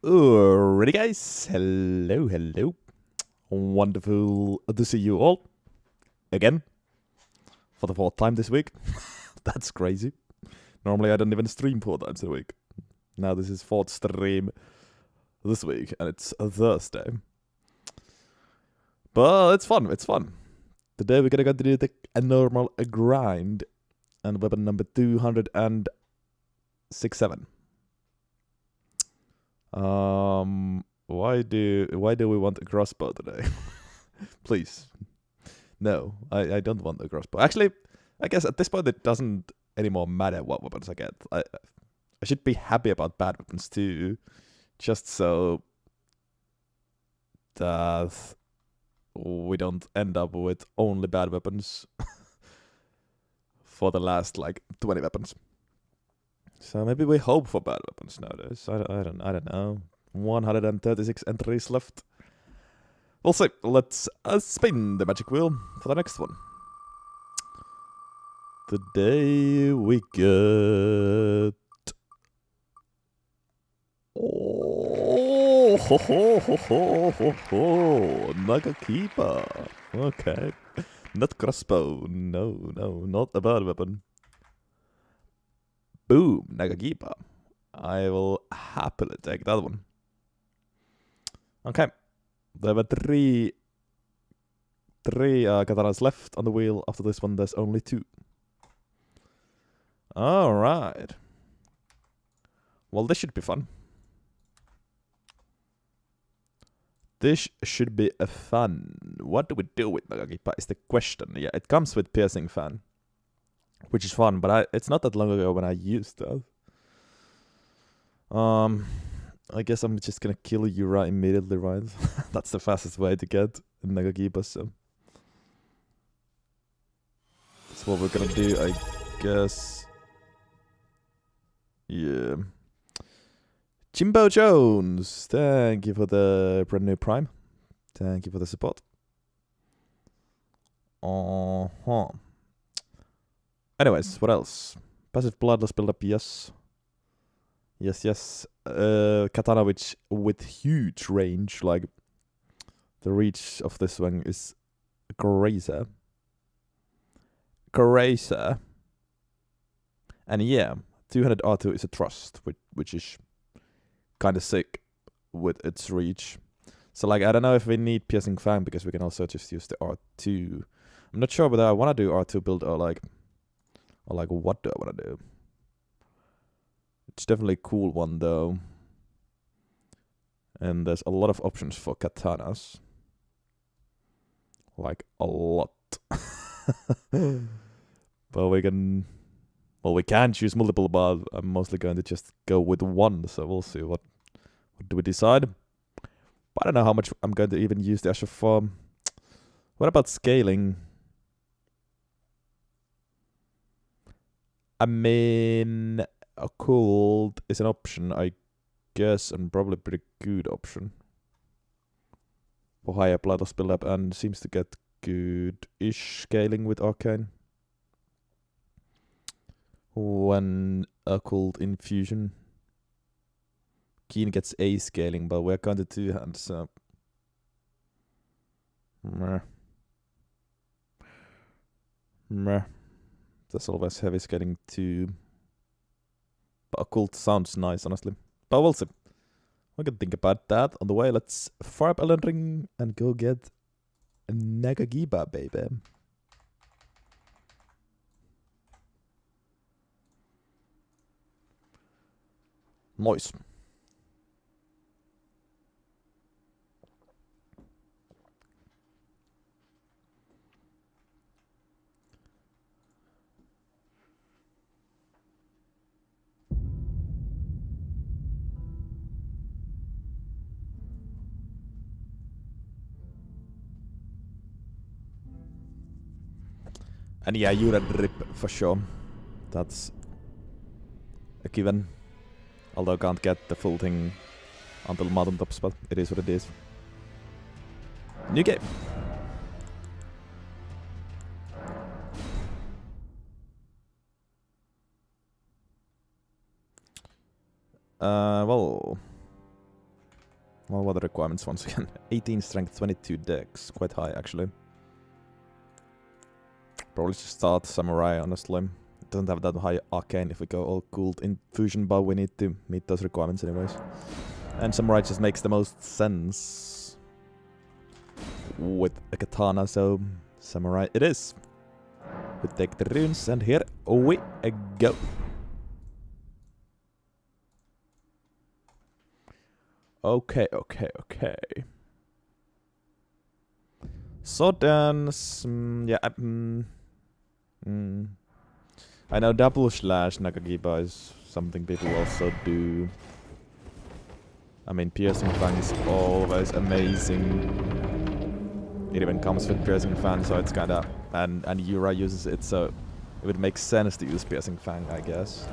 Alrighty guys, hello. Wonderful to see you all. Again. For the fourth time this week. That's crazy. Normally I don't even stream 4 times a week. Now this is 4th stream this week, and it's a Thursday. But it's fun. Today we're gonna continue the normal grind and weapon number 267. Why do we want a crossbow today? Please. No, I don't want a crossbow. Actually, I guess at this point it doesn't anymore matter what weapons I get. I should be happy about bad weapons too, just so that we don't end up with only bad weapons for the last like 20 weapons. So maybe we hope for bad weapons nowadays. I don't know. 136 entries left. We'll see. Let's spin the magic wheel for the next one. Today we get... Oh, Nagakiba. Okay. Not crossbow. No, not a bad weapon. Boom, Nagakiba. I will happily take that one. Okay. There were three katanas left on the wheel. After this one, there's only 2. Alright. Well, this should be fun. This should be a fun. What do we do with Nagakiba is the question. Yeah, it comes with piercing fan, which is fun, but it's not that long ago when I used that. I guess I'm just gonna kill Yura immediately, right? That's the fastest way to get Nagakiba, so that's what we're gonna do, I guess. Yeah. Jimbo Jones, thank you for the brand new Prime. Thank you for the support. Anyways, what else? Passive bloodless build-up, yes. Yes. Katana with huge range, like the reach of this one is crazy. And yeah, 200 R2 is a thrust, which is kind of sick with its reach. So like, I don't know if we need piercing fang because we can also just use the R2. I'm not sure whether I want to do R2 build or like what do I want to do. It's definitely a cool one though. And there's a lot of options for katanas. Like a lot. But we can choose multiple, but I'm mostly going to just go with one, so we'll see what do we decide. But I don't know how much I'm going to even use the Asher for. What about scaling? I mean, occult is an option, I guess, and probably a pretty good option for higher bloodless build-up, and seems to get good-ish scaling with arcane when occult infusion. Keen gets A scaling, but we're kind of 2 hands, so meh. There's always heavy scaling too. But occult sounds nice, honestly. But we'll see. We can think about that. On the way, let's fire up Elden RIng and go get Nagakiba, baby. Nice. And yeah, you're a drip for sure. That's a given. Although I can't get the full thing until mountaintops, but it is what it is. New game. Well, Well, what are the requirements once again? 18 strength, 22 dex. Quite high, actually. Probably just start samurai, honestly. It doesn't have that high arcane if we go all cooled infusion, but we need to meet those requirements anyways. And samurai just makes the most sense with a katana, so samurai it is. We take the runes, and here we go. Okay. Sword dance, yeah. I know double slash Nakagiba is something people also do. I mean, piercing fang is always amazing. It even comes with piercing fang, so it's kinda, and Yura uses it, so it would make sense to use piercing fang, I guess.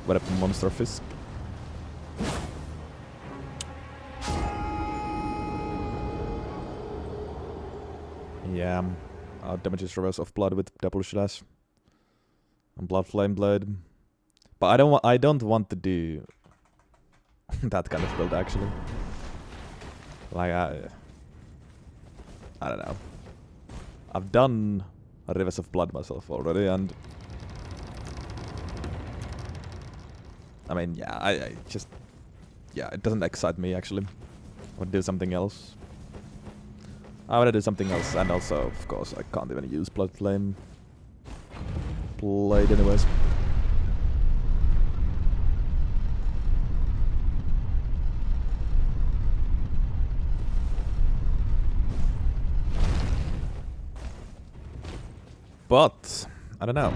What a monster fisk. Yeah, damages reverse of blood with double slash and blood flame blade. But I don't want to do that kind of build actually. Like I don't know. I've done a reverse of blood myself already, and I mean, yeah, I just, yeah, it doesn't excite me actually. I would do something else. I want to do something else, and also, of course, I can't even use blood flame blade anyways. But I don't know.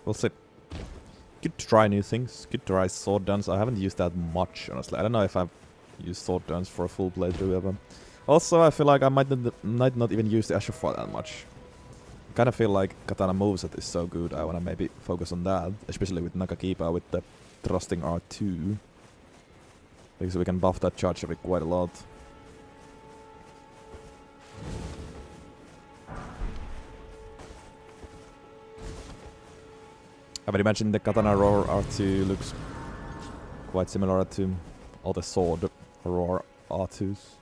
We'll see. Could try new things. Could try sword dance. I haven't used that much, honestly. I don't know if I've used sword dance for a full playthrough ever. Also, I feel like I might not even use the Asher for that much. I kind of feel like katana moveset is so good. I want to maybe focus on that, especially with Nakakiba with the thrusting R2. Because we can buff that charge rate quite a lot. I would imagine the katana roar R2 looks quite similar to all the sword roar R2s.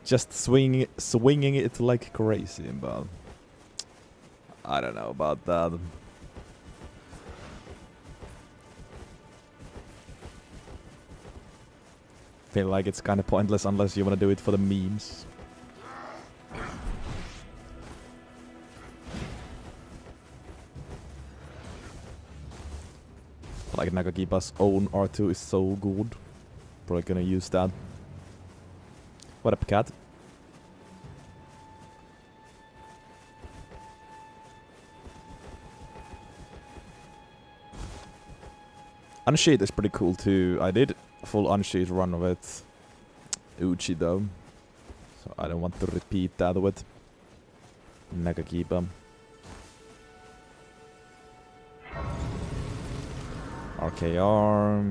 Just swinging it like crazy, but I don't know about that. Feel like it's kind of pointless unless you want to do it for the memes. Like Nakagiba's own R2 is so good. Probably gonna use that. What up, cat? Unsheath is pretty cool too. I did a full unsheath run with Uchi though, so I don't want to repeat that with Nakagiba. RKR.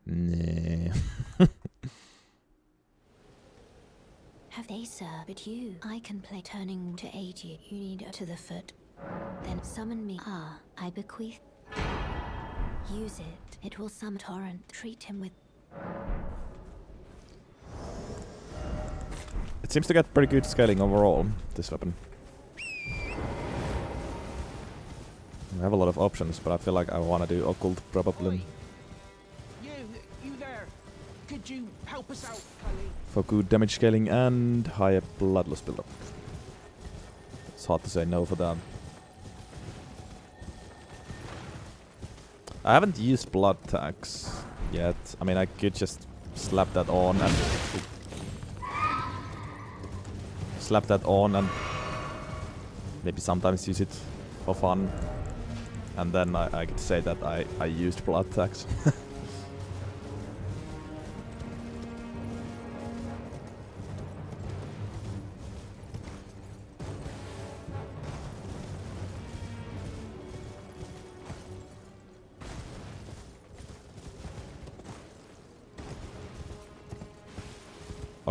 Nah. Have they, sir? But you, I can play turning to aid you. You need to the foot. Then summon me. Ah, I bequeath. Use it. It will summon torrent. Treat him with. It seems to get pretty good scaling overall, this weapon. I have a lot of options, but I feel like I want to do occult probably. You there? Could you help us out, Cully? For good damage scaling and higher bloodlust buildup. It's hard to say no for that. I haven't used blood tags yet. I mean, I could just slap that on and maybe sometimes use it for fun. And then I could say that I used blood tags.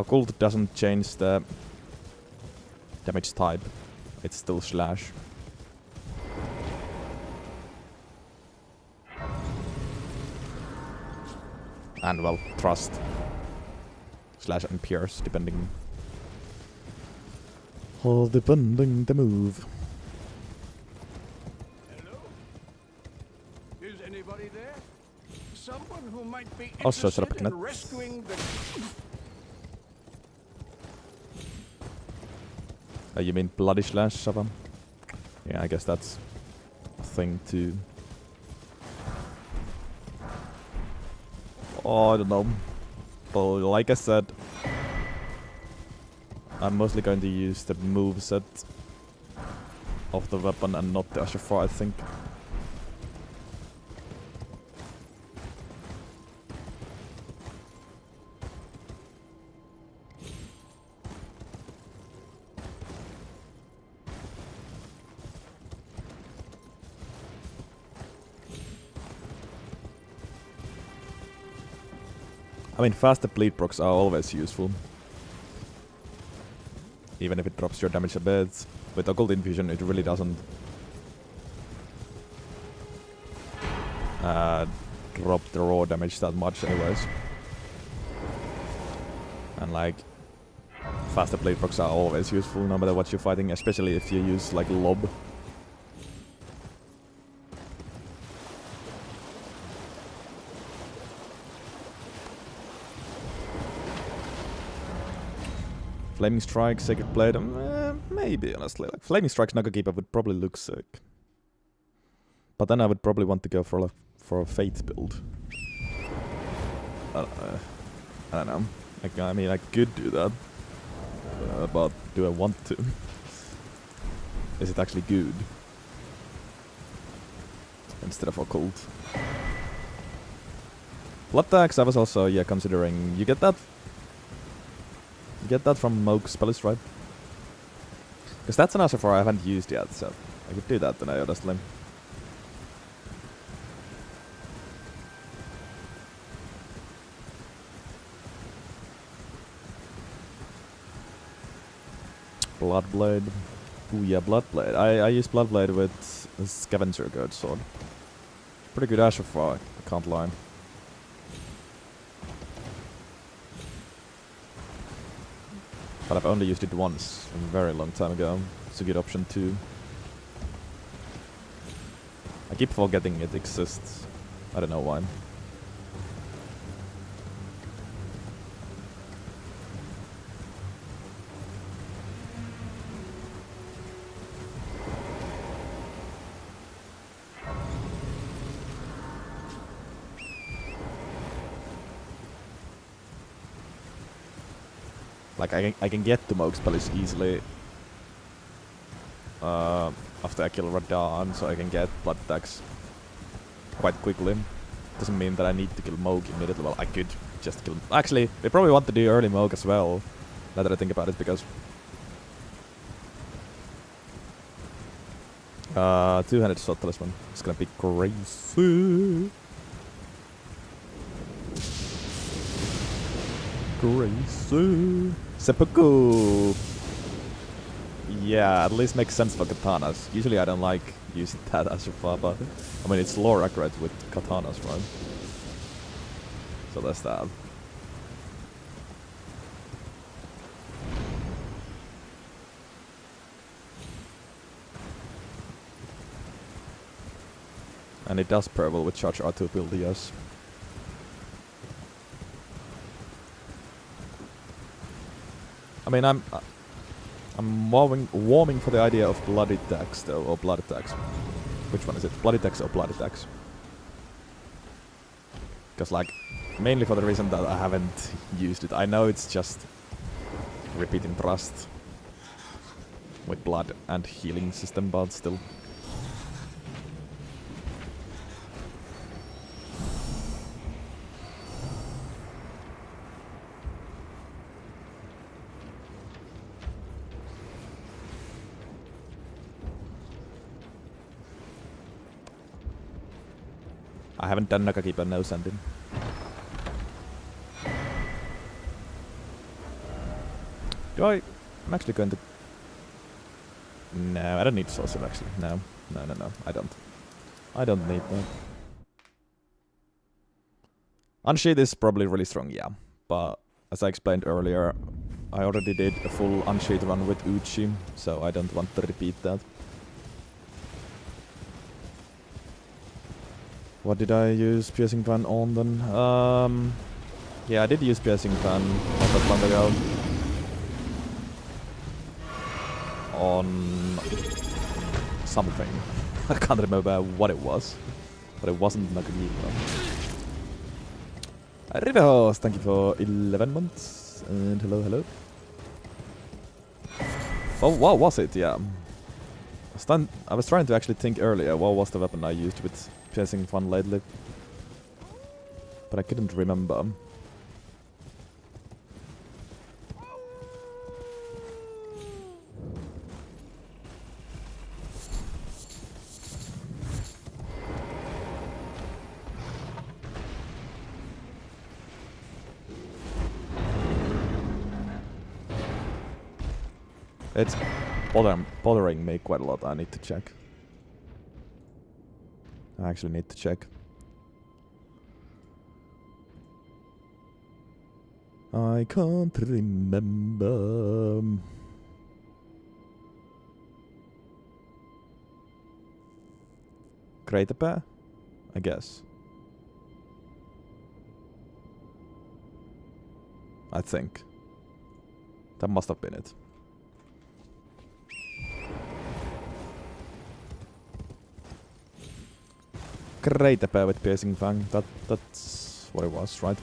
Occult doesn't change the damage type. It's still slash. And well, thrust. Slash and pierce, depending. Oh, depending the move. Hello? Is anybody there? Someone who might be Also, shut up, interested in Kenneth. rescuing the... You mean bloody slash, Savan? Yeah, I guess that's a thing too. Oh, I don't know. But like I said, I'm mostly going to use the moveset of the weapon and not the Ashafar, I think. I mean, faster bleed procs are always useful. Even if it drops your damage a bit. With Occult Infusion it really doesn't drop the raw damage that much anyways. And like, faster bleed procs are always useful no matter what you're fighting, especially if you use like lob. Flaming Strike, Sacred Blade, maybe honestly. Like Flaming Strike's Nagakiba would probably look sick. But then I would probably want to go for a Fate build. I don't know. Like, I mean, I could do that. But do I want to? Is it actually good? Instead of Occult. Blood Tax, I was also, yeah, considering. You get that? You get that from Moog Spells, right? Because that's an Ashafar I haven't used yet, so I could do that then, honestly. Bloodblade. Ooh, yeah, Bloodblade. I use Bloodblade with a Scavenger Guard Sword. Pretty good Ashafar, I can't lie. But I've only used it once, a very long time ago. It's a good option too. I keep forgetting it exists. I don't know why. Like I can get to Moog Spells easily after I kill Radahn, so I can get Blood Attacks quite quickly. Doesn't mean that I need to kill Moog immediately. Well, I could just kill him. Actually, we probably want to do early Moog as well, now that I think about it, because two-handed Sword Talisman is gonna be crazy. Crazy. Seppuku! Yeah, at least makes sense for katanas. Usually I don't like using that as a far, but I mean it's lore accurate with katanas, right? So that's that. And it does purple with charge R2 build, yes. I mean, I'm warming for the idea of bloody attacks though, or blood attacks. Which one is it? Bloody attacks or blood attacks? Because like, mainly for the reason that I haven't used it. I know it's just repeating thrust with blood and healing system, but still. I haven't done Nagakiba no sending. Do I? I'm actually going to... No, I don't need sorcerer actually. No. No. I don't. I don't need that. Unsheath is probably really strong, yeah. But as I explained earlier, I already did a full Unsheath run with Uchi, so I don't want to repeat that. What did I use Piercing Fan on then? Yeah, I did use Piercing Fan not that long ago. On something. I can't remember what it was. But it wasn't Nakagiba. Ridos, thank you for 11 months. And hello. Oh, what was it? Yeah. I was trying to actually think earlier what was the weapon I used with Piercing Fan lately. But I couldn't remember. It's bothering me quite a lot. I need to check. I actually need to check. I can't remember. Crater Pair? I guess. I think. That must have been it. Crater Pair with Piercing Fang. That's what it was, right?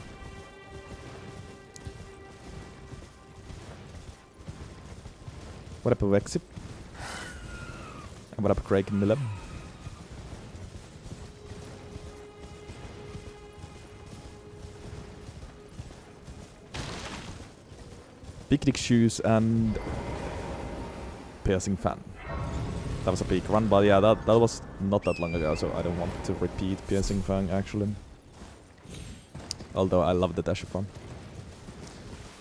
What up, Vexi? And what up, Craig Miller? Picnic Shoes and Piercing Fan. That was a peak run, but yeah, that was not that long ago, so I don't want to repeat Piercing Fang actually. Although I love the Dash Farm.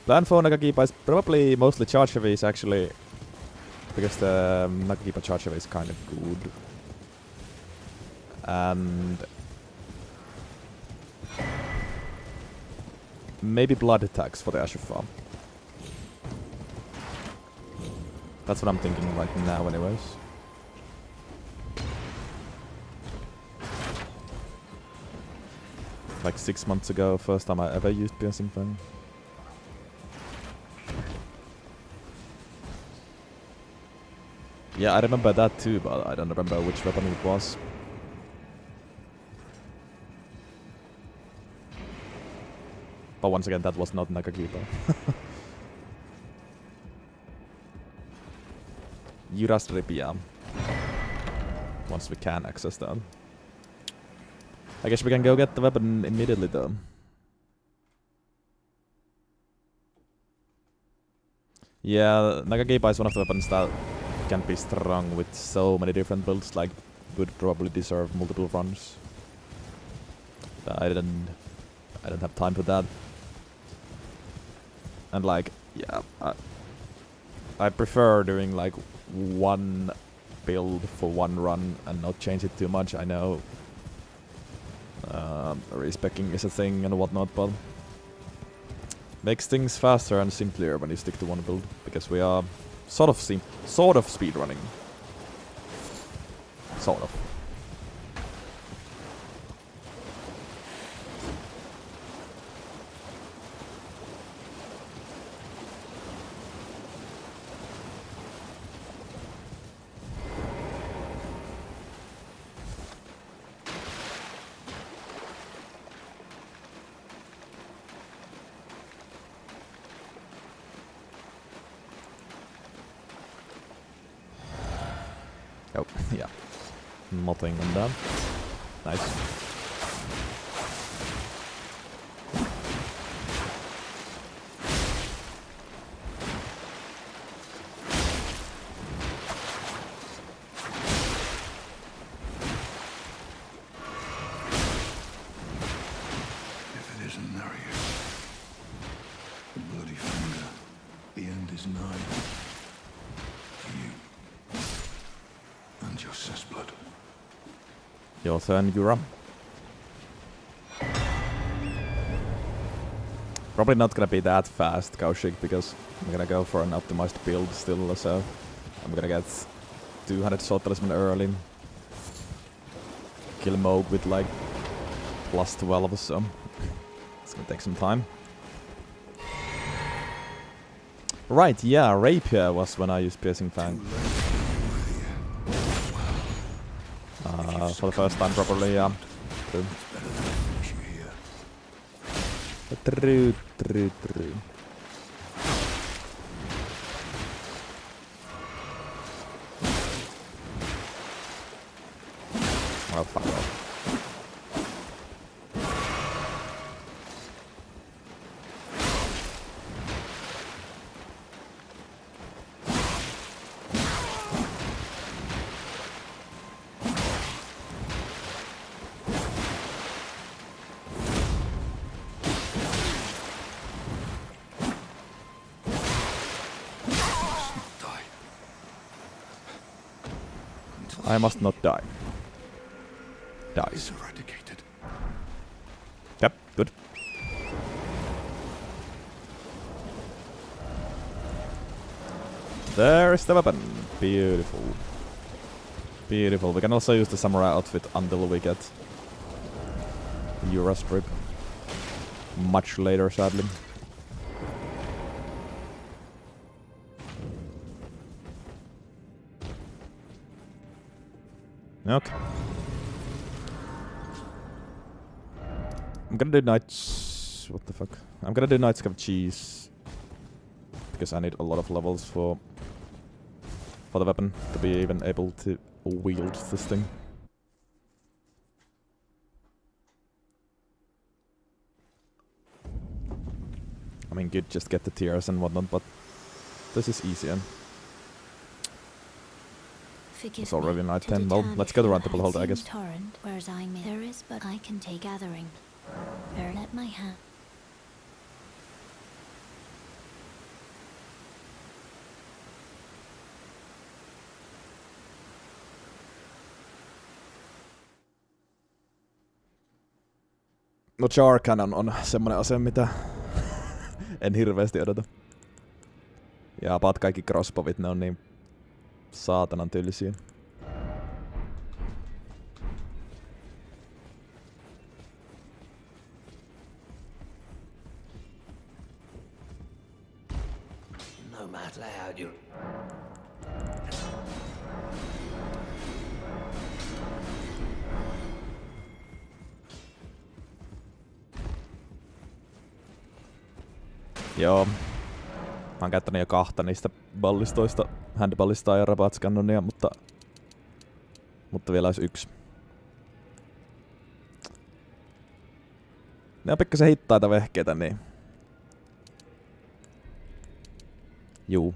Plan for Nagagiba is probably mostly charge heavies actually, because the Nagagiba charge heavy is kind of good. And maybe blood attacks for the Asher Farm. That's what I'm thinking right now anyways. Like 6 months ago, first time I ever used Piercing Fang. Yeah, I remember that too, but I don't remember which weapon it was. But once again, that was not Nagagiba. Yura Strip, yeah. Once we can access that. I guess we can go get the weapon immediately though. Yeah, Nagagiba is one of the weapons that can be strung with so many different builds, like would probably deserve multiple runs. But I didn't have time for that. And like, yeah, I prefer doing like one build for one run and not change it too much. I know respecking is a thing and whatnot, but makes things faster and simpler when you stick to one build, because we are sort of speedrunning. Sort of. Oh, yeah. Nothing on that. Nice. If it isn't Narrier, the bloody finger, the end end is nigh. You and your cessblood. Your turn, Yura. Probably not gonna be that fast, Kaushik, because I'm gonna go for an optimized build still, so I'm gonna get 200 Sword Talisman early. Kill Moog with like plus 12, so it's gonna take some time. Right, yeah, Rapier was when I used Piercing Fang. For the first time properly, yeah. True. True. Oh, fuck off. I must not die. Die. Eradicated. Yep, good. There's the weapon. Beautiful. Beautiful. We can also use the samurai outfit until we get Yura strip. Much later, sadly. Okay. I'm gonna do Knights... What the fuck? I'm gonna do Knights of Cheese. Because I need a lot of levels for the weapon to be even able to wield this thing. I mean, good, just get the tiers and whatnot, but this is easier. It's already night 10. Well, let's go to Roundtable Hold, I guess. Torrent, whereas there is, but I can take gathering. Let my hand. No, Char Cannon on semmonen ase, mitä en hirveästi odota. Ja about kaikki crossbowit, ne on niin saatanan tylsiä. No matter how you... Joo. Mä oon käyttänyt jo 2 niistä ballistoista, handballistaa ja rabatskannonia, mutta vielä olisi 1. Ne on pikkasen hittaita vehkeitä, niin... Juu.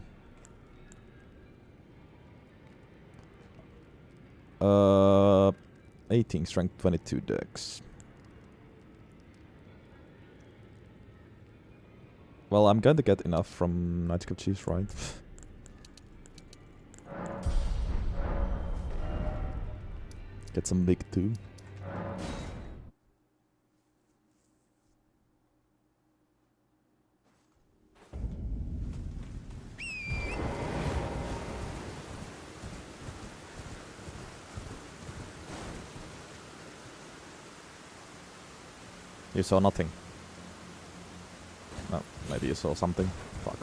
18 strength, 22 dex. Well, I'm going to get enough from Night Cup Cheese, right? Get some big too. You saw nothing. No, maybe you saw something. Fuck.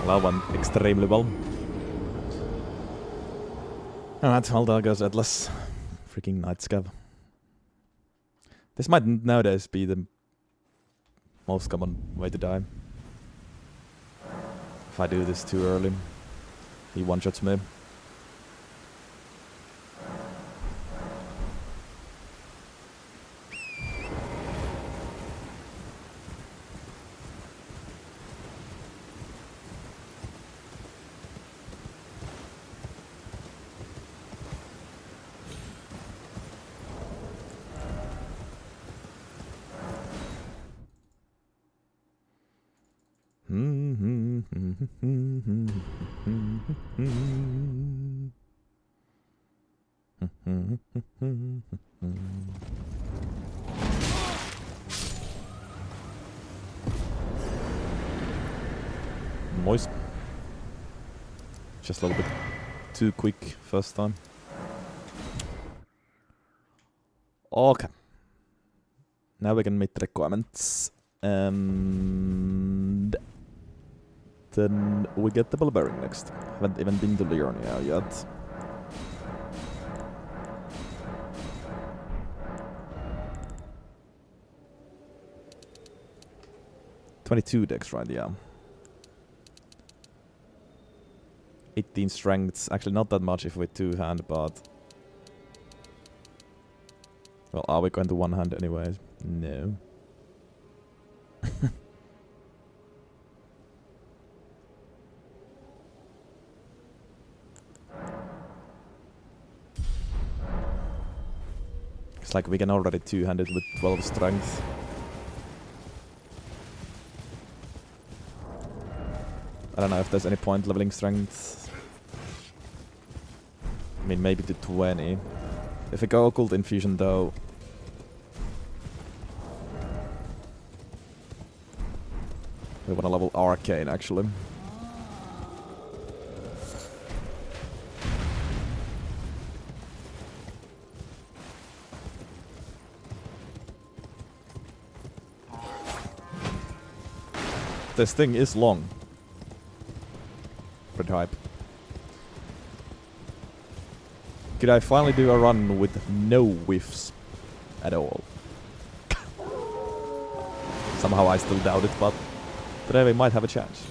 Well, that went extremely well. Alright, well, there goes Atlas. Freaking Night Scav. This might nowadays be the most common way to die. If I do this too early, he one-shots me. Moist. Just a little bit too quick first time. Okay. Now we can meet the requirements. And then we get the barbarian next. Haven't even been to Liurnia yet. $22 dex, right? Yeah. 18 strengths. Actually, not that much if we're two-hand, but... Well, are we going to one-hand anyways? No. It's like we can already two-hand it with 12 strength. I don't know if there's any point leveling strength. I mean, maybe to 20. If we go Occult Infusion though... We wanna level Arcane actually. This thing is long. Pretty hype. Could I finally do a run with no whiffs at all? Somehow I still doubt it, but today we might have a chance.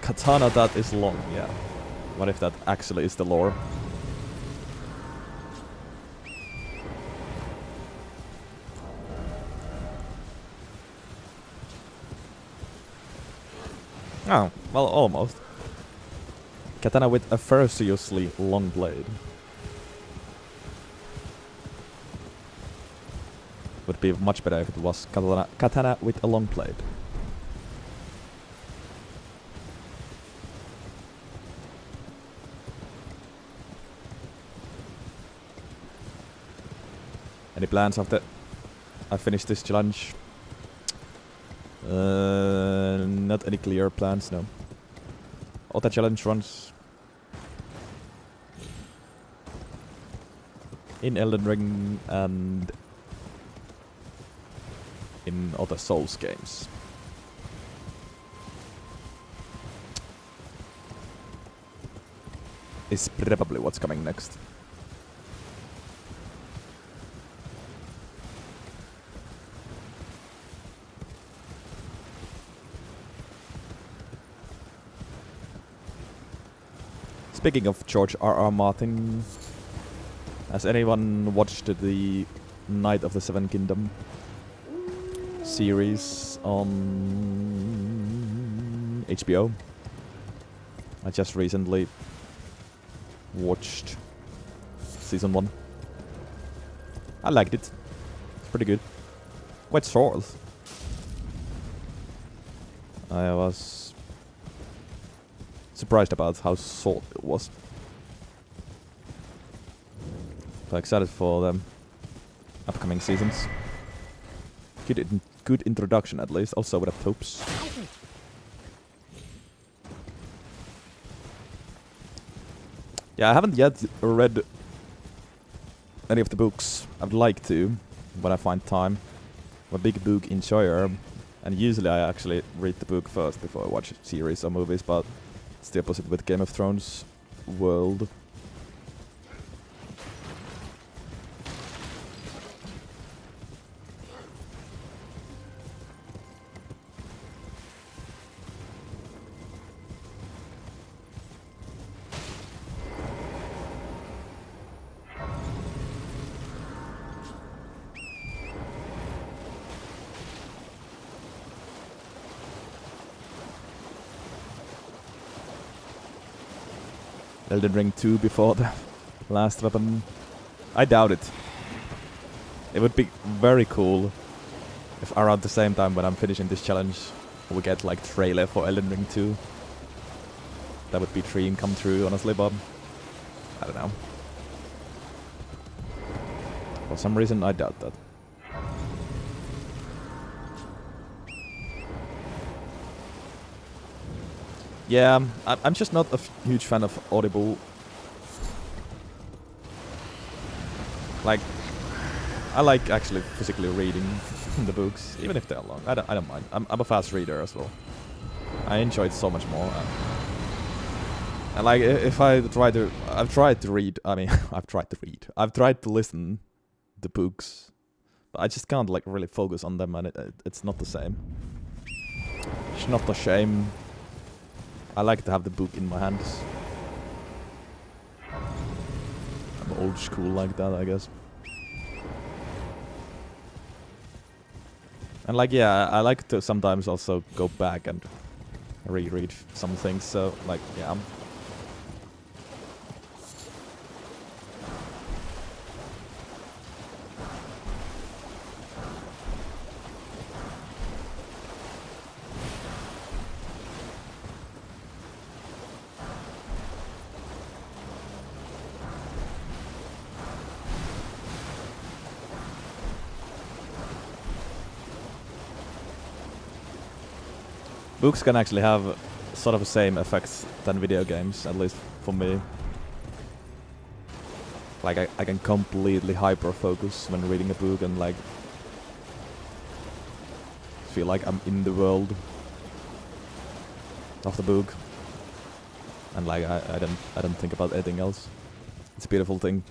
Katana that is long, yeah. What if that actually is the lore? Oh, well, almost. Katana with a ferociously long blade. Would be much better if it was katana with a long blade. Any plans after I finish this challenge? Not any clear plans, no. Other challenge runs. In Elden RIng and in other Souls games. Is probably what's coming next. Speaking of George R.R. Martin, has anyone watched the Knight of the Seven Kingdom series on HBO? I just recently watched season 1. I liked it. It's pretty good. Quite short. I was surprised about how short it was. But excited for the upcoming seasons. Good introduction at least, also with the popes. Yeah, I haven't yet read any of the books. I'd like to, when I find time. I'm a big book enjoyer, and usually I actually read the book first before I watch series or movies, but it's the opposite with Game of Thrones world. Elden RIng 2 before the last weapon. I doubt it. It would be very cool if around the same time when I'm finishing this challenge we get like trailer for Elden Ring 2. That would be dream come true, honestly, but I don't know. For some reason, I doubt that. Yeah, I'm just not a huge fan of Audible. Like, I like actually physically reading the books, even if they're long. I don't mind. I'm a fast reader as well. I enjoy it so much more. And like, if I try to, I've tried to read. I mean, I've tried to read. I've tried to listen to books, but I just can't like really focus on them, and it's not the same. It's not a shame. I like to have the book in my hands. I'm old school like that, I guess. And like, yeah, I like to sometimes also go back and reread some things, so like, yeah. Books can actually have sort of the same effects than video games, at least for me. Like, I can completely hyper-focus when reading a book and like feel like I'm in the world of the book. And like, I don't think about anything else. It's a beautiful thing.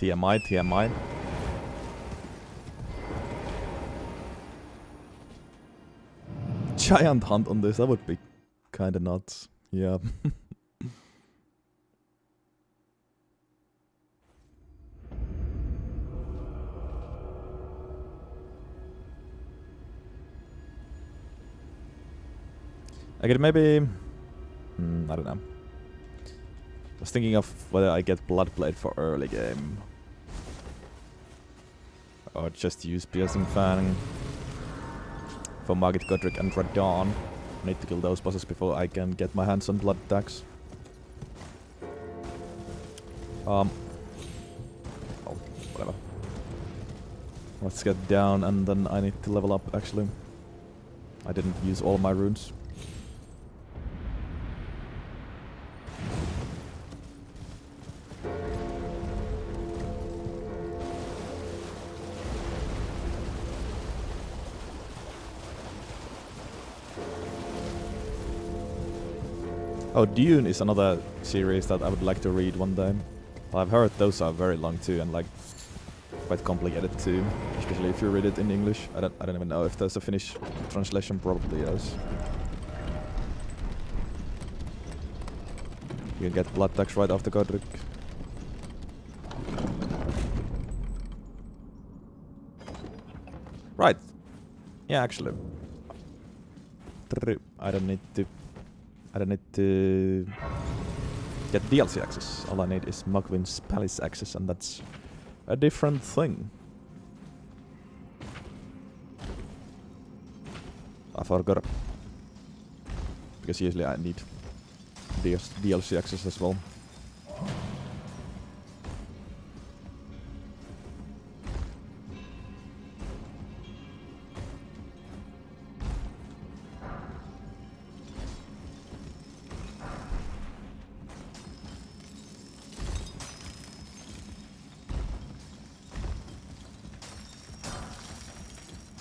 TMI, TMI. Giant hunt on this, that would be kinda nuts. Yeah. I could maybe... I don't know. I was thinking of whether I get Bloodblade for early game. Or just use Piercing Fang for Margit, Godric and Radon. I need to kill those bosses before I can get my hands on blood attacks. Oh, whatever. Let's get down and then I need to level up actually. I didn't use all my runes. Oh, Dune is another series that I would like to read one day. Well, I've heard those are very long too and like quite complicated too, especially if you read it in English. I don't even know if there's a Finnish translation. Probably yes. You can get blood tax right after Godric. Right. Yeah, actually. I don't need to get DLC access. All I need is Mugwin's Palace access, and that's a different thing. I forgot. Because usually I need DLC access as well.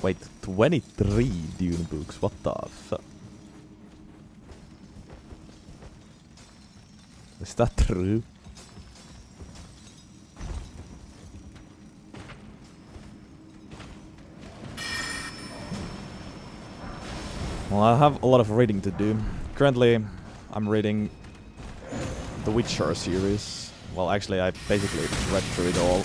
Wait, 23 Dune books, what the fuck? Is that true? Well, I have a lot of reading to do. Currently, I'm reading the Witcher series. Well, actually, I basically read through it all.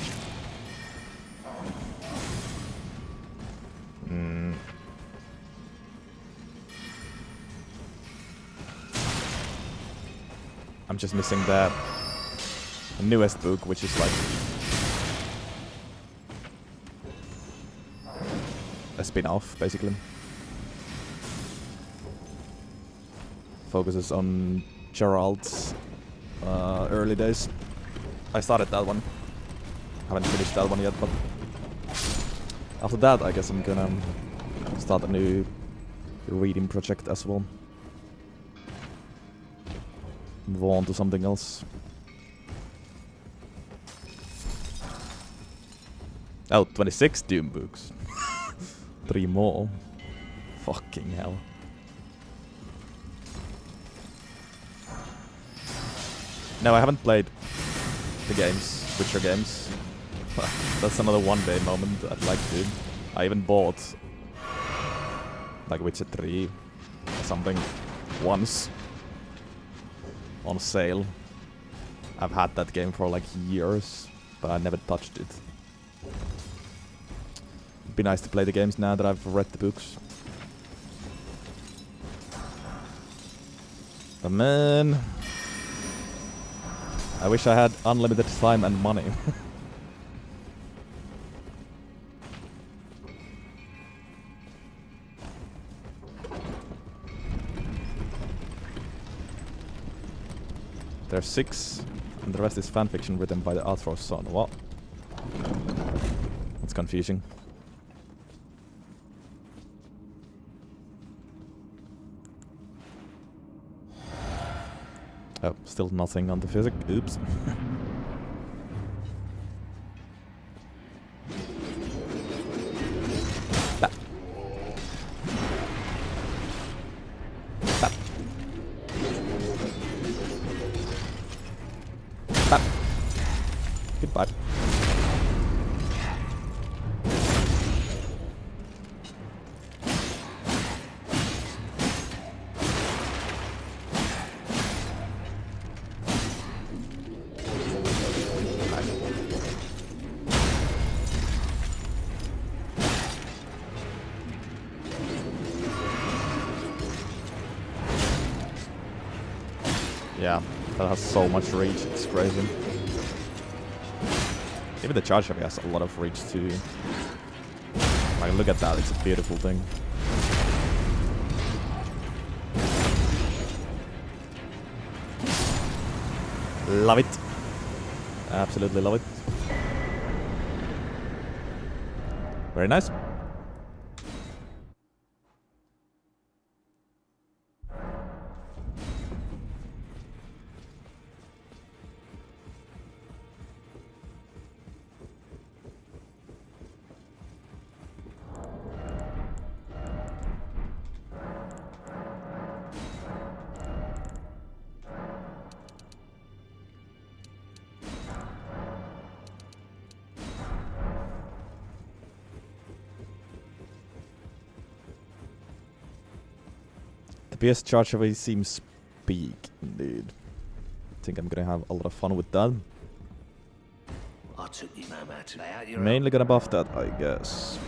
I'm just missing the newest book, which is like a spin-off, basically. Focuses on Gerald's early days. I started that one. Haven't finished that one yet, but after that, I guess I'm gonna start a new reading project as well. Move on to something else. Oh, 26 Doom books. 3 more. Fucking hell. No, I haven't played the games, Witcher games. That's another one-day moment I'd like to. I even bought like Witcher 3 or something once on sale. I've had that game for like years, but I never touched it. It'd be nice to play the games now that I've read the books. But man, I wish I had unlimited time and money. There's 6, and the rest is fanfiction written by the Arthur's son. What? That's confusing. Oh, still nothing on the physics. Oops. Bap. Bap. Bap. Goodbye. Yeah, that has so much reach, it's crazy. Even the charge heavy has a lot of reach too. Like, look at that, it's a beautiful thing. Love it. Absolutely love it. Very nice. The PS charge heavy seems big indeed. I think I'm gonna have a lot of fun with that. I took you no matter. Lay out your Mainly gonna buff that, I guess.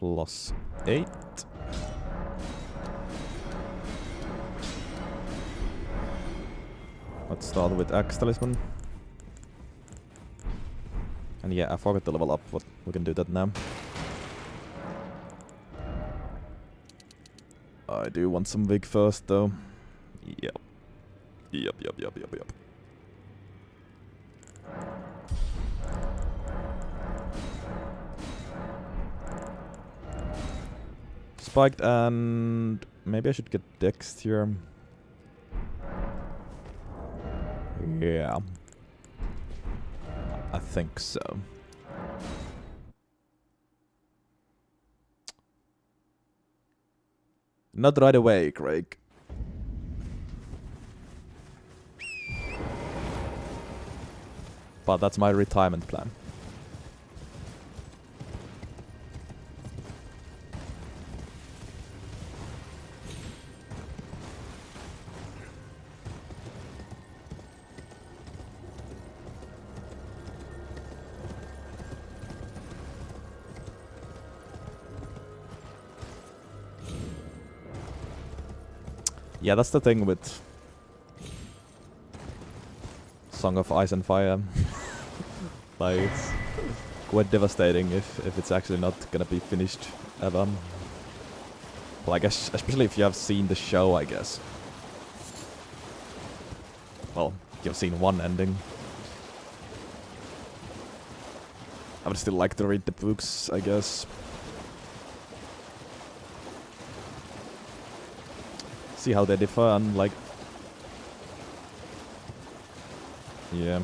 +8. Let's start with Axe Talisman. And yeah, I forgot to level up, but we can do that now. I do want some Vig first though. Yep. Yep. Spiked, and maybe I should get Dex here. Yeah. I think so. Not right away, Craig. But that's my retirement plan. Yeah, that's the thing with Song of Ice and Fire. Like, it's quite devastating if it's actually not gonna be finished ever. Well, I guess, especially if you have seen the show, I guess. Well, you've seen one ending. I would still like to read the books, I guess. See how they differ and like... Yeah.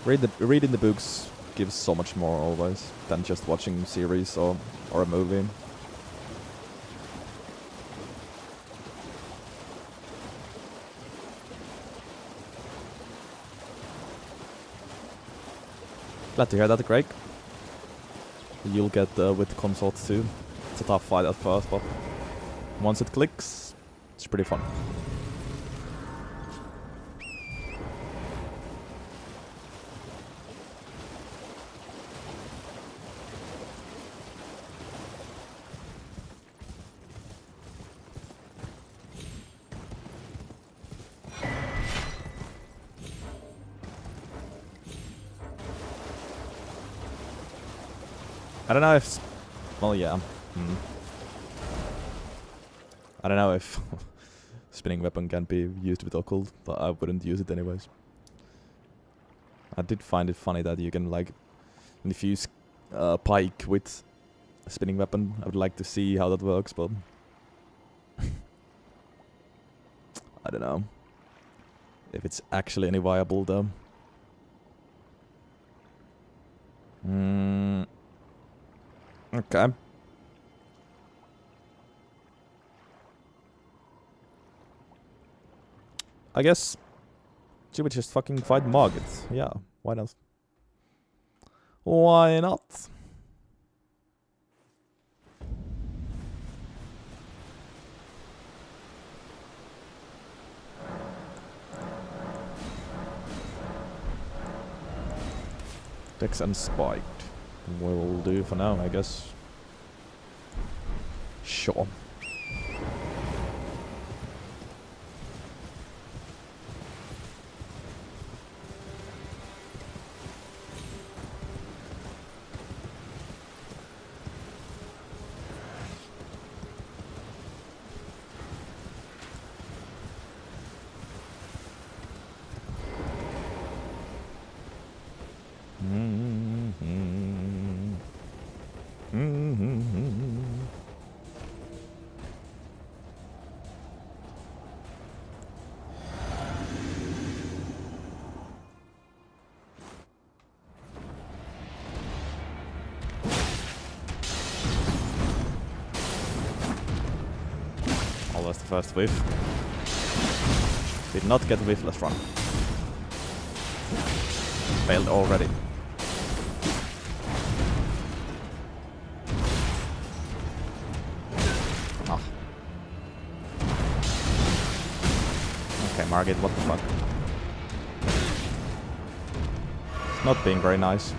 Reading the books gives so much more always than just watching series or a movie. Glad to hear that, Craig. You'll get with consorts too. It's a tough fight at first, but once it clicks, it's pretty fun. I don't know if... Well, yeah. I don't know if spinning weapon can be used with occult, but I wouldn't use it anyways. I did find it funny that you can, like, infuse pike with a spinning weapon. I would like to see how that works, but... I don't know. If it's actually any viable, though. Okay. I guess she would just fucking fight Margit. Yeah, why not? Why not? Dex and spiked. Will do for now, I guess. Sure. That's the first whiff. Did not get whiff, let's run. Failed already. Oh. Okay, Margit, what the fuck? It's not being very nice.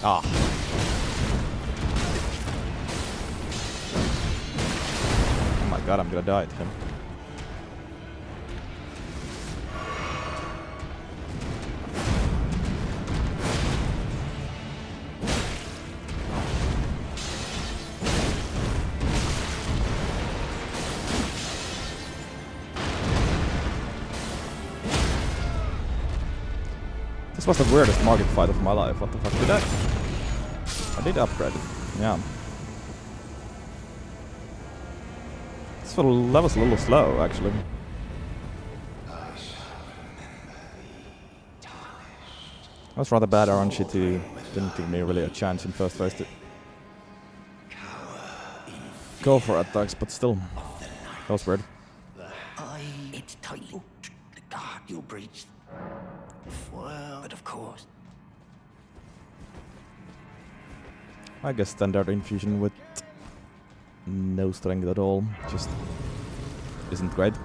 Ah. Oh my god, I'm gonna die to him. This was the weirdest market fight of my life. What the fuck did I did upgrade it. Yeah. This level's a little slow, actually. That was rather bad RNG too. Didn't give me really a chance in first phase to go for attacks, but still. That was weird. It's tight. The guard you breached. Well, but of course. I guess standard infusion with no strength at all just isn't great.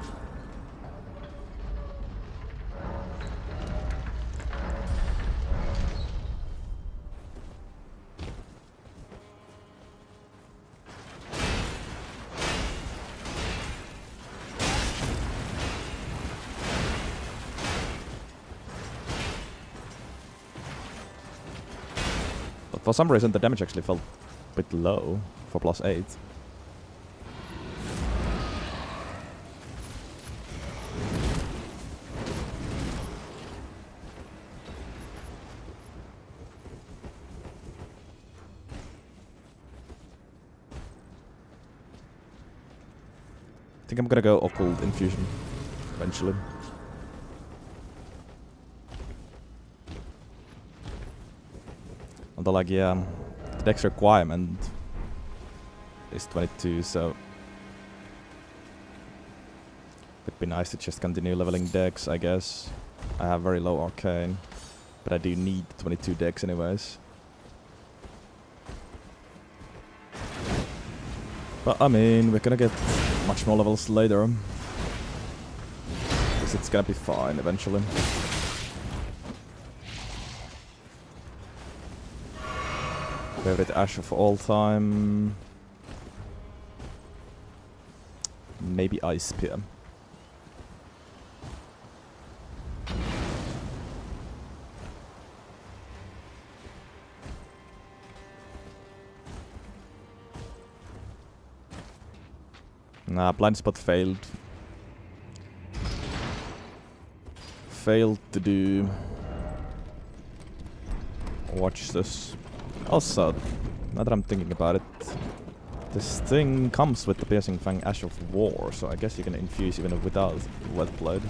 But for some reason the damage actually felt a bit low for +8. I think I'm gonna go Occult Infusion eventually. Although, like, yeah, the dex requirement is 22, so it'd be nice to just continue leveling dex, I guess. I have very low arcane, but I do need 22 dex anyways. But I mean, we're gonna get much more levels later. Because it's gonna be fine eventually. Favorite Asher of all time. Maybe Ice Spear. Nah, blind spot failed. Failed to do. Watch this. Also, now that I'm thinking about it, this thing comes with the Piercing Fang Ash of War, so I guess you can infuse even without Wet Blade.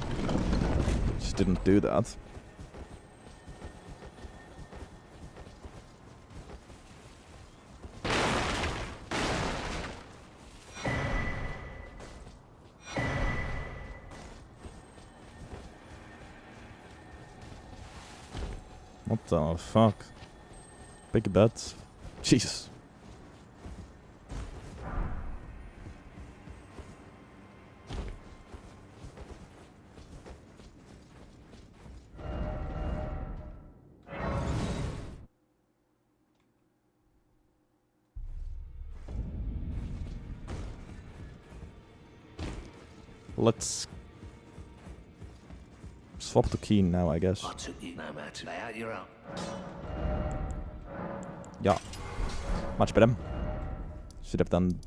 Just didn't do that. What the fuck? Big bets. Jesus. Let's swap to Keen now, I guess. I took you no matter. Lay out your own. Yeah, much better. Should have done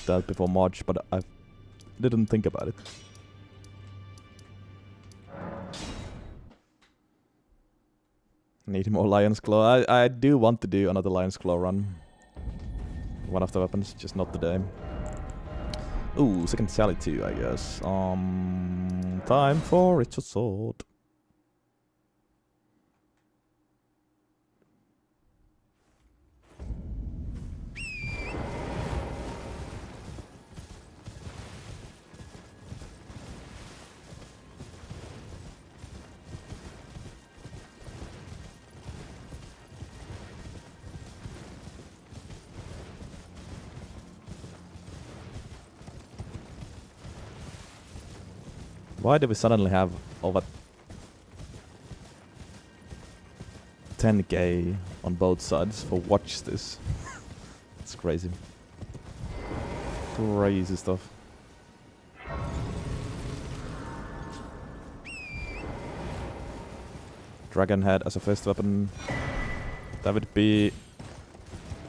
that before March, but I didn't think about it. Need more Lion's Claw. I do want to do another Lion's Claw run. One of the weapons, just not today. Ooh, second Sally too, I guess. Time for Richard Sword. Why do we suddenly have over 10k on both sides for watch this? It's crazy. Crazy stuff. Dragon Head as a first weapon. That would be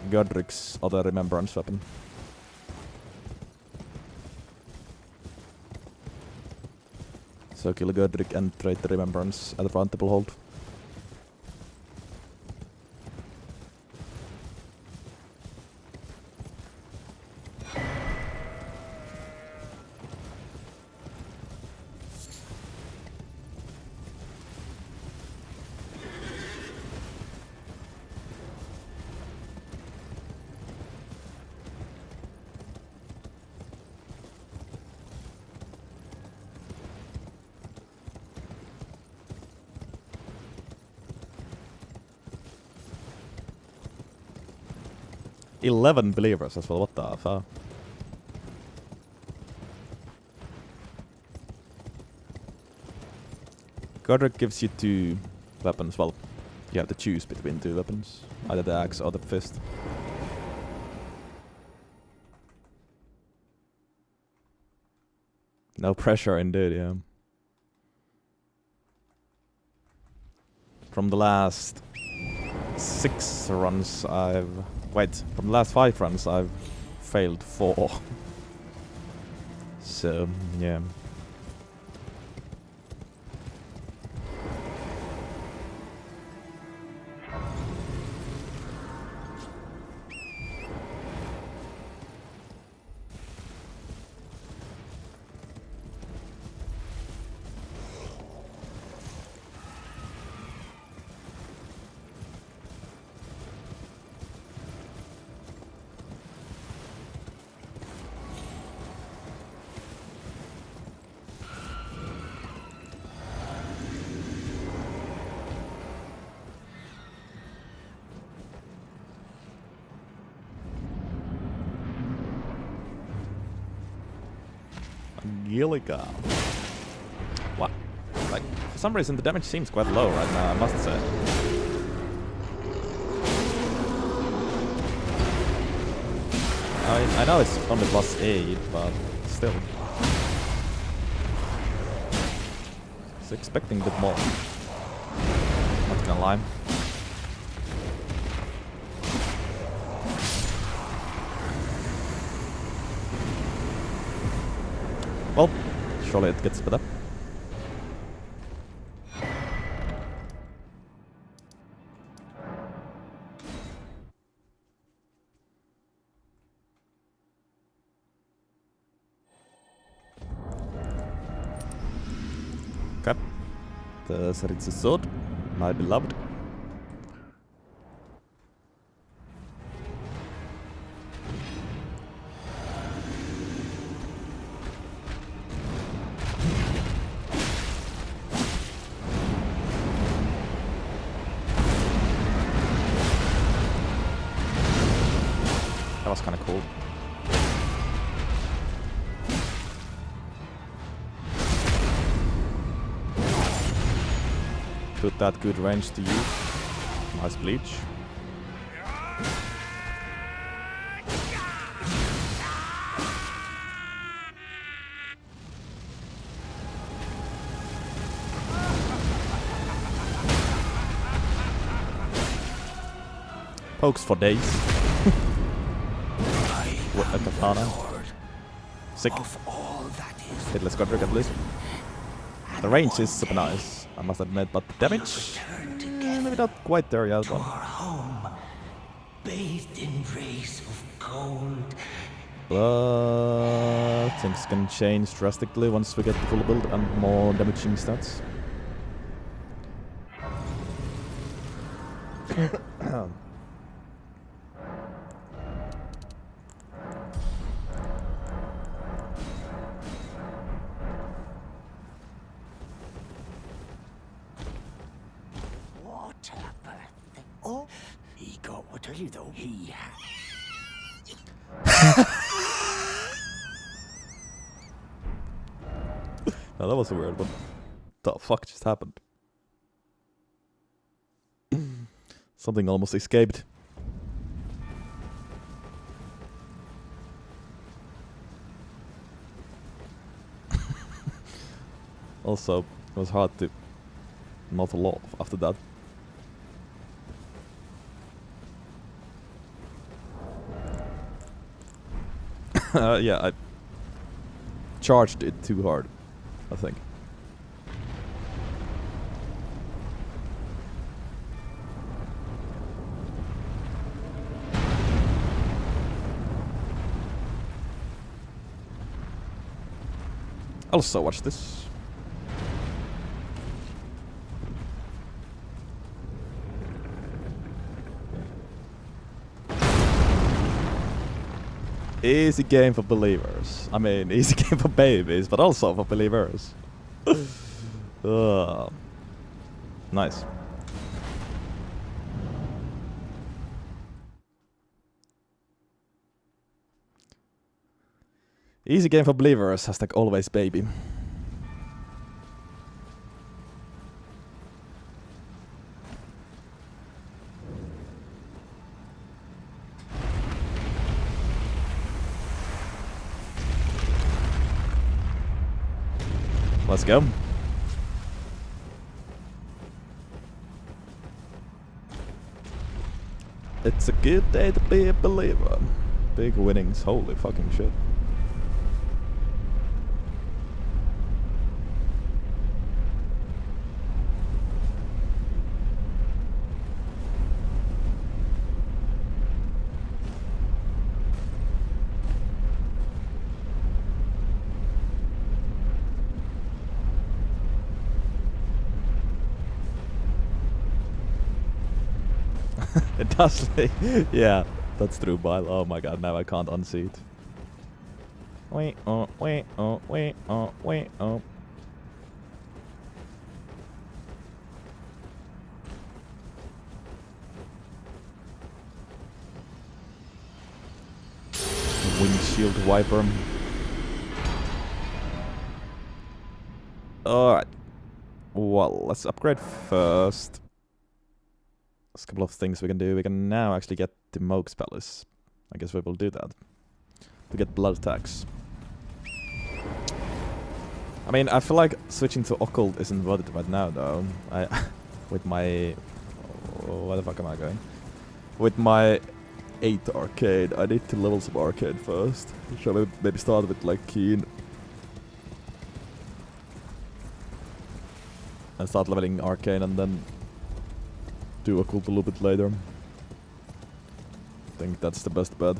Godric's other remembrance weapon. So kill Godric and trade the remembrance at the round table hold. 11 believers as well, what the fuck? Godric gives you 2 weapons, well, you have to choose between 2 weapons, either the axe or the fist. No pressure indeed, yeah. From the last 6 runs from the last 5 runs I've failed 4. So, yeah. Gilliga. What? Like, for some reason the damage seems quite low right now, I must say. I know it's only +8, but still. I was expecting a bit more. Not gonna lie. Well, surely it gets better. Okay. The Saritsu sword, my beloved. That was kind of cool. Put that good range to use. Nice bleach. Pokes for days. With a katana. Sick. Hitless Godric at least. The range is super nice, I must admit, but the damage, maybe not quite there yet. To our home, bathed in rays of gold. But things can change drastically once we get the full build and more damaging stats. Oh, he got what tell you though. He Now that was a weird one. The fuck just happened? Something almost escaped. Also, it was hard to not laugh after that. Yeah, I charged it too hard, I think. Also, watch this. Easy game for believers. I mean, easy game for babies, but also for believers. Nice. Easy game for believers, hashtag always baby. Let's go. It's a good day to be a believer. Big winnings, holy fucking shit. It does. Yeah, that's true, Bile. Oh my god, now I can't unsee it. Wait, oh, wait, oh, wait, oh, wait, oh. Windshield wiper. Alright. Well, let's upgrade first. There's a couple of things we can do. We can now actually get to Moog's Palace. I guess we will do that. To get blood attacks. I mean, I feel like switching to Occult isn't worth it right now, though. With my... where the fuck am I going? With my 8th arcade, I need to level some arcade first. Shall we maybe start with, like, Keen? And start leveling arcane and then do Occult a little bit later. I think that's the best bet.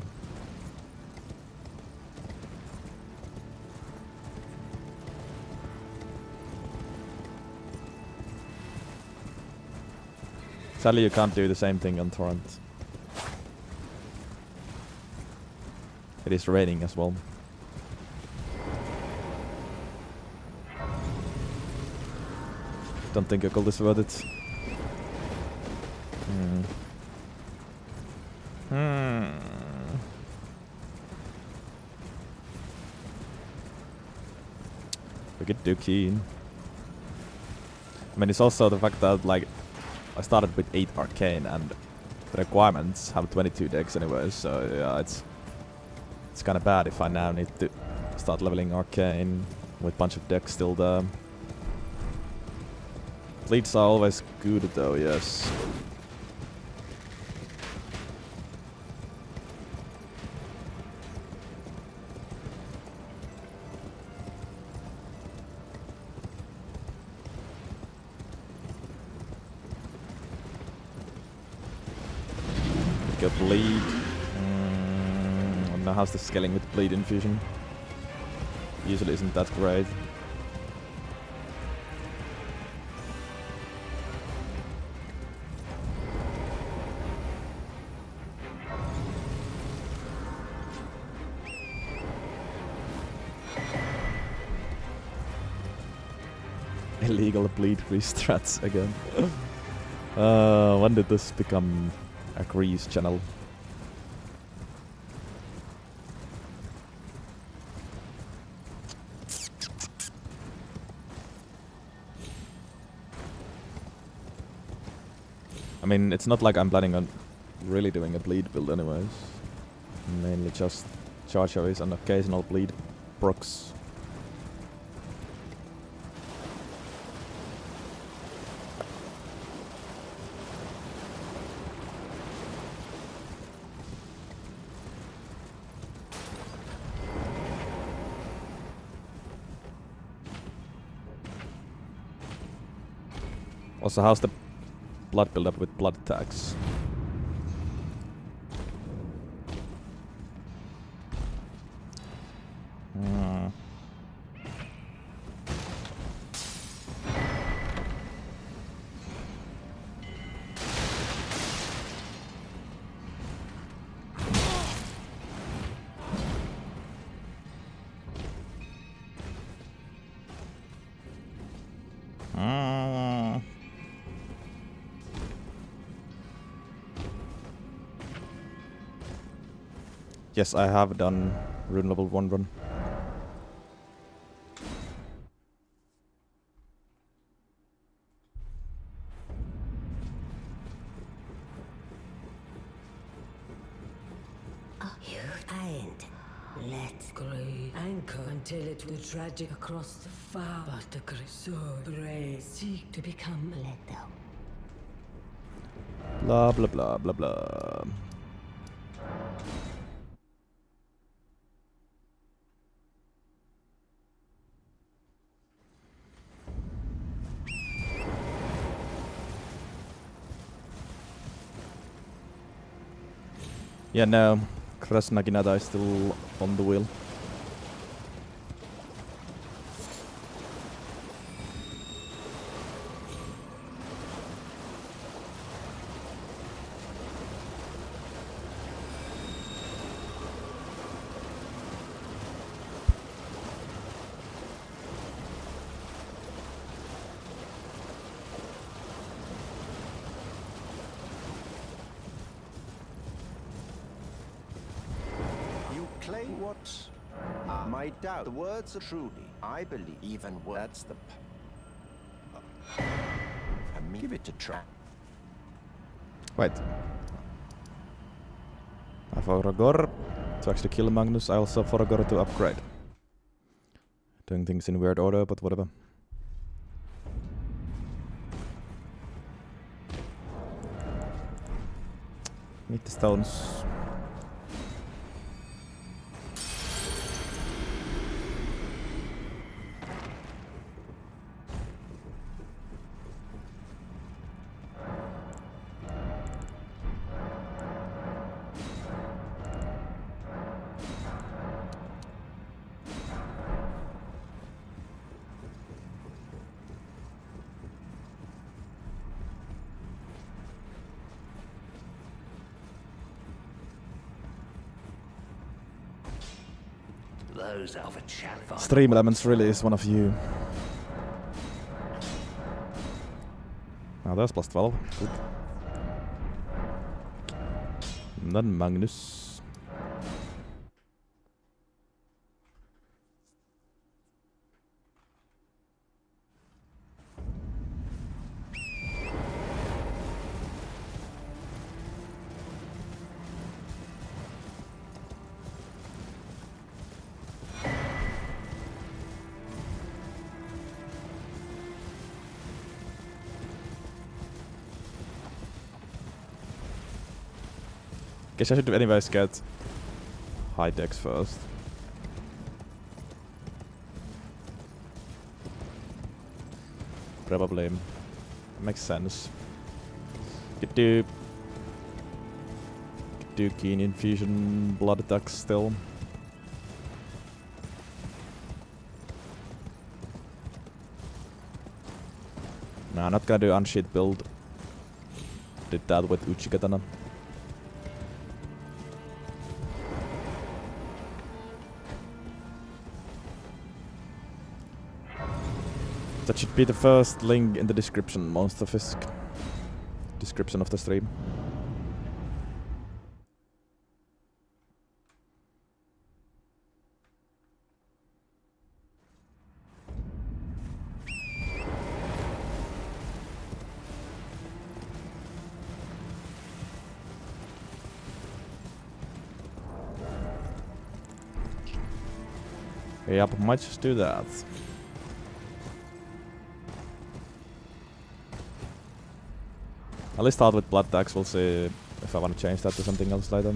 Sadly, you can't do the same thing on Torrent. It is raining as well. Don't think Occult is worth it. We could do Keen. I mean, it's also the fact that, like, I started with 8 arcane and the requirements have 22 decks anyway, so yeah, it's kind of bad if I now need to start leveling arcane with a bunch of decks still there. Bleeds are always good though, yes. Go bleed. I don't know how's the scaling with bleed infusion. Usually isn't that great. Illegal bleed grease strats again. When did this become a grease channel? I mean, it's not like I'm planning on really doing a bleed build anyways. Mainly just charge aways and occasional bleed procs. Also, how's the blood build up with blood attacks? Yes, I have done rune level 1 run. until it the tragic across the far, but the great so brave seek to become lethal. Blah blah blah blah blah. Yeah, no. Krasnaginata is still on the wheel. Claim what? My doubt. The words are truly. I believe even that's the. I mean, give it a try. Wait. I forgot to actually kill Magnus. I also forgot to upgrade. Doing things in weird order, but whatever. Need the stones. Those of a challenge. Stream Elements really is one of you. Now there's plus 12. Good. And then Magnus. Guess I should anyways get high dex first. Probably. Makes sense. Could do keen infusion blood attacks still. Nah, not gonna do unsheath build. Did that with Uchigatana. That should be the first link in the description, Monster Fisk. Description of the stream. Yep, might just do that. At least start with blood tax, we'll see if I want to change that to something else later.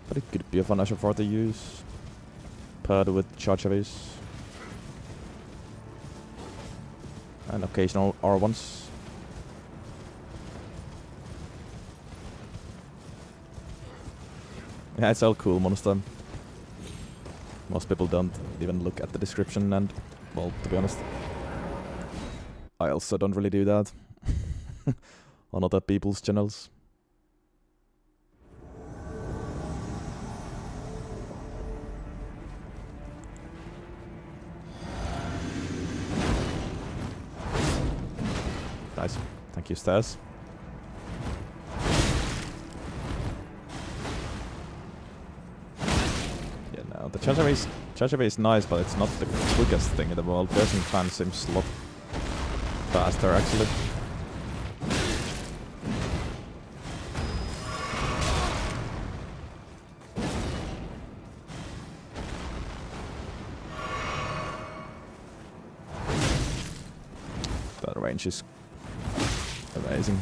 But it could be a fun Asher for to use. Paired with charge heavies. And occasional R1s. Yeah, it's all cool monster. Most people don't even look at the description and, well, to be honest, I also don't really do that on other people's channels. Nice. Thank you, Stairs. Yeah, no, the charge heavy is nice, but it's not the quickest thing in the world. Piercing fan seems a lot faster, actually. That range is amazing.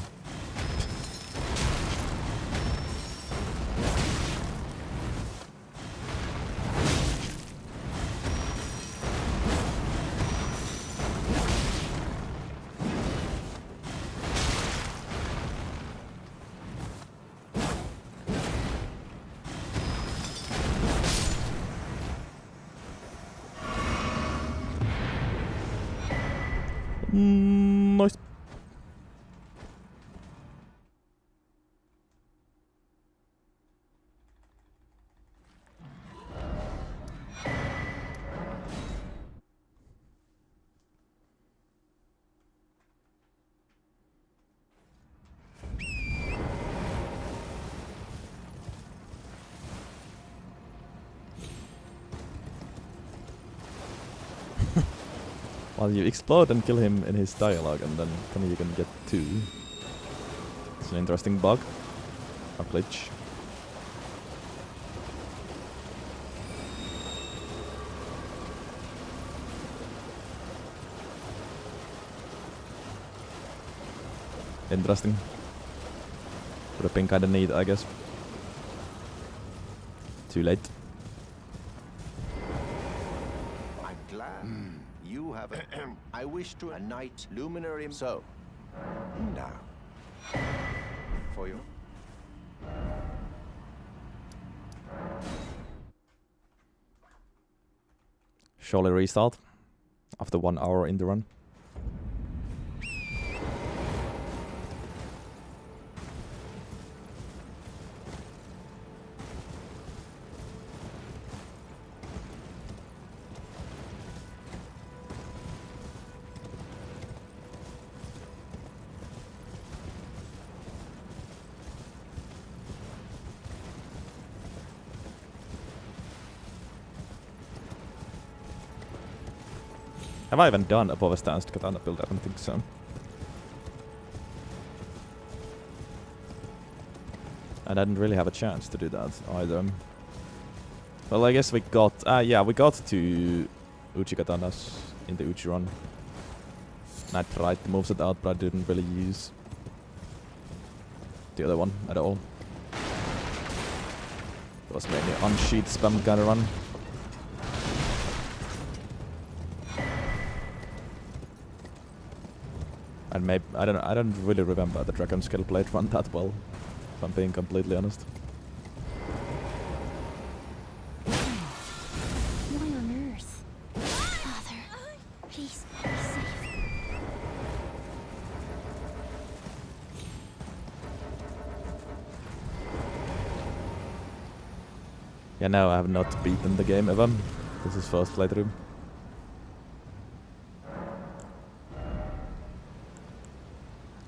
Nice. Well, you explode and kill him in his dialogue, and then you can get 2. It's an interesting bug. A glitch. Interesting. Would have been kinda neat, I guess. Too late. I'm glad you have a... I wish to... A knight luminary... So, now... For you... Surely restart after 1 hour in the run. Have I even done above a stanced katana build? I don't think so. And I didn't really have a chance to do that either. Well, I guess we got... yeah, we got 2 Uchi katanas in the Uchi run. And I tried to move it out, but I didn't really use the other one at all. It was mainly unsheath spam kind of run. And maybe I don't really remember the Dragon Scale Blade run that well, if I'm being completely honest. Why on earth? Father, please be safe. Yeah, no, I have not beaten the game ever. This is first playthrough.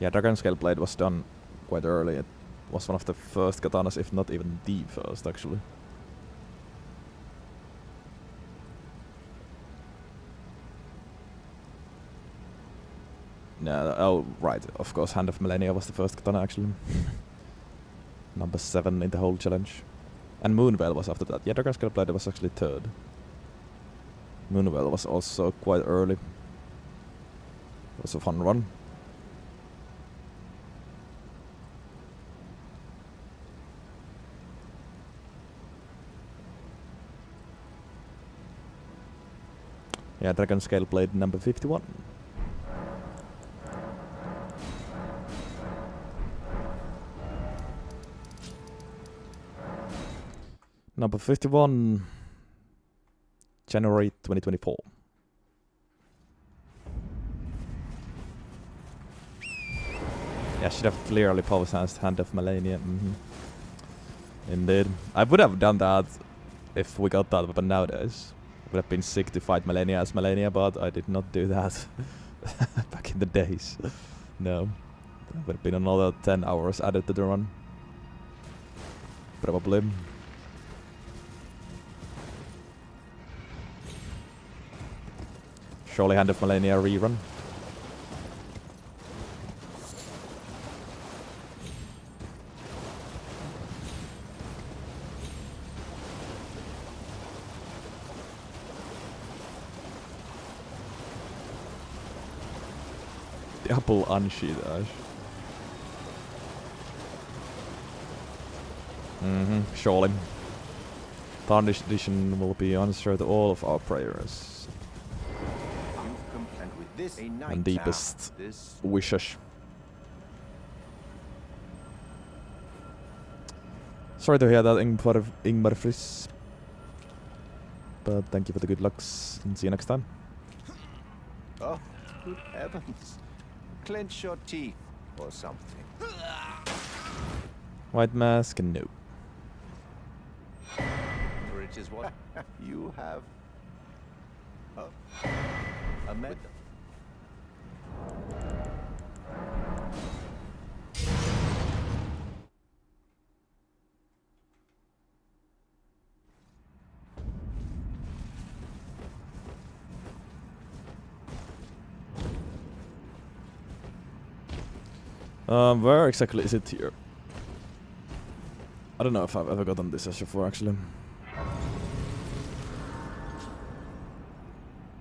Yeah, Dragon Scale Blade was done quite early. It was one of the first katanas, if not even the first, actually. No, oh, right, of course, Hand of Millennia was the first katana, actually. Number 7 in the whole challenge. And Moonveil was after that. Yeah, Dragon Scale Blade was actually 3rd. Moonveil was also quite early. It was a fun run. Yeah, Dragon Scale Blade number 51. Number 51, January 2024. Yeah, should have clearly power-sensed Hand of Millennia. Indeed. I would have done that if we got that weapon nowadays. Would have been sick to fight Millennia as Millennia, but I did not do that back in the days. No. That would have been another 10 hours added to the run. Probably. Surely Hand of Millennia rerun. Double unsheath. Surely. Tarnished Edition will be answer to all of our prayers And with this, a night and deepest this wishes. Sorry to hear that, Ingmar Friss. But thank you for the good lucks and see you next time. Oh, good heavens. Clench your teeth or something. White mask and no. For it is what you have. A med. Where exactly is it here? I don't know if I've ever gotten this as before, actually.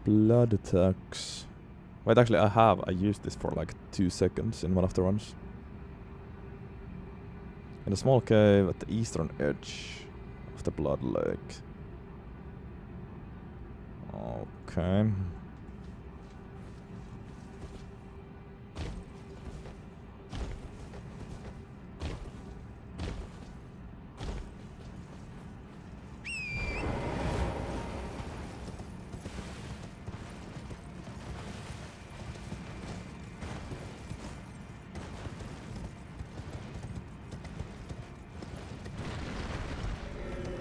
Blood attacks. Wait, actually, I have. I used this for like 2 seconds in one of the runs. In a small cave at the eastern edge of the Blood Lake. Okay.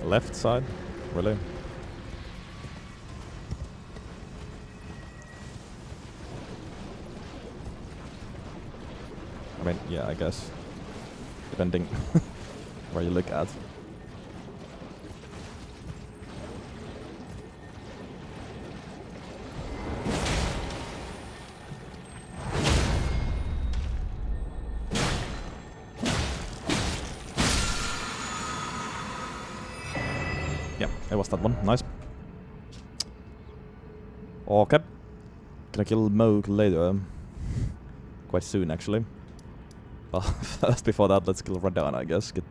Left side? Really? I mean, yeah, I guess. Depending where you look at. Yeah, it was that one. Nice. Okay. Gonna kill Moog later. Quite soon, actually. But first, before that, let's kill Radon, I guess. Get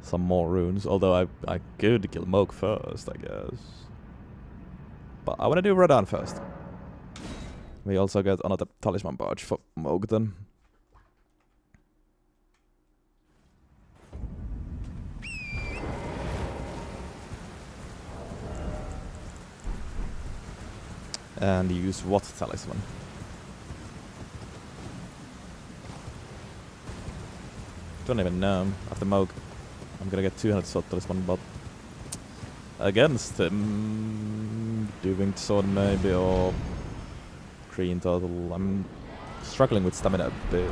some more runes. Although I could kill Moog first, I guess. But I wanna do Radon first. We also get another talisman badge for Moog then. And use what talisman? Don't even know. After Moog, I'm gonna get 200 sword talisman, but against him, doing sword maybe or green total. I'm struggling with stamina a bit.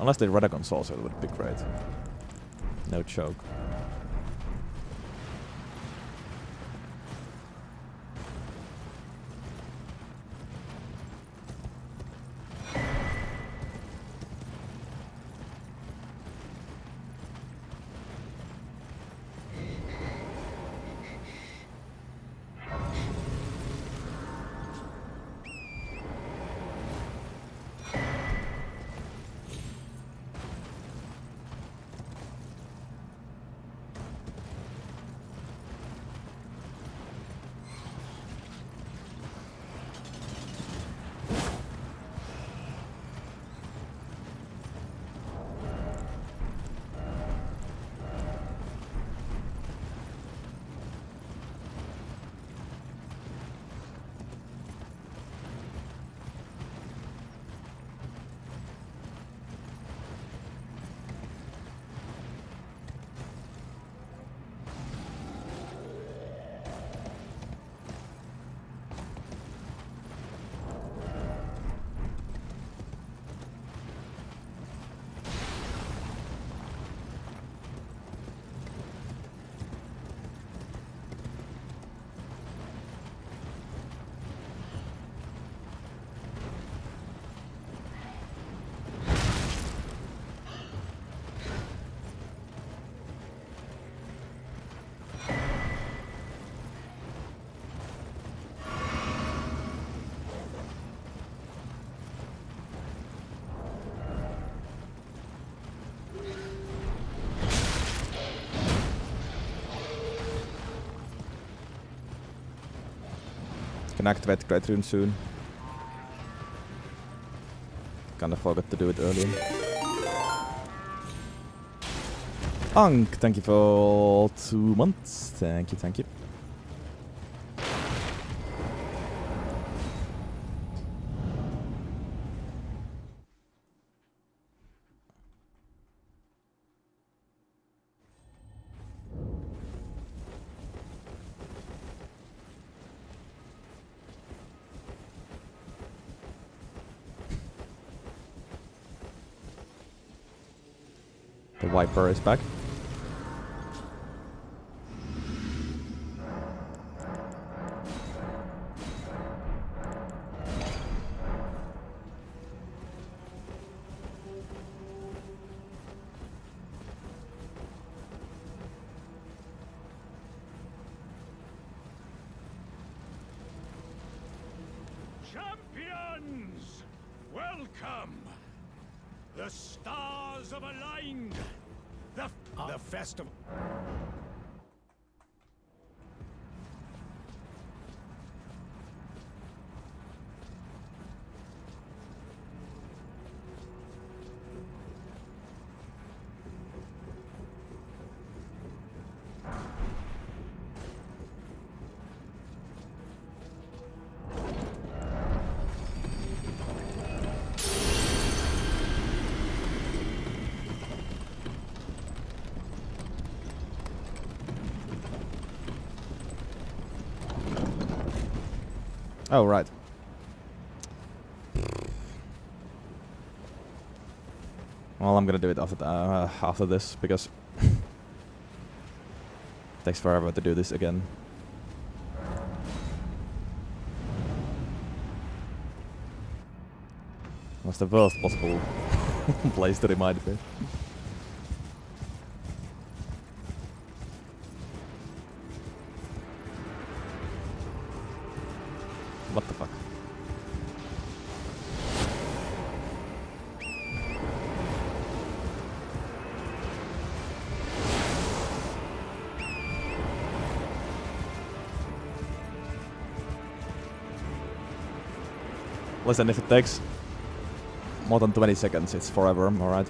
Unless they Radagon Saucer, it would be great. No choke. can activate Great Rune soon. Kinda forgot to do it earlier. Ank, thank you for 2 months. Thank you, thank you. The Viper is back. Champions! Welcome! The stars have aligned! The festival... Oh, right. Well, I'm gonna do it after this, because it takes forever to do this again. That's the worst possible place to remind me. What the fuck? Listen, if it takes more than 20 seconds, it's forever, alright?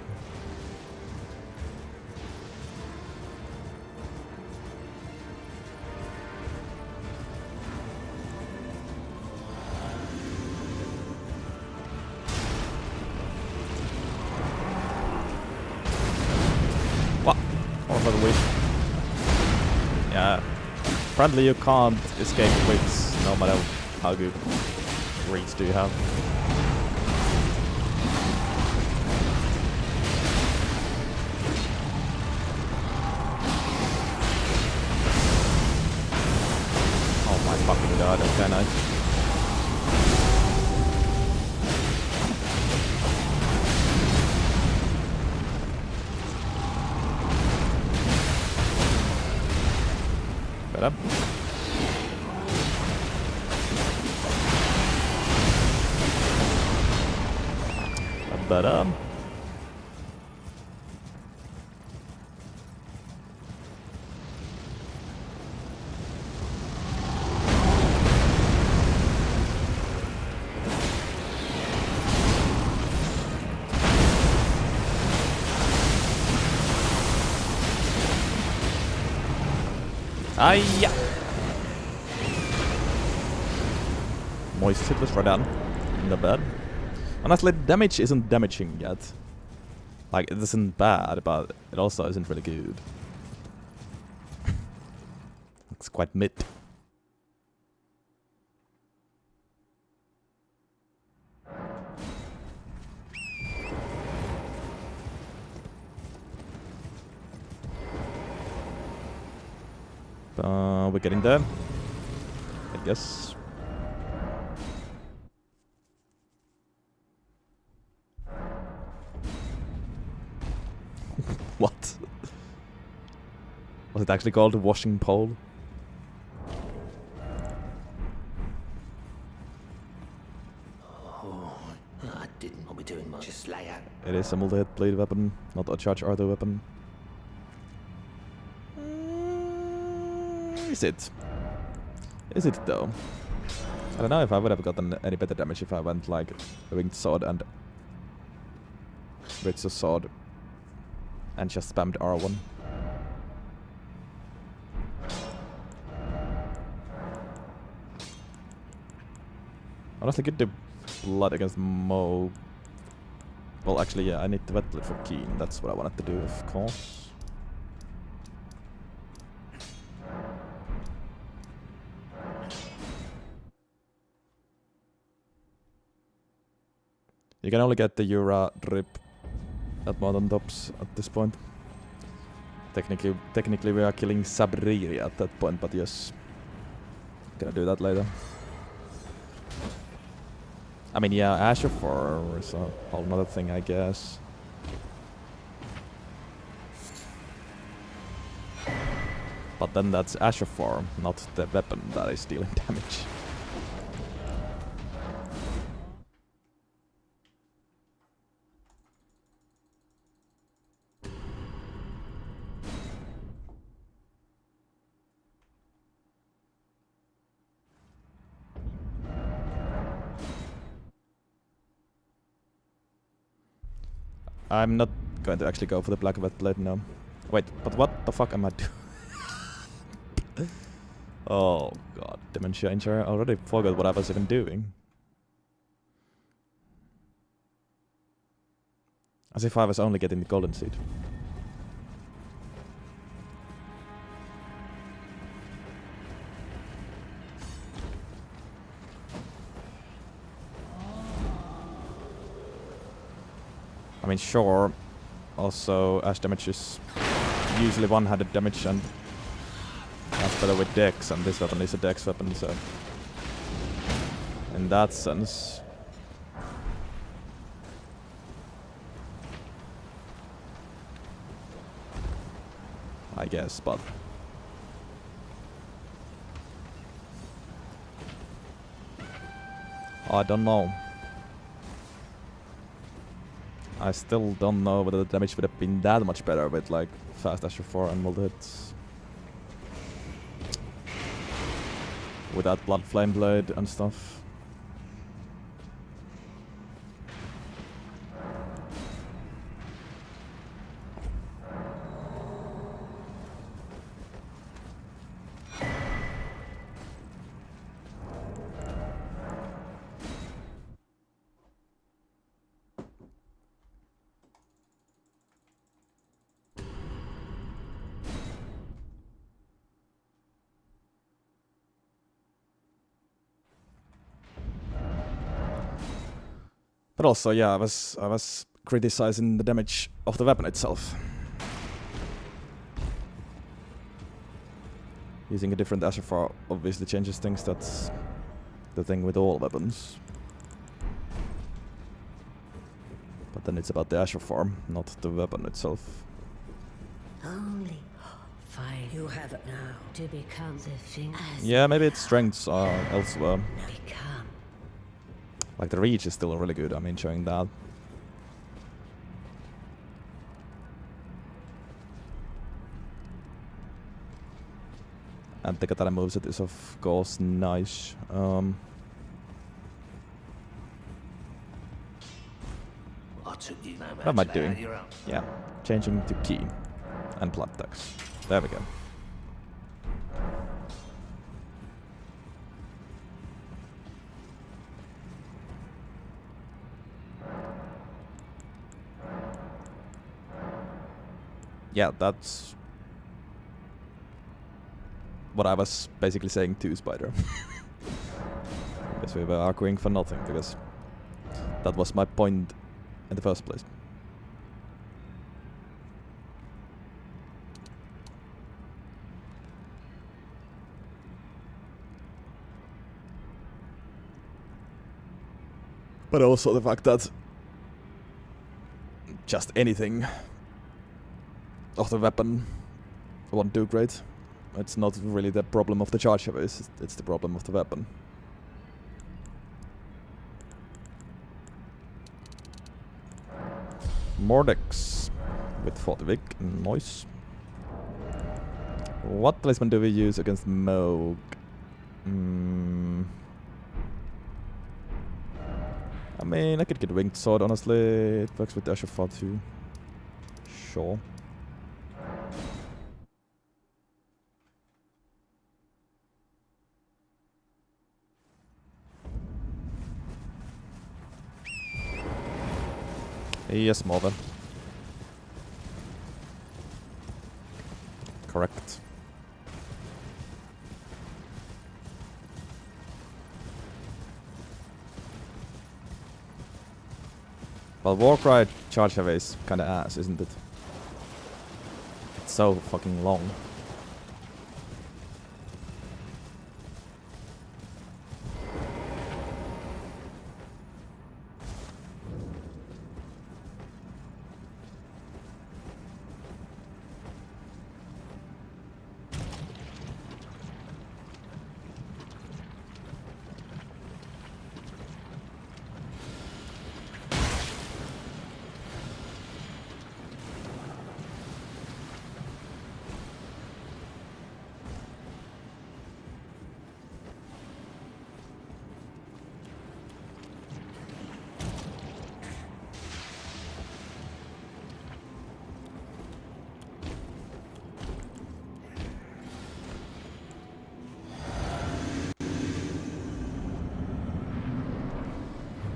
What? Oh, for the whip. Yeah. Apparently you can't escape whips no matter how good reach do you have. Oh my fucking god, okay, nice. Get up. But yeah. Moist hit was right down. Not bad. Honestly, damage isn't damaging yet. Like, it isn't bad, but it also isn't really good. It's quite mid. We're getting there, I guess. What? Was it actually called a washing pole? Oh, I didn't want me doing much. Just lay out. It is a multi-hit blade weapon, not a charge arthur weapon. Is it? Is it though? I don't know if I would have gotten any better damage if I went like winged sword and Ritsu sword and just spammed R1. Honestly, could do blood against Mo. Well, actually, yeah, I need the wet blood for Keen. That's what I wanted to do, of course. You can only get the Yura drip at modern tops at this point. Technically we are killing Sabriri at that point, but yes. Gonna do that later. I mean, yeah, Asher 4 is a whole nother thing, I guess. But then that's Asher 4, not the weapon that is dealing damage. I'm not going to actually go for the black wet blade now. Wait, but what the fuck am I doing? Oh god, Dementia Injury. I already forgot what I was even doing. As if I was only getting the golden seed. I mean, sure. Also, Ash damage is usually one-handed damage, and that's better with Dex, and this weapon is a Dex weapon, so in that sense, I guess, but I don't know. I still don't know whether the damage would have been that much better with like fast Asher 4 and multi-hits. Without Blood Flame Blade and stuff. But also, yeah, I was criticizing the damage of the weapon itself. Using a different Asher 4 obviously changes things. That's the thing with all weapons. But then it's about the Asher form, not the weapon itself. Only fine. You have it now to become the thing. Yeah, maybe its strengths are elsewhere. Become. Like the reach is still really good, I'm enjoying that. And the katana moveset is of course nice. I took you no What am I match doing? there, you're up. Yeah, changing to key and blood tax. There we go. Yeah, that's what I was basically saying to Spider. Guess we were arguing for nothing, because that was my point in the first place. But also the fact that just anything of the weapon won't do great. It's not really the problem of the charger, it's the problem of the weapon. Mordex with FortiEnjoyer, nice. What talisman do we use against Moog? I mean, I could get winged sword, honestly. It works with Dash of Far too. Sure. Yes, more than. Correct. Well, Warcry charge away is kinda ass, isn't it? It's so fucking long.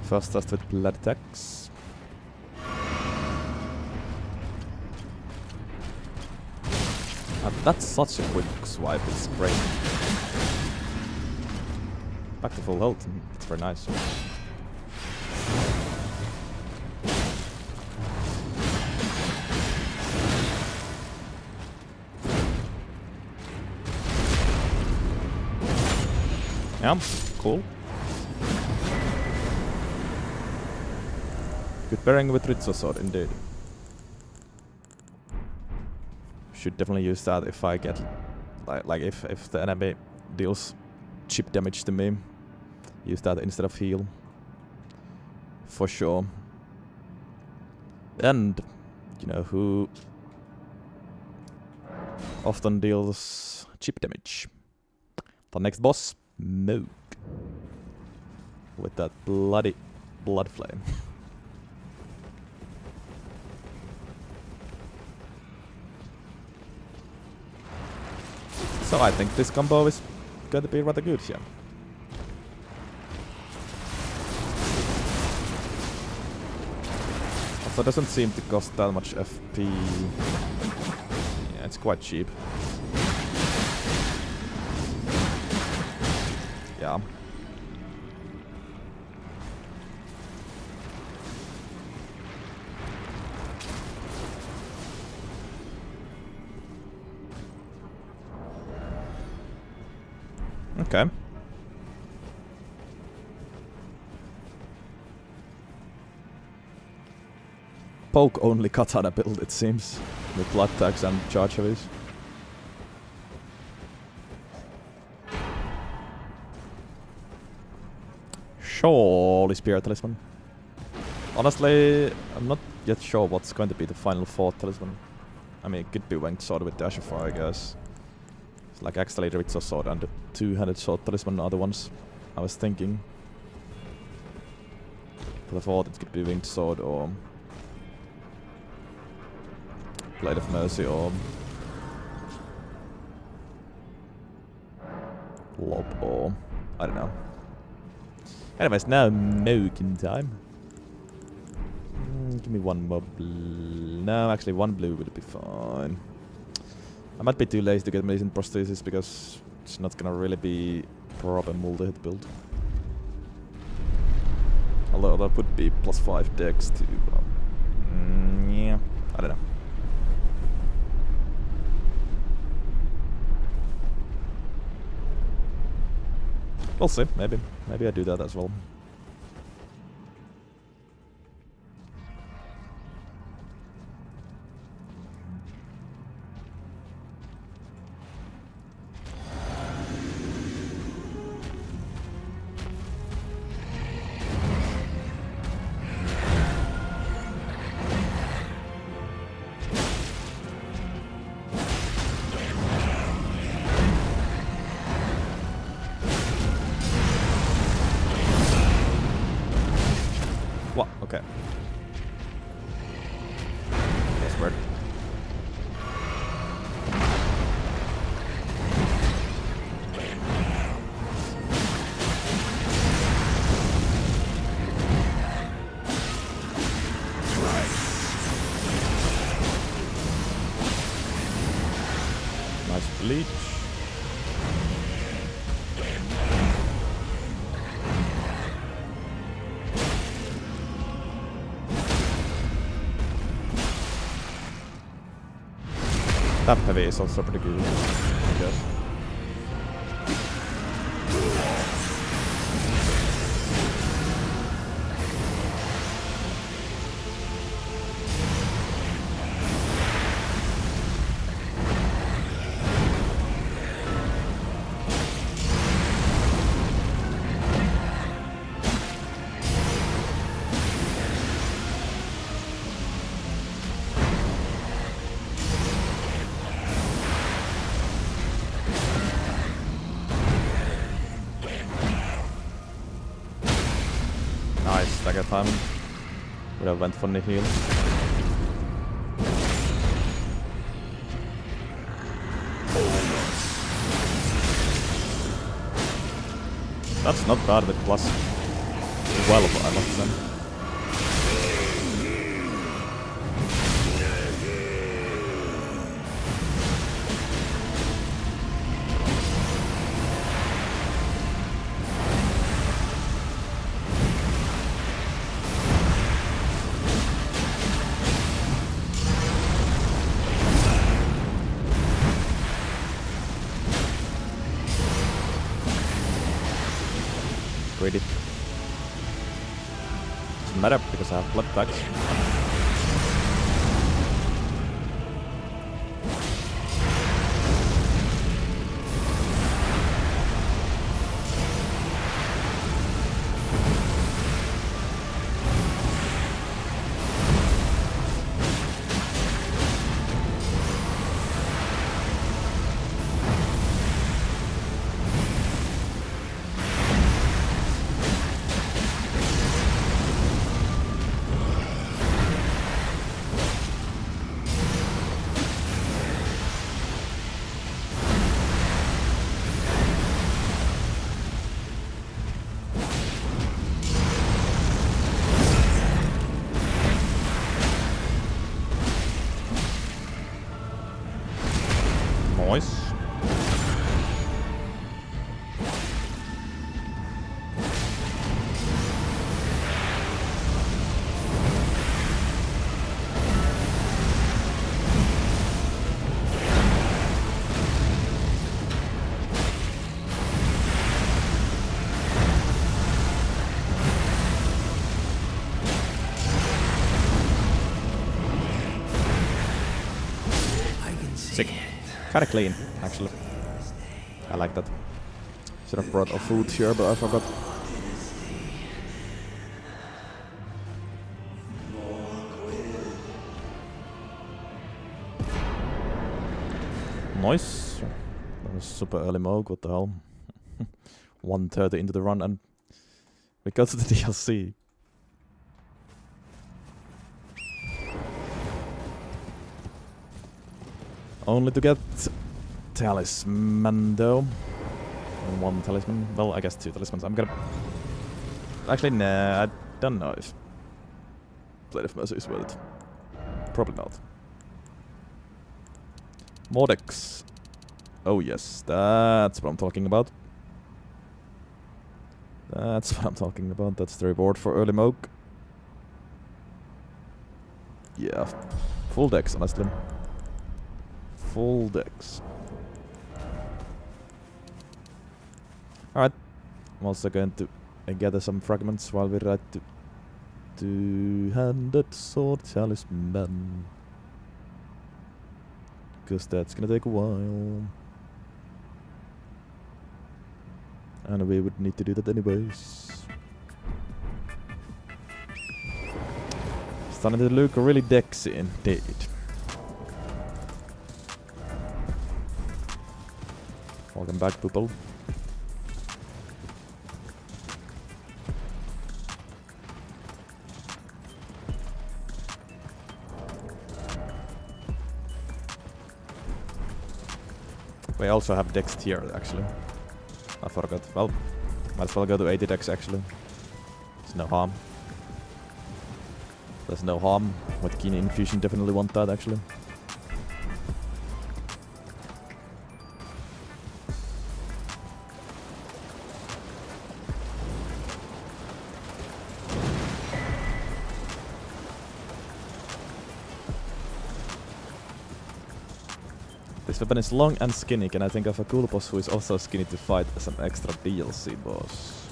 First test with blood attacks. That's such a quick swipe, it's great. Back to full health, it's very nice. Yeah, cool. Good pairing with Ritzo sword, indeed. Should definitely use that if I get like if the enemy deals chip damage to me. Use that instead of heal. For sure. And you know who often deals chip damage? The next boss, Moog. With that bloody blood flame. So I think this combo is going to be rather good here. Also doesn't seem to cost that much FP. Yeah, it's quite cheap. Yeah. Okay. Poke only katana build, it seems, with blood tags and charge heavies. Surely Spear Talisman. Honestly, I'm not yet sure what's going to be the final 4th talisman. I mean, it could be Winged Sword with Dash of Fire, I guess. It's like actually the Ritzo sword and the 2-handed sword talisman are the ones I was thinking. But I thought it could be Winged Sword or Blade of Mercy or Lob or I don't know. Anyways, now Mokin time. Give me one more blue. No, actually one blue would be fine. I might be too lazy to get medicine prosthesis because it's not gonna really be proper multi-hit build. Although that would be +5 dex too. Yeah, I don't know. We'll see, maybe. Maybe I do that as well. leech. Tap heavy is also pretty good, I guess. Nice stagger timing. Would have went for the heal. That's not bad with plus 12, I must say. Greedy. Doesn't matter because I have blood packs. Nice. Sick. Kinda clean, actually. I like that. Should have brought a food here, but I forgot. Nice. That was super early mode, what the hell. 1:30 into the run and we got to the DLC. Only to get talisman though. And 1 talisman. Well, I guess 2 talismans. I'm gonna... Actually, nah, I don't know if Blade of Mercy is worth it. Probably not. Mordex. Oh yes, that's what I'm talking about. That's what I'm talking about. That's the reward for early mode. Yeah, full decks, honestly. Full decks. Alright. I'm also going to gather some fragments while we ride to Two-handed sword talisman. Because that's gonna take a while. And we would need to do that anyways. Starting to look really dexy indeed. Welcome back, people. We also have dex tier, actually. I forgot. Well, might as well go to 80 dex, actually. There's no harm. There's no harm. With Keen Infusion, definitely want that, actually. This weapon is long and skinny. Can I think of a cool boss who is also skinny to fight as an extra DLC boss?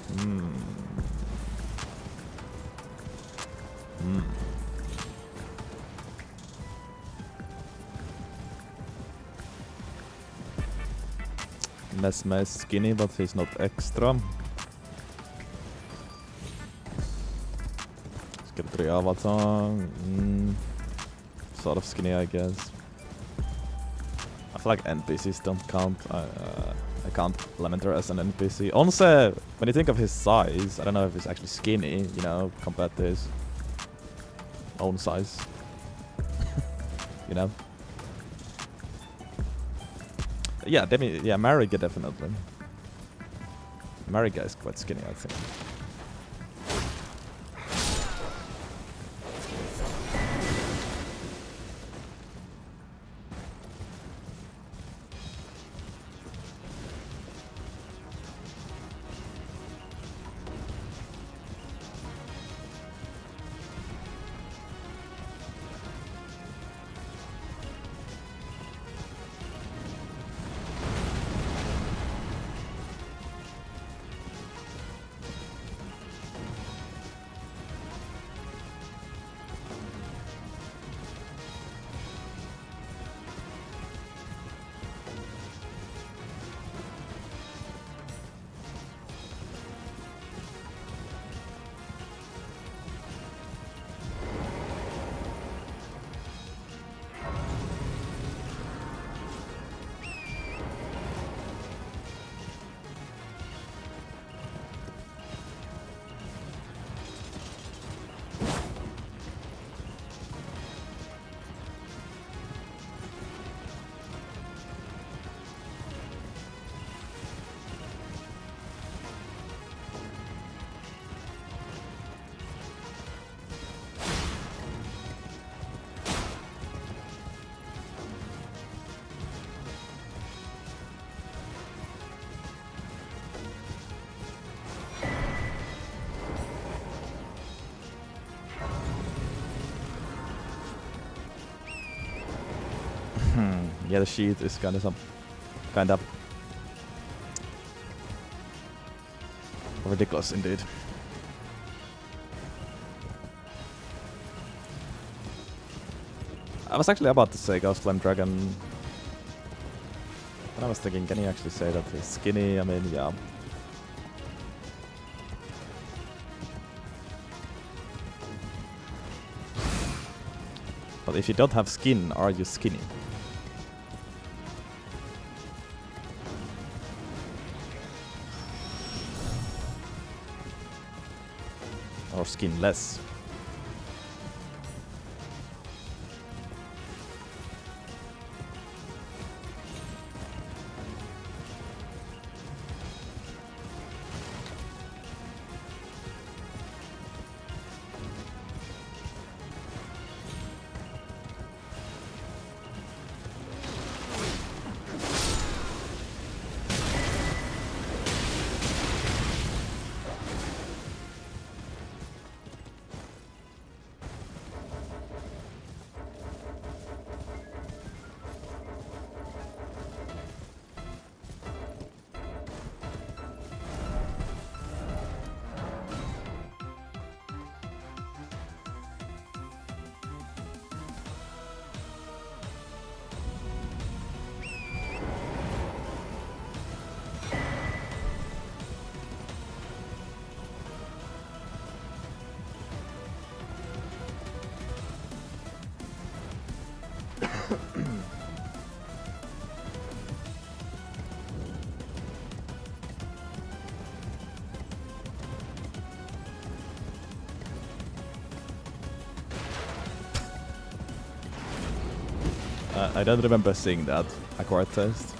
Mesma is skinny, but he's not extra. Skeleton Avatar. Sort of skinny, I guess. I feel like NPCs don't count. I count Lamenter as an NPC. Also, when you think of his size, I don't know if he's actually skinny, you know, compared to his own size. You know? Yeah, Mariga definitely. Mariga is quite skinny, I think. Yeah, the sheet is kind of ridiculous indeed. I was actually about to say Ghost Flame Dragon, but I was thinking, can you actually say that he's skinny? I mean, yeah. But if you don't have skin, are you skinny? Or skinless? I don't remember seeing that acquired taste.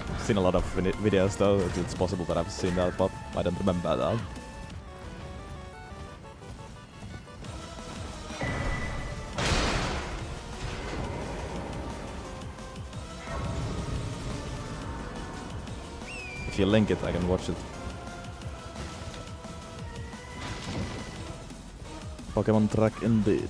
I've seen a lot of videos though, it's possible that I've seen that, but I don't remember that. If you link it, I can watch it. Pokemon track indeed.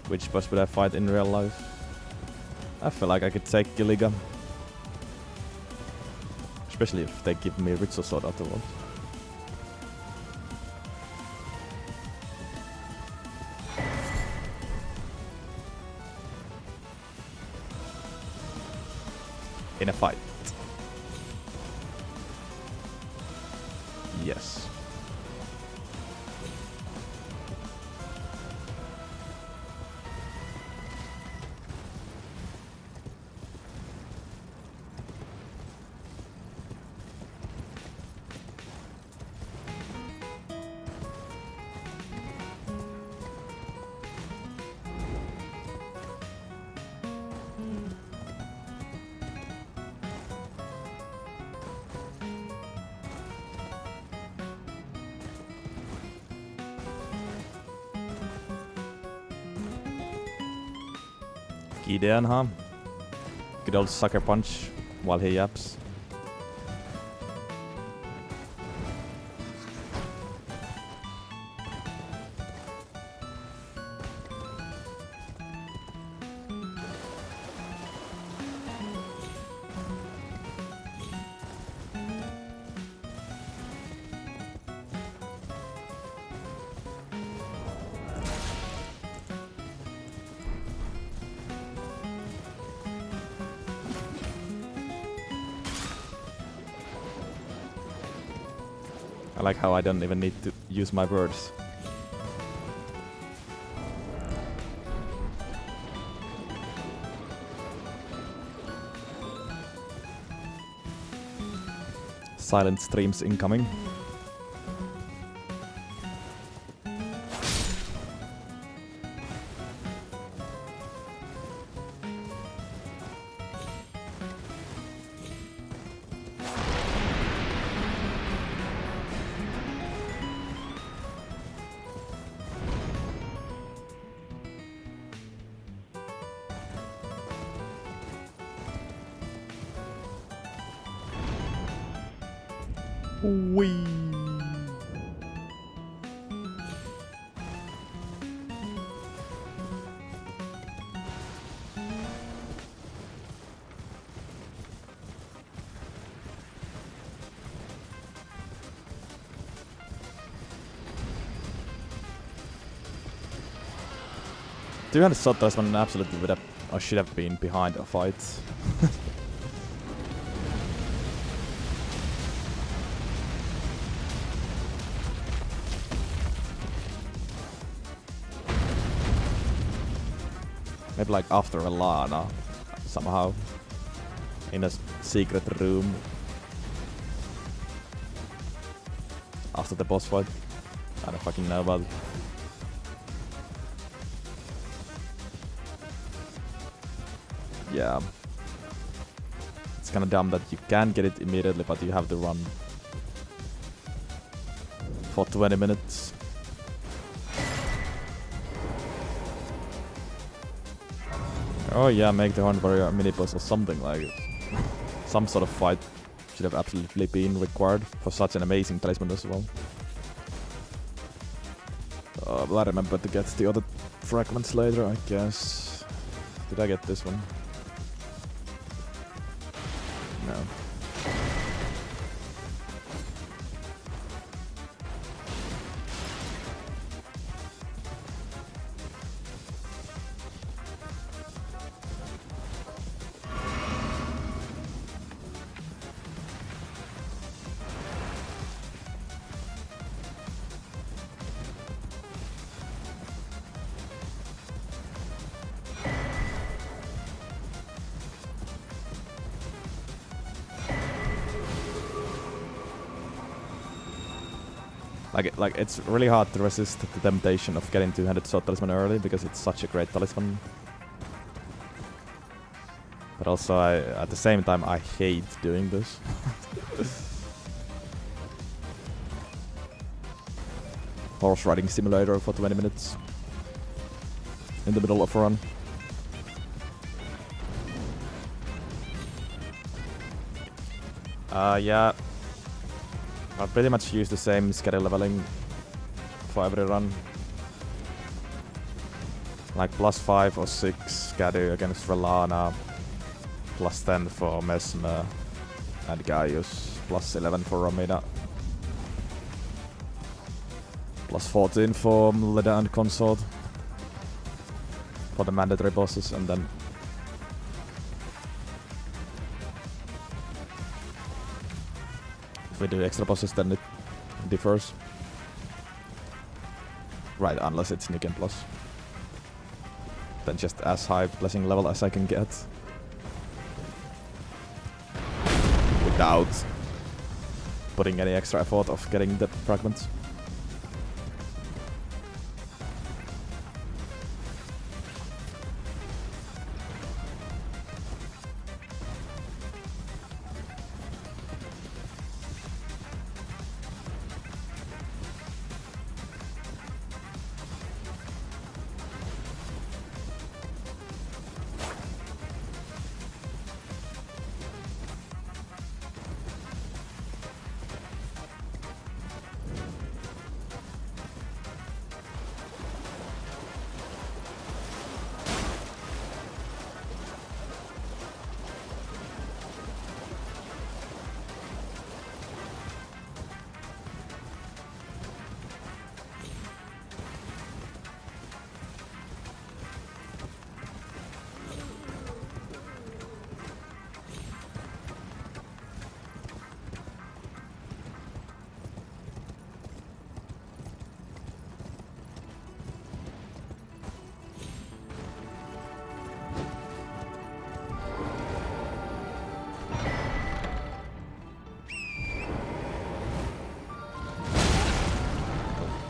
Which boss would I fight in real life? I feel like I could take Gilligan. Especially if they give me Ritual Sword afterwards. In a fight. Yes. Gideon, huh? Good old sucker punch while he yaps. I like how I don't even need to use my words. Silent streams incoming. Wee. To be honest, Sotos one absolutely would have, or should have been behind a fight. Maybe like after Alana, somehow. In a secret room. After the boss fight. I don't fucking know about it. Yeah. It's kinda dumb that you can get it immediately, but you have to run for 20 minutes. Oh yeah, make the Horned Warrior a mini-boss or something like it. Some sort of fight should have absolutely been required for such an amazing talisman as well. Well, I remember to get the other fragments later, I guess. Did I get this one? No. Like it's really hard to resist the temptation of getting two-handed sword talisman early because it's such a great talisman. But also, at the same time, I hate doing this. Horse riding simulator for 20 minutes in the middle of a run. Yeah. I'll pretty much use the same schedule leveling for every run. Like +5 or 6 Cadu against Relana, +10 for Mesmer and Gaius, +11 for Romina, +14 for Leda and Consort for the mandatory bosses, and then if we do extra bosses then it differs. Right, unless it's Niken Plus. Then just as high blessing level as I can get. Without putting any extra effort of getting the fragments.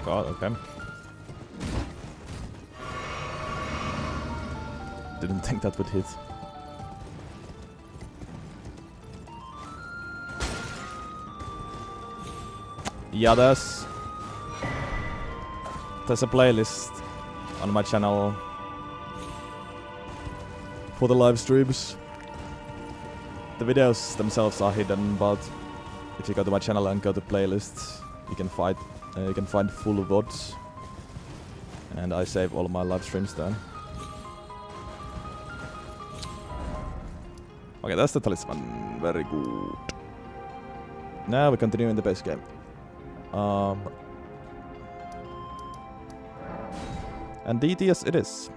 God, okay. Didn't think that would hit. Yeah, there's a playlist on my channel for the live streams. The videos themselves are hidden, but if you go to my channel and go to playlists, you can find full VODs, and I save all of my live streams there. Okay, that's the talisman. Very good. Now we continue in the base game. And DTS it is.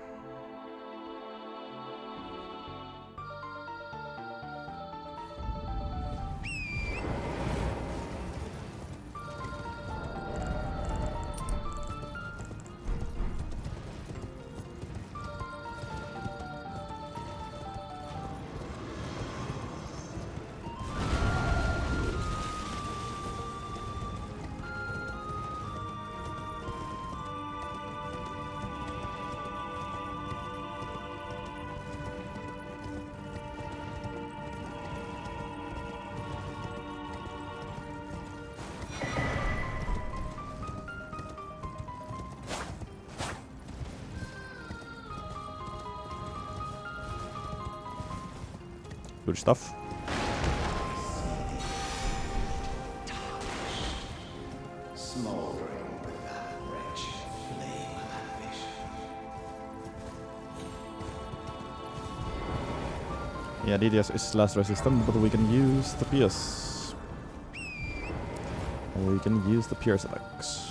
Good stuff. Smoldering with that rich flame of ambition. Yeah, DDS is less resistant, but we can use the Pierce. We can use the Pierce attacks.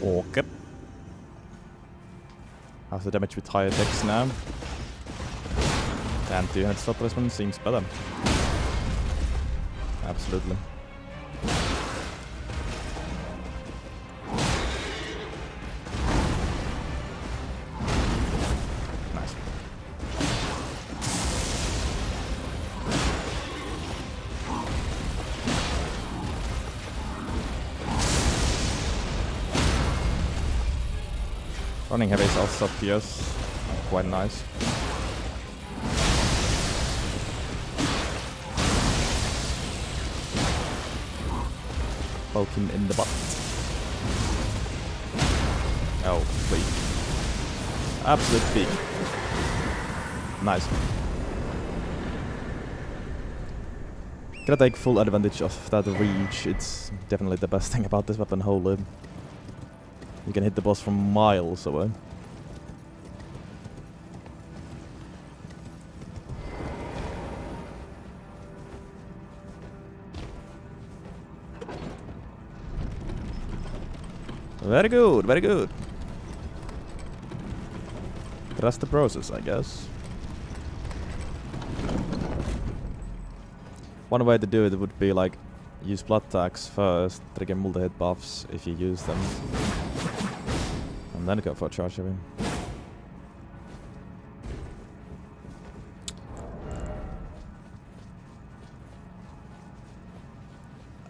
Okay. How's the damage with higher decks now? And 200 slot this one seems better. Absolutely. Nice. Running heavy is also fierce. Quite nice. Poke him in the butt. Oh, please. Absolute peak. Nice. Gonna take full advantage of that reach. It's definitely the best thing about this weapon, holy. You can hit the boss from miles away. Very good, very good. Trust the process, I guess. One way to do it would be like use blood tags first, trigger multi-hit buffs if you use them, and then go for charge heavy.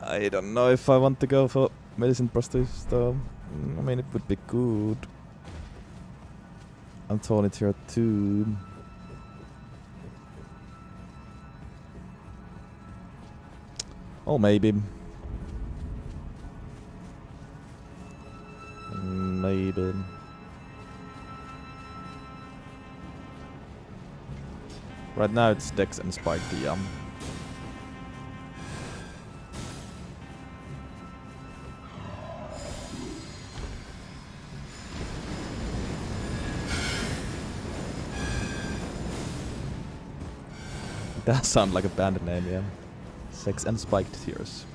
I don't know if I want to go for medicine prosthesis though. I mean, it would be good. I'm torn it here too. Oh, maybe. Maybe. Right now it's Dex and Spike the That sounds like a band name, yeah. Sex and Spiked Tears.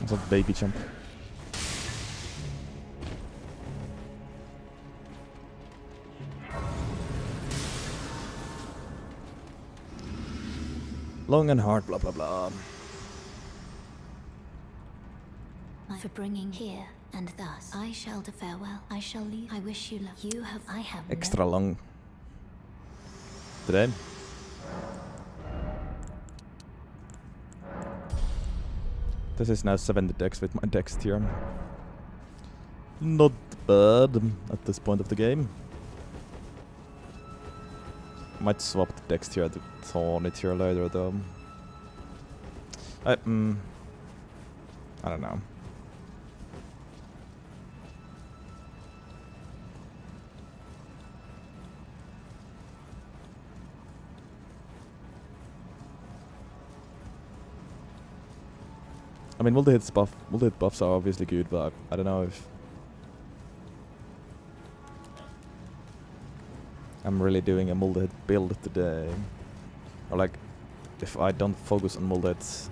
What's up, baby jump? Long and hard, blah blah blah. For bringing here, and thus I shall to farewell. I shall leave. I wish you luck. You have. I have. Extra long. Today. This is now 70 dex with my dex tier. Not bad at this point of the game. Might swap the texture to Thornitier later though. I don't know. I mean, multi-hit buffs are obviously good, but I don't know if I'm really doing a multi-hit build today. Or like, if I don't focus on multi-hits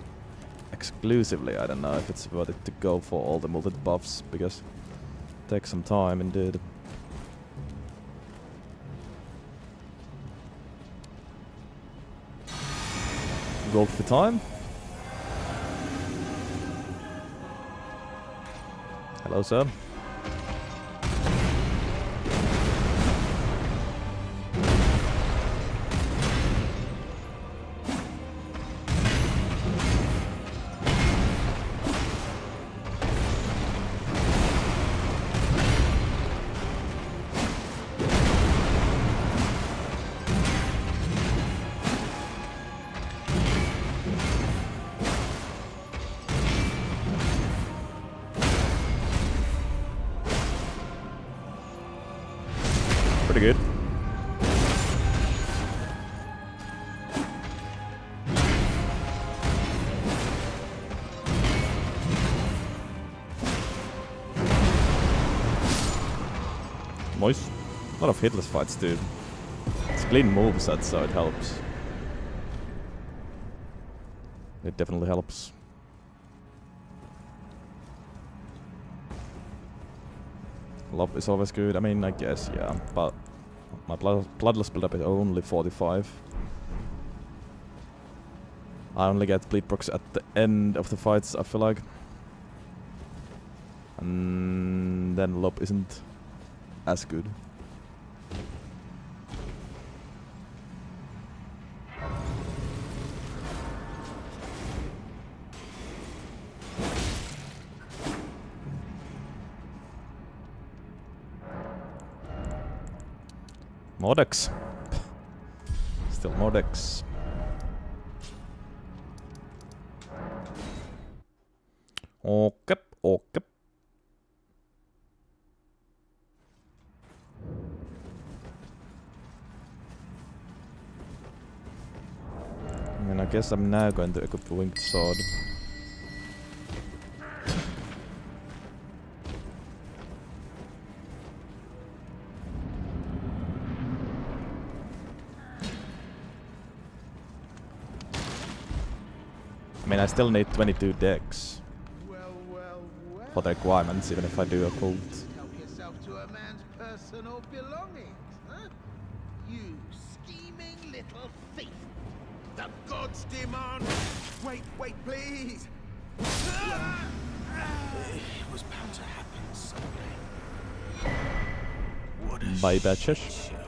exclusively, I don't know if it's worth it to go for all the multi-hit buffs, because it takes some time indeed. Gold for time. Hello, sir. Pretty good. Nice. A lot of hitless fights, dude. It's clean moveset, so it helps. It definitely helps. Lob is always good. I mean, I guess, yeah. But my bloodless build-up is only 45. I only get bleed procs at the end of the fights, I feel like. And then Lob isn't as good. Modex. Still Modex. Okay, okay. I mean, I guess I'm now going to equip the winged sword. I mean, I still need 22 decks for the requirements, even if I do a cult. Help yourself to a man's personal belongings, huh? You scheming little thief! The gods demand. Wait, please! It was bound to happen someday. What a Bye, batches. show.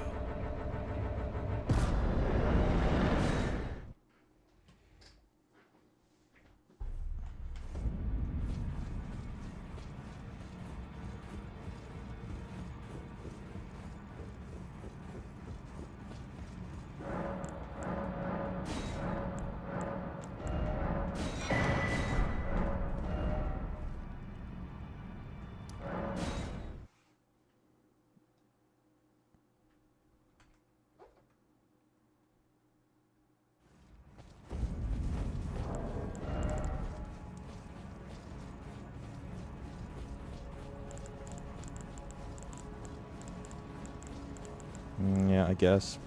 Yeah, I guess.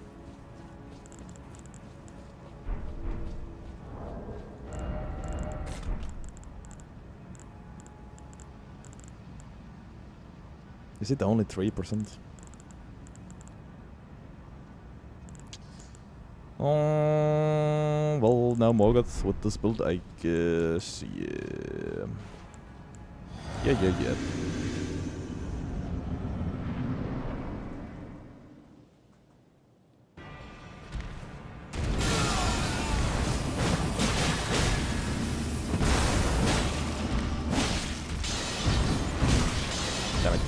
Is it only 3%? Well, now Morgoth with this build, I guess. Yeah. Yeah. Damn it.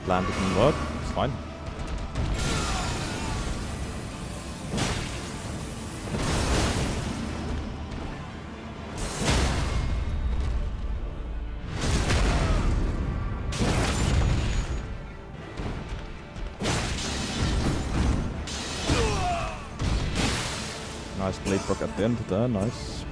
plan didn't work. It's fine. Nice blade proc at the end there, nice.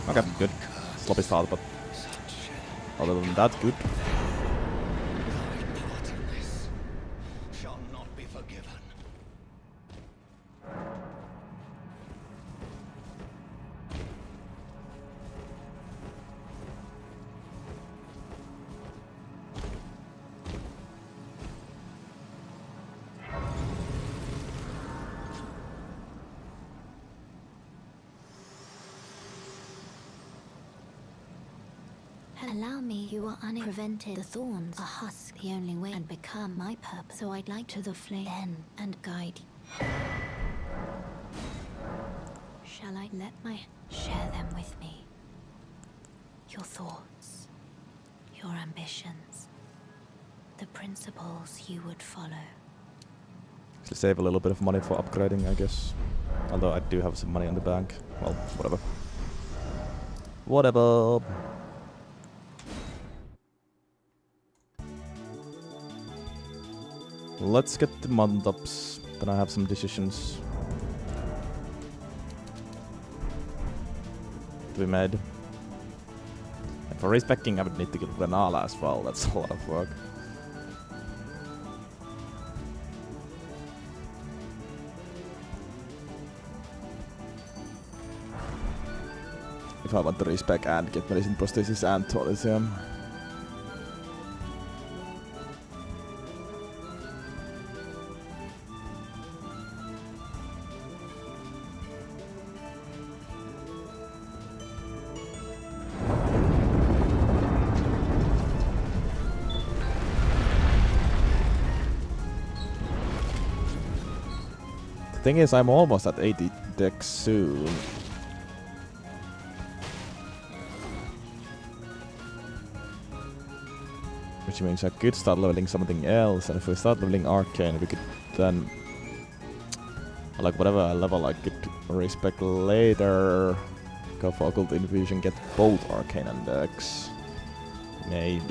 Okay, good. Sloppy start, but other than that, good. Shall not be forgiven. Allow me, you are unprevented. The thorns are husk the only way and become my purpose. So I'd like to the flame then and guide you. Shall I let my share them with me? Your thoughts, your ambitions, the principles you would follow. To save a little bit of money for upgrading, I guess. Although I do have some money in the bank. Well, whatever. Whatever. Let's get the Mondops, then I have some decisions to be made. And for respecking, I would need to get Renala as well, that's a lot of work. If I want to respec and get medicine prosthesis and tourism. Thing is, I'm almost at 80 dex soon. Which means I could start leveling something else, and if we start leveling Arcane, we could then... Like, whatever I level, I could respec later. Go for Occult Infusion, get both Arcane and Dex. Maybe.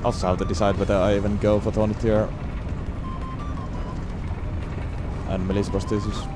Also have to decide whether I even go for Thornetier and Melis Prosthesis.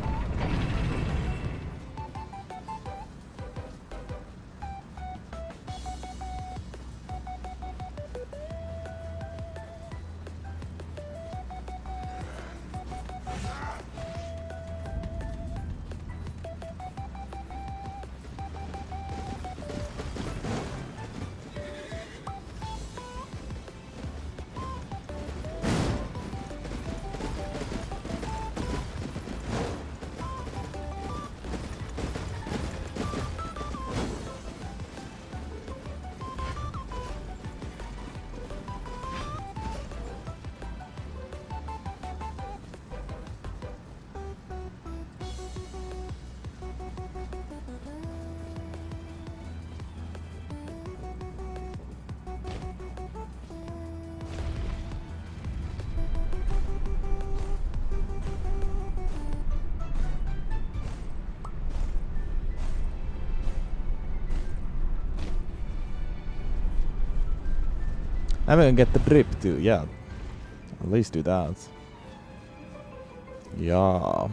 I'm gonna get the drip too, yeah. At least do that. Yeah.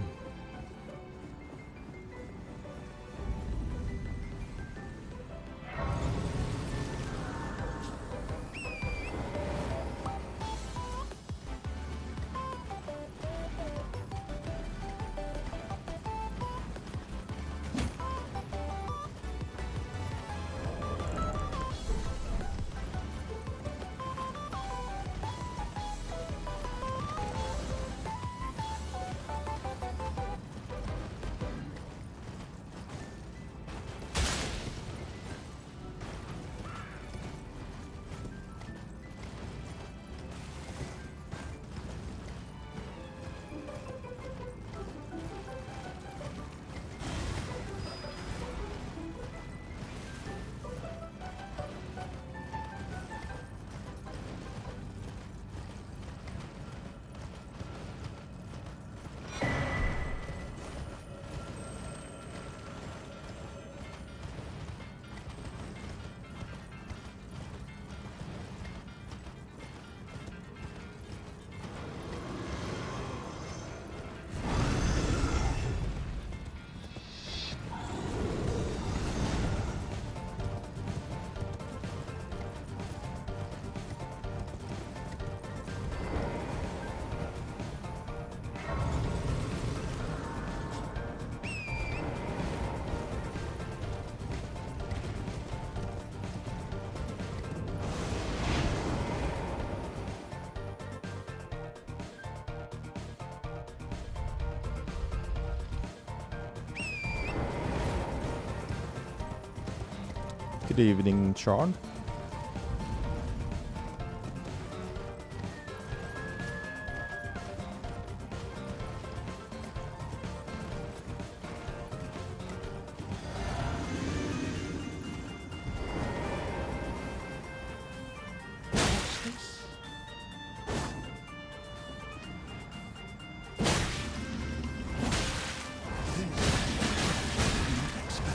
Good evening, Charn.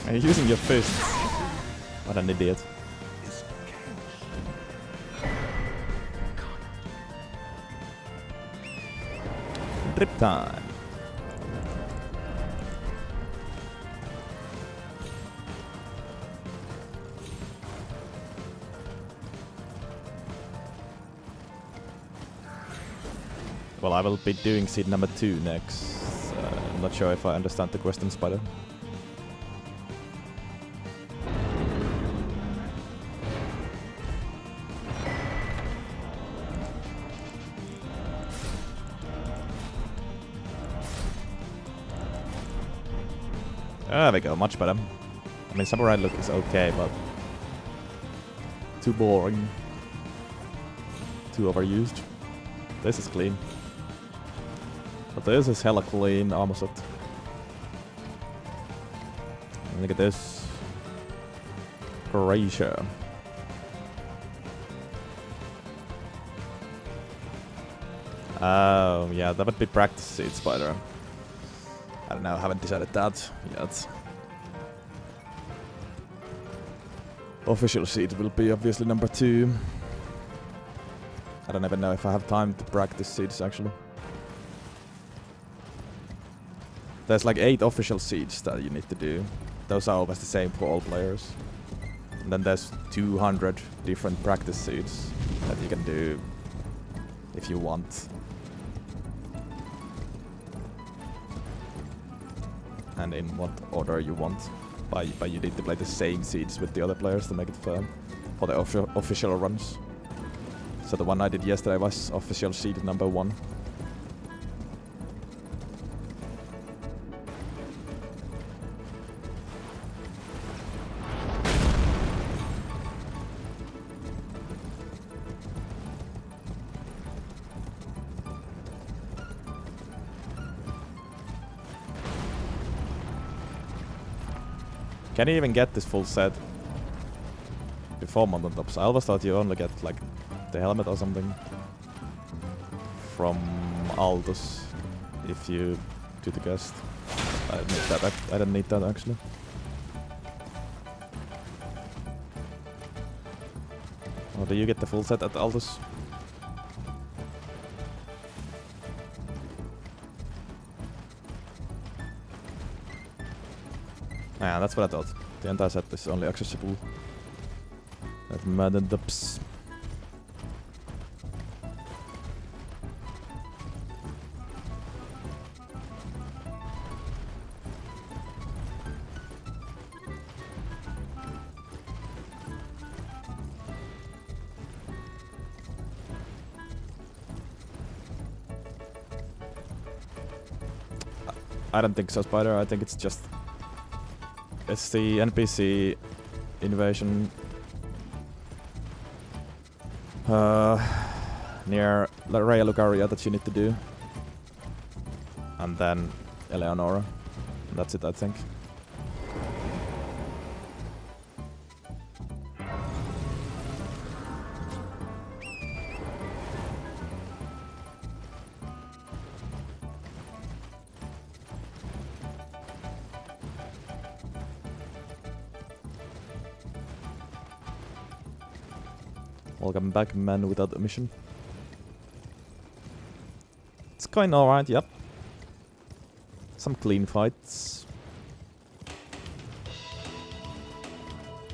Are you using your fists? What an idiot. Drip time. Well, I will be doing seed number 2 next. I'm not sure if I understand the question, Spider. There we go, much better. I mean, samurai look is okay, but too boring. Too overused. This is clean. But this is hella clean armor set. And look at this. Croatia. Oh, yeah, that would be practice seed, Spider. I don't know, I haven't decided that yet. Official seed will be obviously number 2. I don't even know if I have time to practice seeds actually. There's like 8 official seeds that you need to do. Those are always the same for all players. And then there's 200 different practice seeds that you can do if you want. And in what order you want. But you need to play the same seeds with the other players to make it fair for the official runs. So the one I did yesterday was official seed number 1. Can you even get this full set before Mountain Tops? I always thought you only get like the helmet or something from Aldous if you do the quest. I didn't need that. I didn't need that actually. Or do you get the full set at Aldous? Yeah, that's what I thought. The entire set is only accessible at Mountain Tops. I don't think so, Spider. I think it's just... It's the NPC invasion near Raya Lucaria that you need to do. And then Eleonora. That's it, I think. Welcome back, man without a mission. It's going alright, yep. Some clean fights.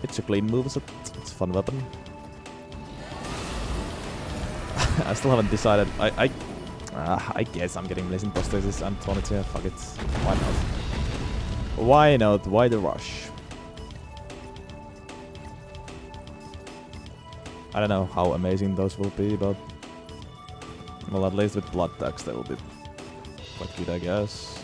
It's a clean moveset. It's a fun weapon. I still haven't decided. I guess I'm getting Blazing Prosthesis and Tornitier. Fuck it. Why not? Why not? Why the rush? I don't know how amazing those will be, but... Well, at least with blood tax they will be quite good, I guess.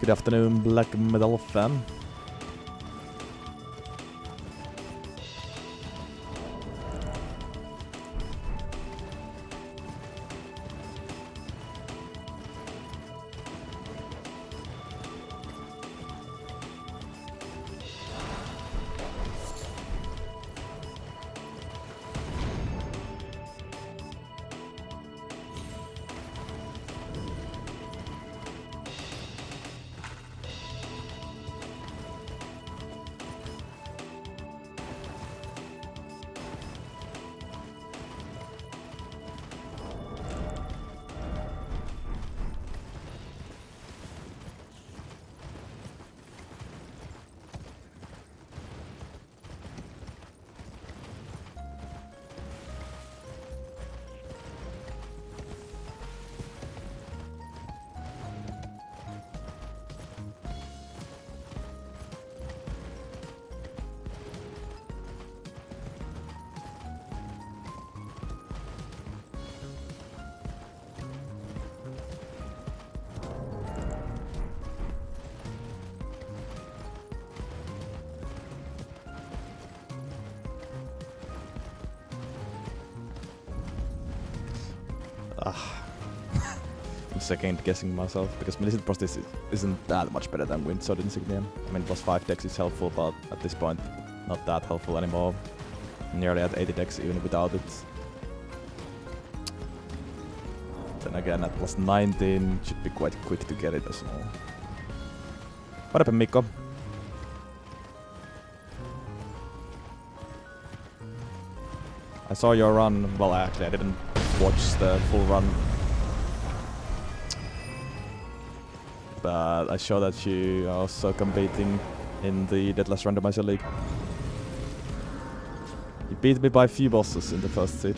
Good afternoon, black metal fan. I'm second guessing myself because Millicent Prosthesis isn't that much better than Windsword Insignia. I mean, plus 5 dex is helpful, but at this point, not that helpful anymore. Nearly at 80 dex even without it. Then again, at plus 19, should be quite quick to get it as well. What happened, Mikko? I saw your run. Well, actually, I didn't watch the full run. But I saw that you are also competing in the Deathless Randomizer League. You beat me by a few bosses in the first seed.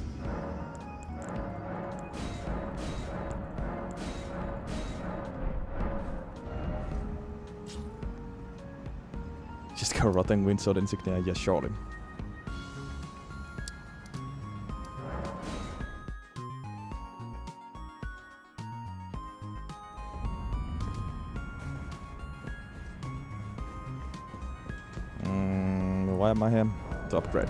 Just go Rotting Windsword Insignia, yeah, surely. Why am I here? To upgrade.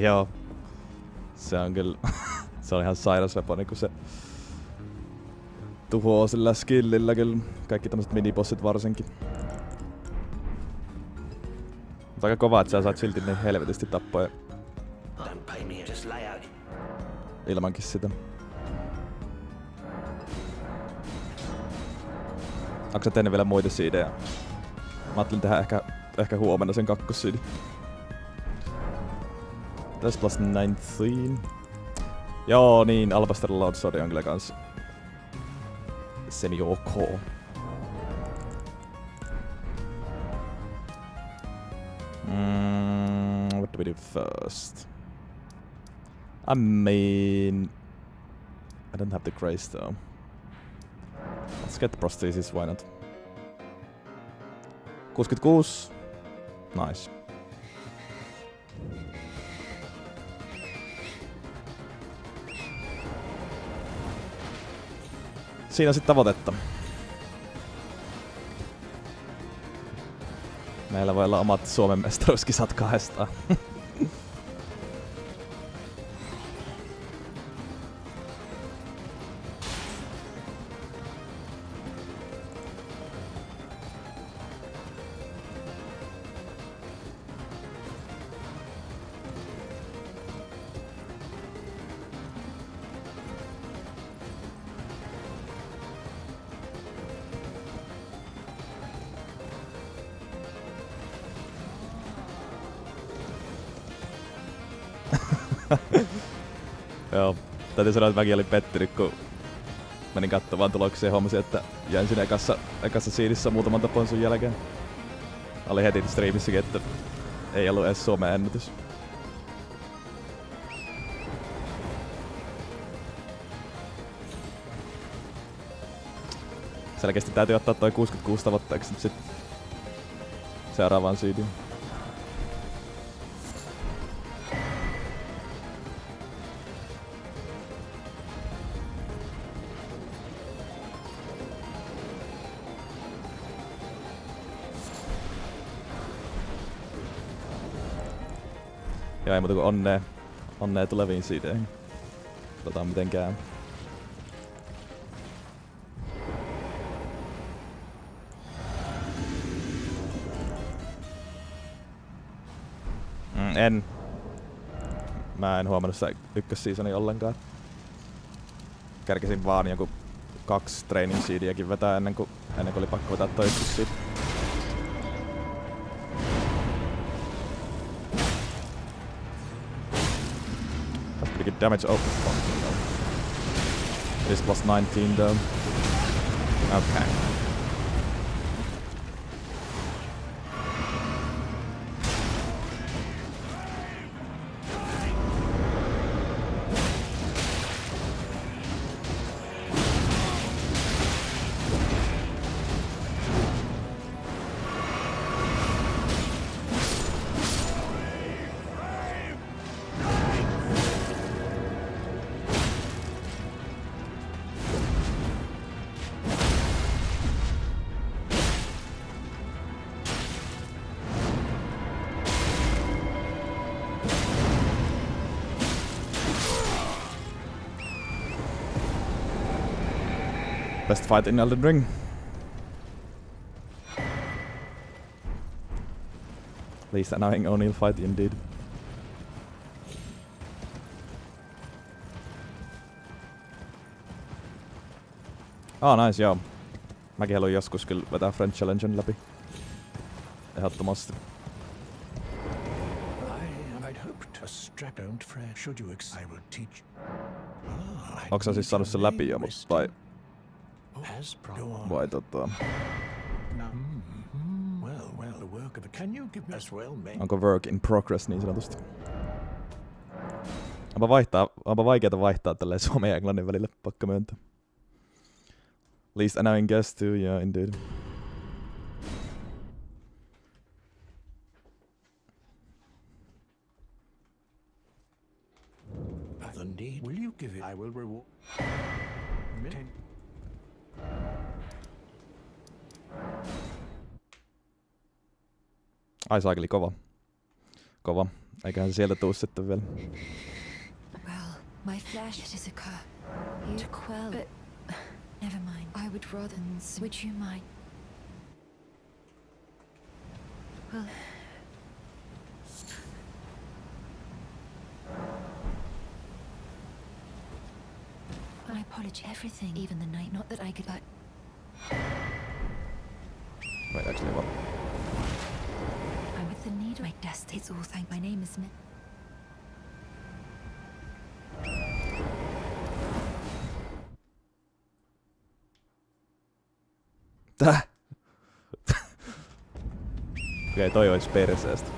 Joo. Se on kyllä... se on ihan sairas weaponi, kun se tuhoaa sillä skillillä kyllä. Kaikki tämmöset minibossit varsinkin. Mutta aika kovaa, että sä saat silti niin helvetisti tappoja. Ilmankin sitä. Onko sä tehnyt vielä muita siidejä? Mä ajattelin tehdä ehkä huomenna sen kakkossiidin. Tässä plus 19. Joo niin, Alabaster Loadsword on kyllä kans semi-ok. What do we do first? I mean... I don't have the grace though. Let's get the prosthesis, why not? 66. Nice. Siinä on sit tavoitetta. Meillä voi olla omat Suomen mestaruuskisat kahdestaan. Joo, täytyy sanoa, että mäkin olin pettynyt, kun menin katsomaan tuloksia ja huomasin, että jäin siinä ekassa siidissä muutaman tapon sun jälkeen. Oli heti striimissäkin, että ei ollut edes Suomen ennätys. Selkeästi täytyy ottaa toi 66 tavoitteeksi nyt sit seuraavaan seediin. Joo, ei muuta kuin onnea tuleviin seedeihin. Katsotaan miten käy. Mä en huomannut sitä ykkösseasonia ollenkaan. Kärkisin vaan joku 2 training seediäkin vetää ennen kuin oli pakko vetää toi ykkösseed. That's pretty good damage. Oh, fucking no. It is plus 19 though. Okay. Best fight in Elden RIng. Least annoying O'Neill fight indeed. Nice, joo. Mäkin haluan joskus kyllä vetää French Challengen läpi. Ehdottomasti. I'd hoped a strap don't fret. Should you I will teach. Onko sä siis saanut sen läpi jo, vai Well, the work of a can you give me as well, mate? onko work in progress niin sanotusti? Onpa vaikeeta vaihtaa tälleen suomen ja englannin välillä, pakko myöntää. Least annoying guest too, yeah, indeed. Indeed. Will you give it? I will reward. Ai saakeli, kova. Eiköhän se sieltä tuu sitten vielä. Well, my flesh it is a curse. To quell, but never mind. I would rather. Would you mind? Well. I apologize. Everything, even the night. Not that I could, but. Wait, actually, what? I'm with the needle. My destiny. It's all thank. My name is. Täh? Okei, toi ois perseestä.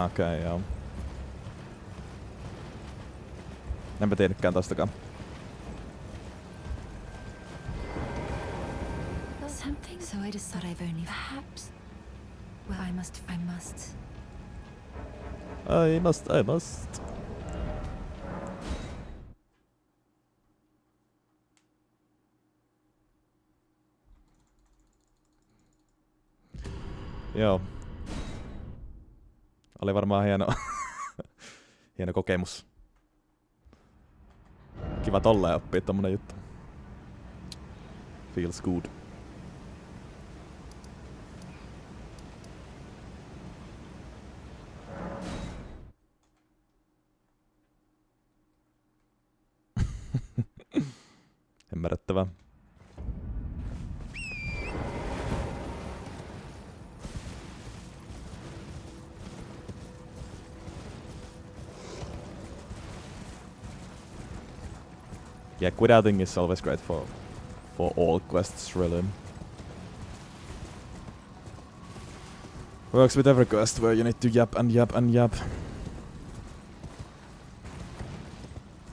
Okei, joo. Enpä tiennytkään tostakaan. Something. So I just thought I've only perhaps. Well, I must. I must. Joo. Oli varmaan hieno kokemus. Kiva tolleen oppia tommonen juttu. Feels good. Ymmärrettävää. Yeah, quit outing is always great for all quests, really. Works with every quest where you need to yap and yap and yap.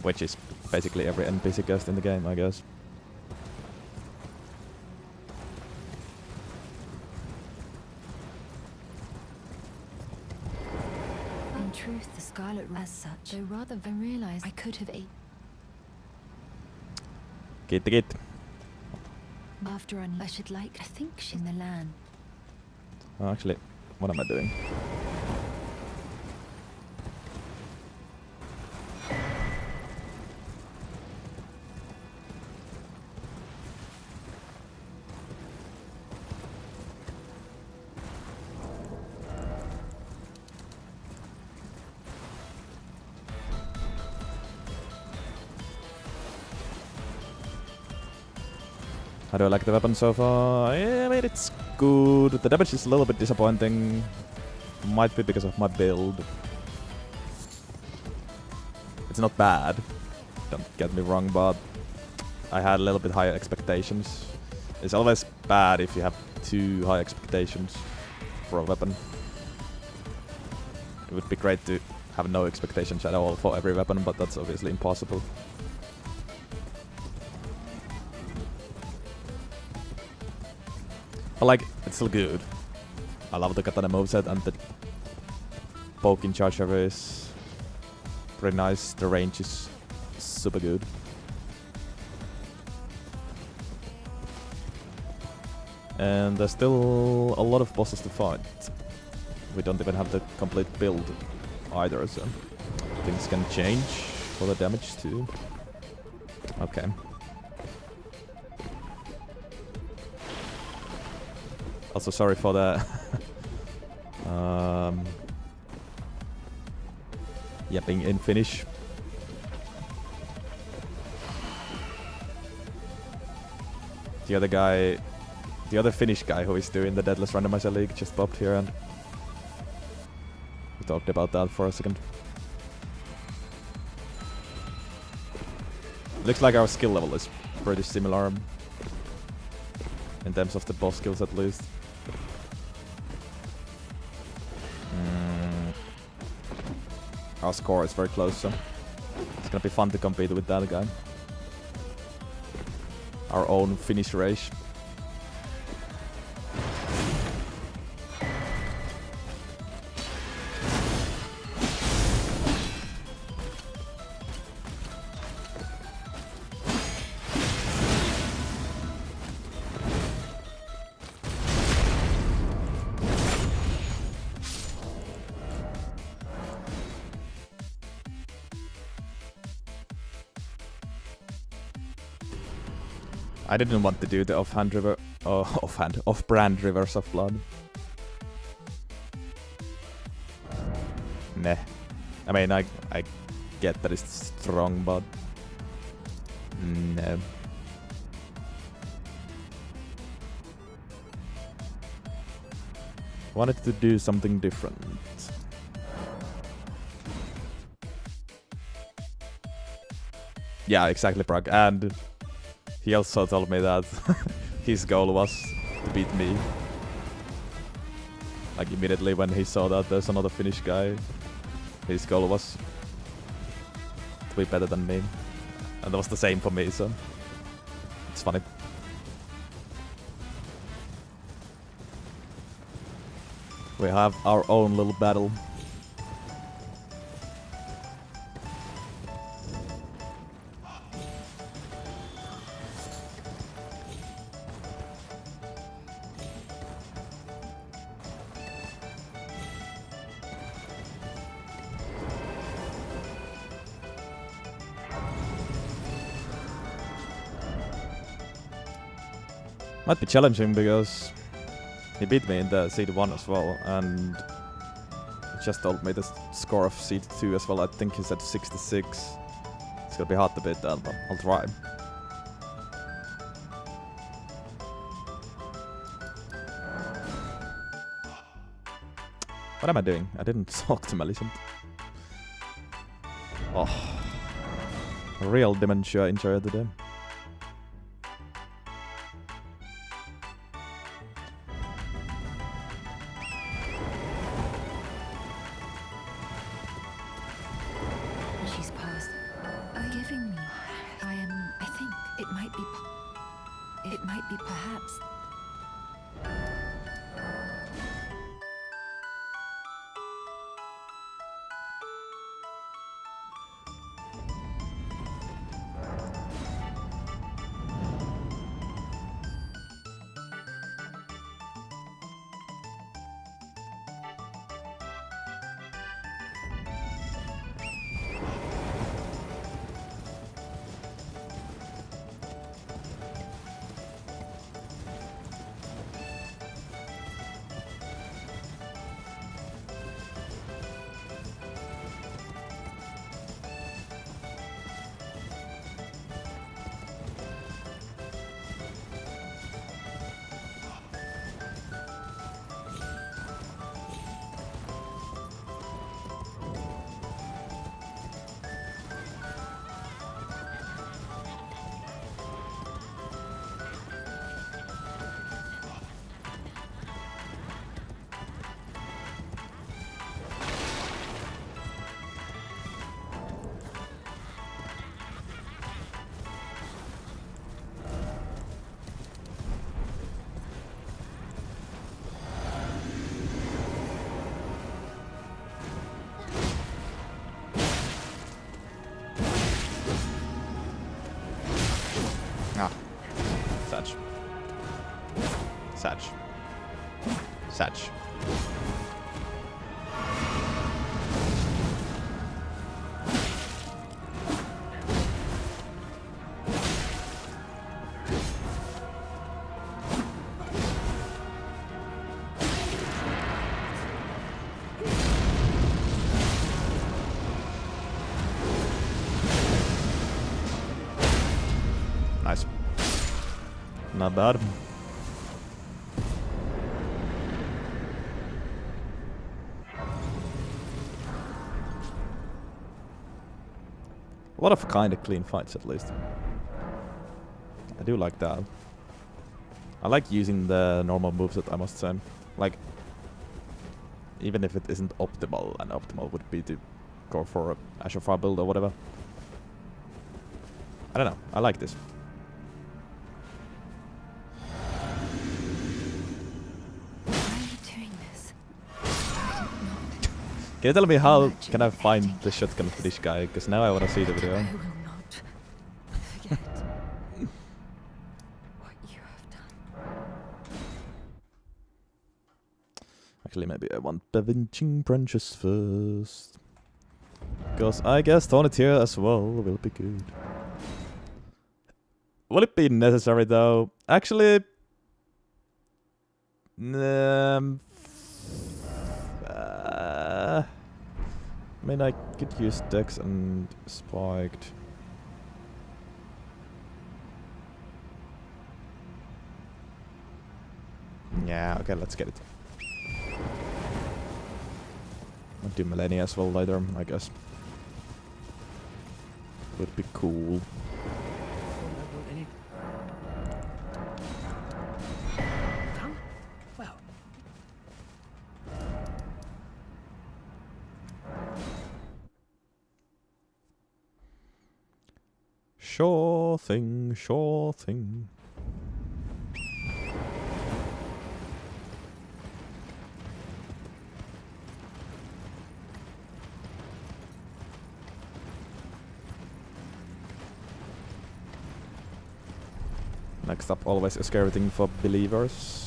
Which is basically every NPC quest in the game, I guess. In truth, the Scarlet as such, though rather than realize I could have ate Kiitti, kiitti. after I should like. I think she's in the land. Oh, actually, what am I doing? How do I like the weapon so far? Yeah, I mean, it's good. The damage is a little bit disappointing. Might be because of my build. It's not bad, don't get me wrong, but I had a little bit higher expectations. It's always bad if you have too high expectations for a weapon. It would be great to have no expectations at all for every weapon, but that's obviously impossible. But like, it's still good. I love the katana moveset, and the poking charger is pretty nice. The range is super good. And there's still a lot of bosses to fight. We don't even have the complete build either, so things can change for the damage too. Okay. Also sorry for the yapping in Finnish. The other Finnish guy who is doing the Deadless Randomizer League just popped here, and we talked about that for a second. Looks like our skill level is pretty similar in terms of the boss skills, at least. Our score is very close, so it's gonna be fun to compete with that guy. Our own Finnish race. I didn't want to do the off-brand Rivers of Blood. Meh. I mean, I get that it's strong, but no. Wanted to do something different. Yeah, exactly, Prague. And he also told me that his goal was to beat me. Like immediately when he saw that there's another Finnish guy, his goal was to be better than me. And that was the same for me, so it's funny. We have our own little battle. Might be challenging because he beat me in the Seed 1 as well, and he just told me the score of Seed 2 as well. I think he said 66. It's gonna be hard to beat that, but I'll try. What am I doing? I didn't talk to Millicent. Oh. Real dementia enjoyer today. She's passed. Forgiving me. I think it might be. It might be perhaps. Satch. Nice. Not bad. A lot of kind of clean fights, at least. I do like that. I like using the normal moveset, I must say. Like, even if it isn't optimal, and optimal would be to go for a Azure Fire build or whatever. I don't know, I like this. Why are you doing this? I don't know. Can you tell me how can I find the shotgun for this guy? Because now I want to see the video. I will not forget what you have done. Actually, maybe I want Avenging Branches first. Because I guess Thornetier as well will be good. Will it be necessary though? Actually... I mean, I could use Dex and Spiked. Yeah, okay, let's get it. I'll do Millennia as well later, I guess. Would be cool. Sure thing, sure thing. Next up, always ask everything for believers.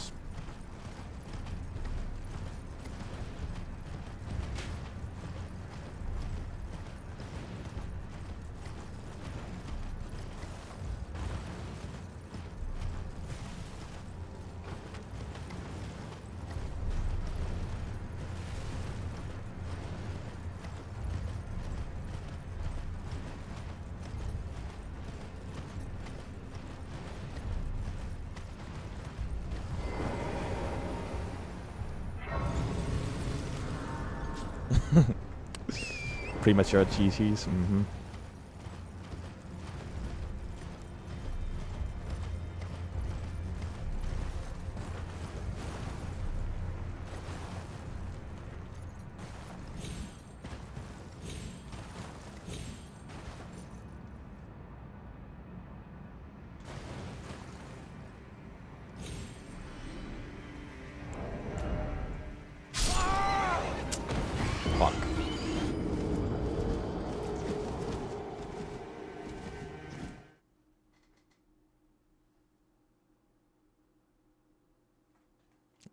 Premature GGs.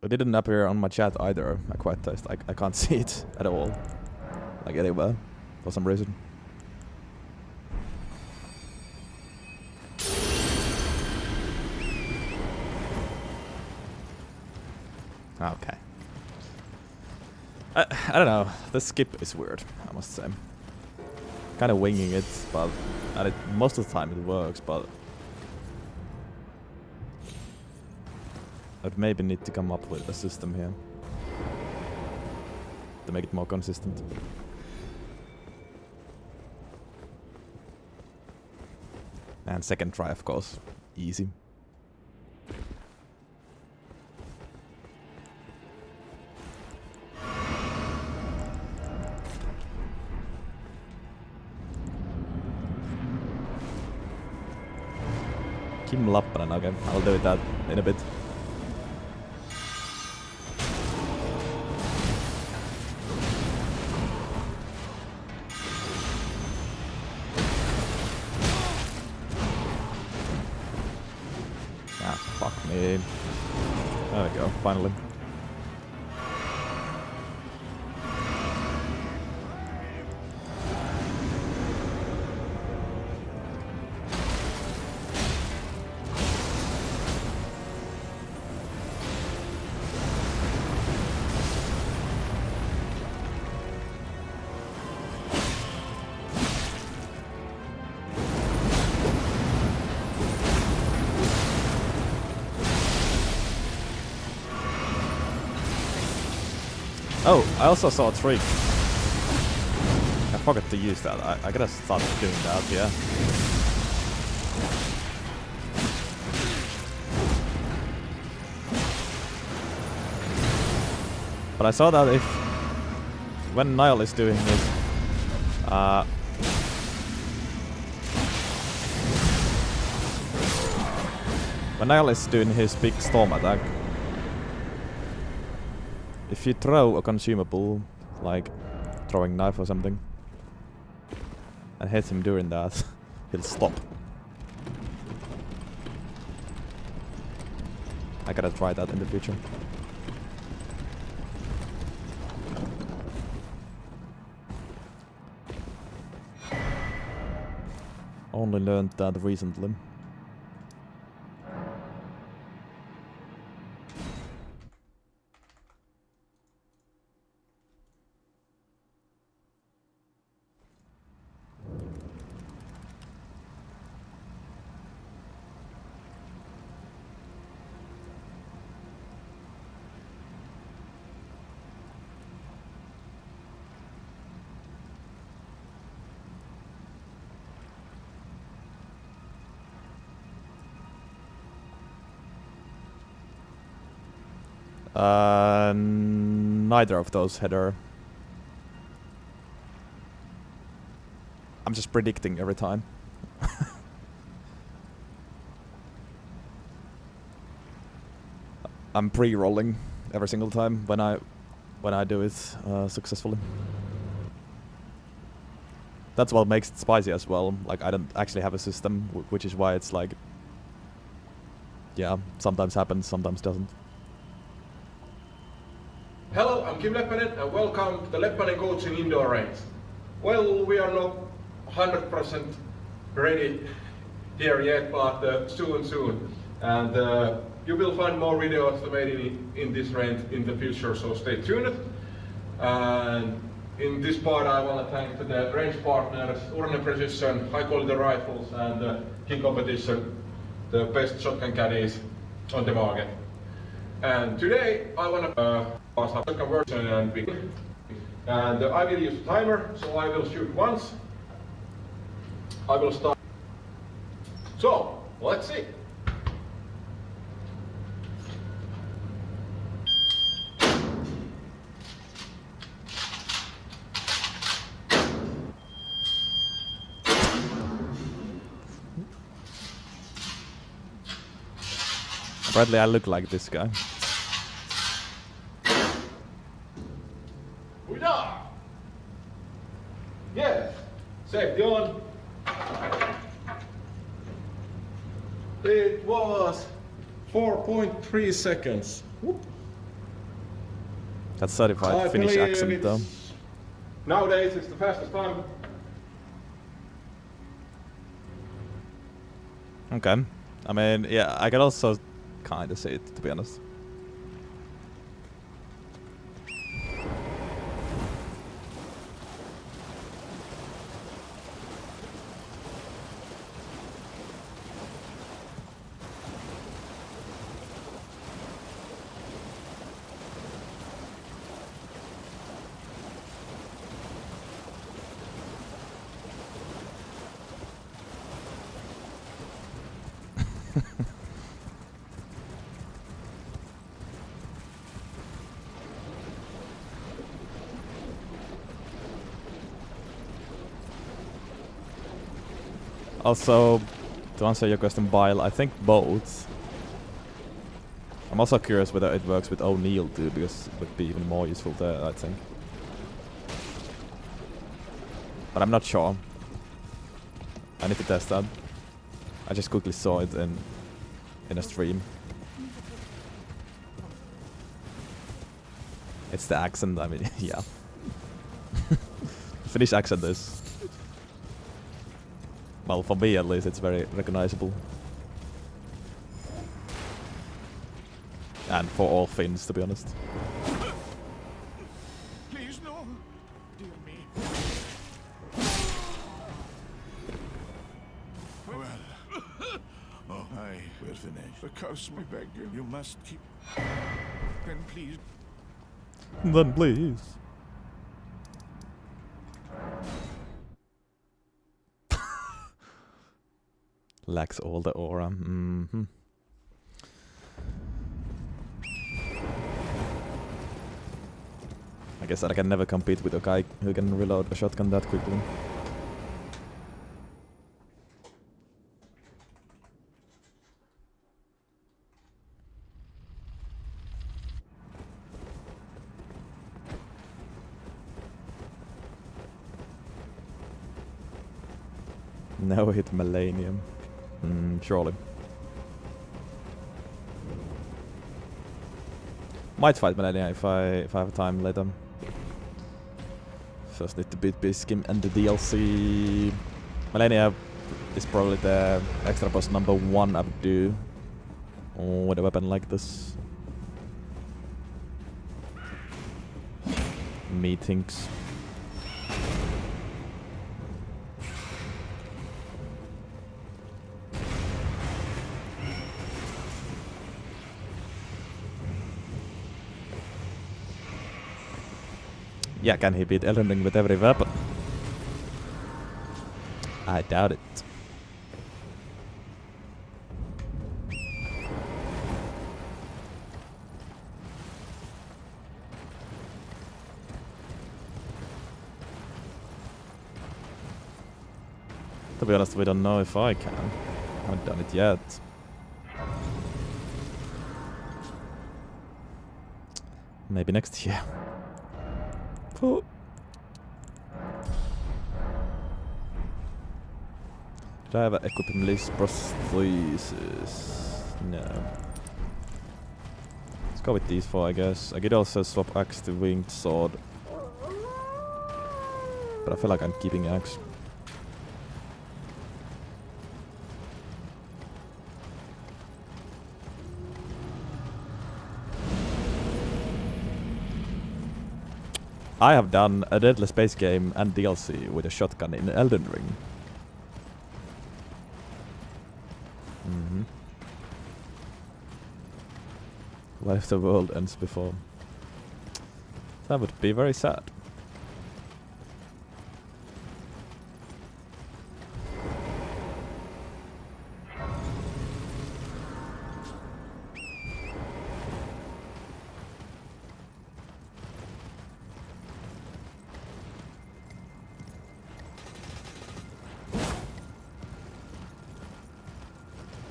It didn't appear on my chat either, a quiet test. I can't see it at all. Like anywhere, for some reason. Okay. I don't know, the skip is weird, I must say. Kinda winging it, but most of the time it works, but I'd maybe need to come up with a system here to make it more consistent. And second try, of course, easy. Kim Lappanen, okay, I'll do that in a bit. Ah, fuck me. There we go, finally. Oh, I also saw a trick. I forgot to use that. I gotta start doing that, yeah. But I saw that if... when Niall is doing his... when Niall is doing his big storm attack, if you throw a consumable, like throwing knife or something, and hit him during that, he'll stop. I gotta try that in the future. Only learned that recently. Neither of those header. I'm just predicting every time. I'm pre-rolling every single time when I do it successfully. That's what makes it spicy as well. Like, I don't actually have a system, which is why it's like, yeah, sometimes happens, sometimes doesn't. Hello, I'm Kim Leppänen and welcome to the Leppänen Coaching Indoor Range. Well, we are not 100% ready here yet, but soon. And you will find more videos made in this range in the future, so stay tuned. And in this part I want to thank the range partners, Urne Precision, High Quality Rifles and King Competition, the best shotgun caddies on the market. And today I want to pass up the conversion and begin. And I will use a timer, so I will shoot once. I will start. So, let's see. Bradley, I look like this guy. Yes, safety on. It was 4.3 seconds. Whoop. That's certified I Finnish believe accent though. Nowadays it's the fastest time. Okay. I mean, yeah, I can also kind of see it, to be honest. Also, to answer your question, Bile, I think both. I'm also curious whether it works with O'Neill too, because it would be even more useful there, I think. But I'm not sure. I need to test that. I just quickly saw it in a stream. It's the accent, I mean, yeah. Finnish accent is... Well, for me at least, it's very recognizable. And for all Finns, to be honest. Please, no. Dear me. Well, I will finish. The curse, I beg you. You must keep... Then please. Then please. Lacks all the aura. Mm-hmm. I guess that I can never compete with a guy who can reload a shotgun that quickly. No hit Millennium. Surely. Might fight Millennium if I have time later. First need to beat Biskim and the DLC. Millennium is probably the extra boss number 1 I would do with a weapon like this. Methinks. Yeah, can he beat Elden RIng with every weapon? I doubt it. To be honest, we don't know if I can. I haven't done it yet. Maybe next year. Oh. Did I have an equipment list prosthesis? No. Let's go with these 4, I guess. I could also swap axe to winged sword. But I feel like I'm keeping axe. I have done a Deadly Space game and DLC with a shotgun in Elden RIng. What if the world ends before? That would be very sad.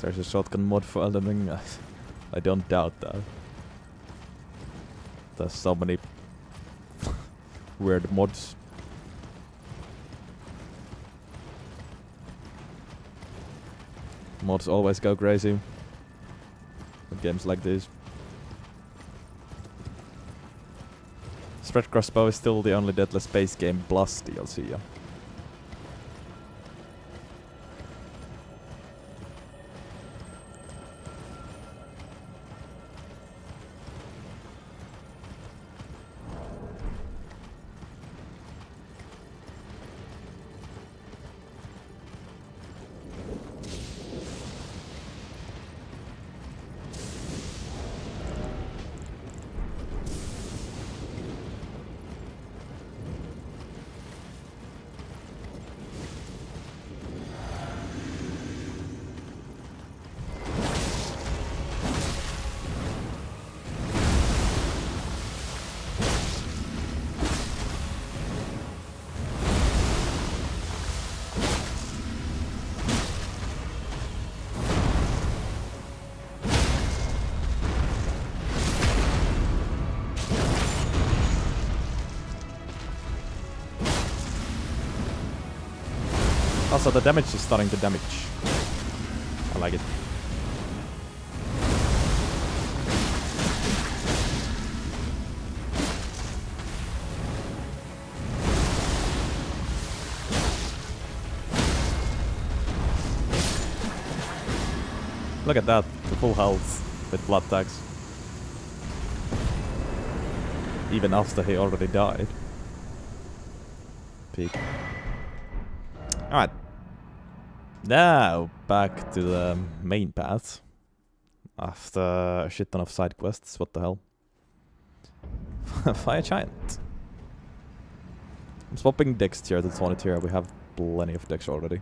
There's a shotgun mod for Elden RIng. I don't doubt that. There's so many weird mods. Mods always go crazy with games like this. Spread crossbow is still the only Deadless base game plus DLC, yeah. Also, the damage is starting to damage. I like it. Look at that, the full health with blood tags. Even after he already died. Peak. Alright. Now, back to the main path. After a shit ton of side quests, what the hell. Fire Giant. I'm swapping Dex tier to 20 tier, we have plenty of Dex already.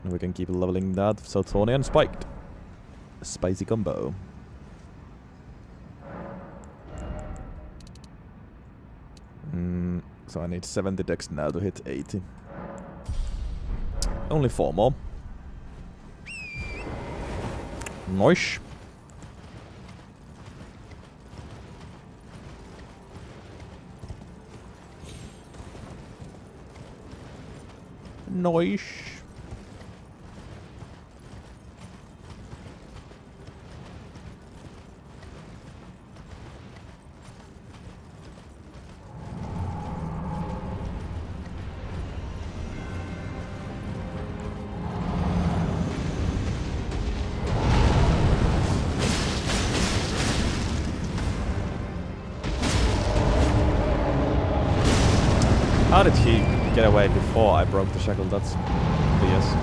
And we can keep leveling that, so 20 and Spiked. A spicy combo. So I need 70 Dex now to hit 80. Only 4 more. Nice. Nice. How did he get away before I broke the shackle? That's BS.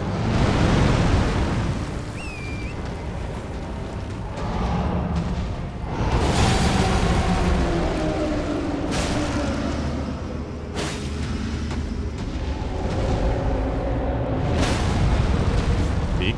Peek.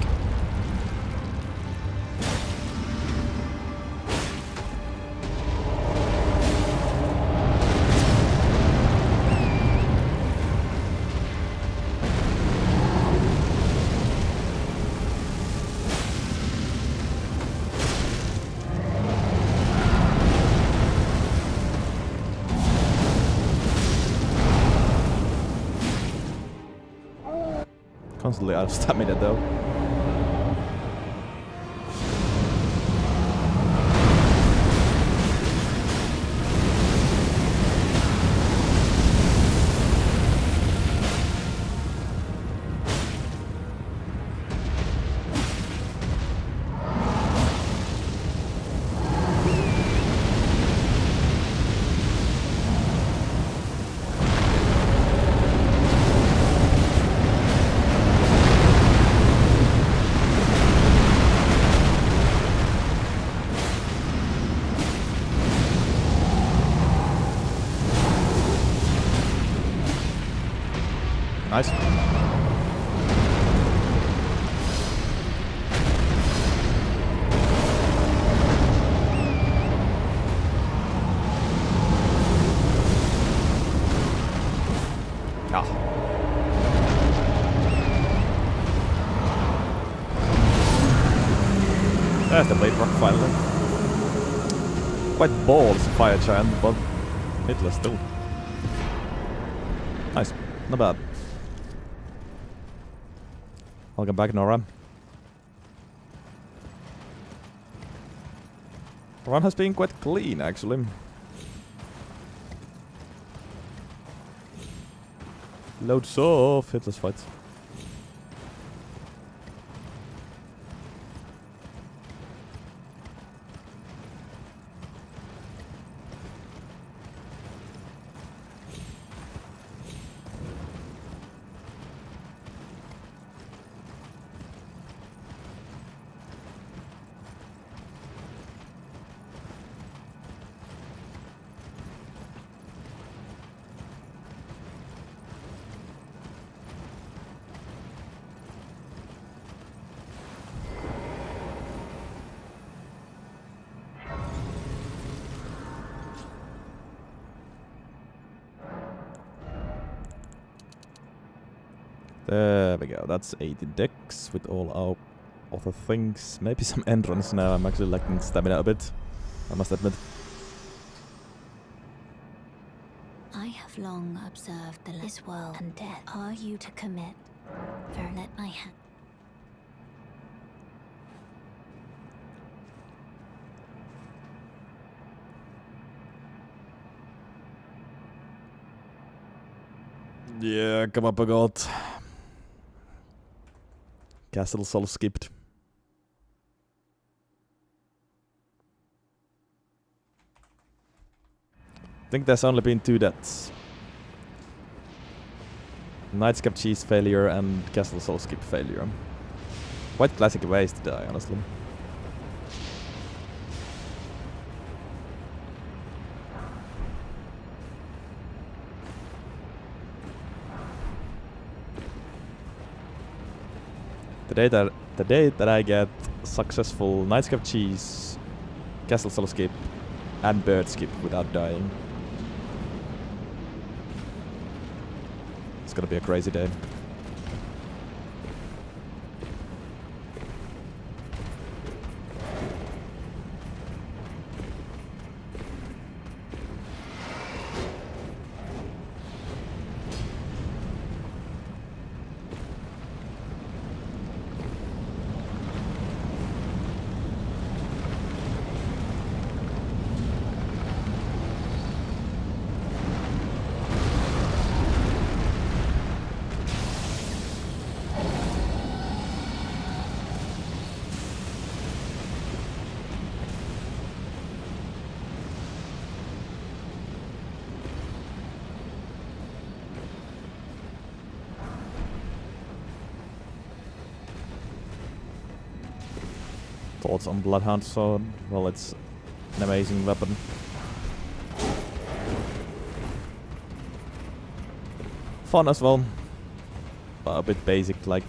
Constantly out of stamina though. Nice. Ah. There's the blade rock finally. Quite balls fire giant, but hitless still. Nice. Not bad. Welcome back, Nora. Run has been quite clean, actually. Loads of hitless fights. There we go, that's 80 decks with all our other things. Maybe some entrance now, I'm actually lacking stamina a bit, I must admit. I have long observed this world and death. Are you to commit? Let my hand. Yeah, come up, I got. Castle Soul skipped. I think there's only been 2 deaths. Knight's Cap Cheese failure and Castle Soul skip failure. Quite classic ways to die, honestly. The day that I get successful Knight's Cap Cheese, Castle Soul skip, and Bird skip without dying, it's gonna be a crazy day. Thoughts on Bloodhound Sword? Well, it's an amazing weapon. Fun as well, but a bit basic, like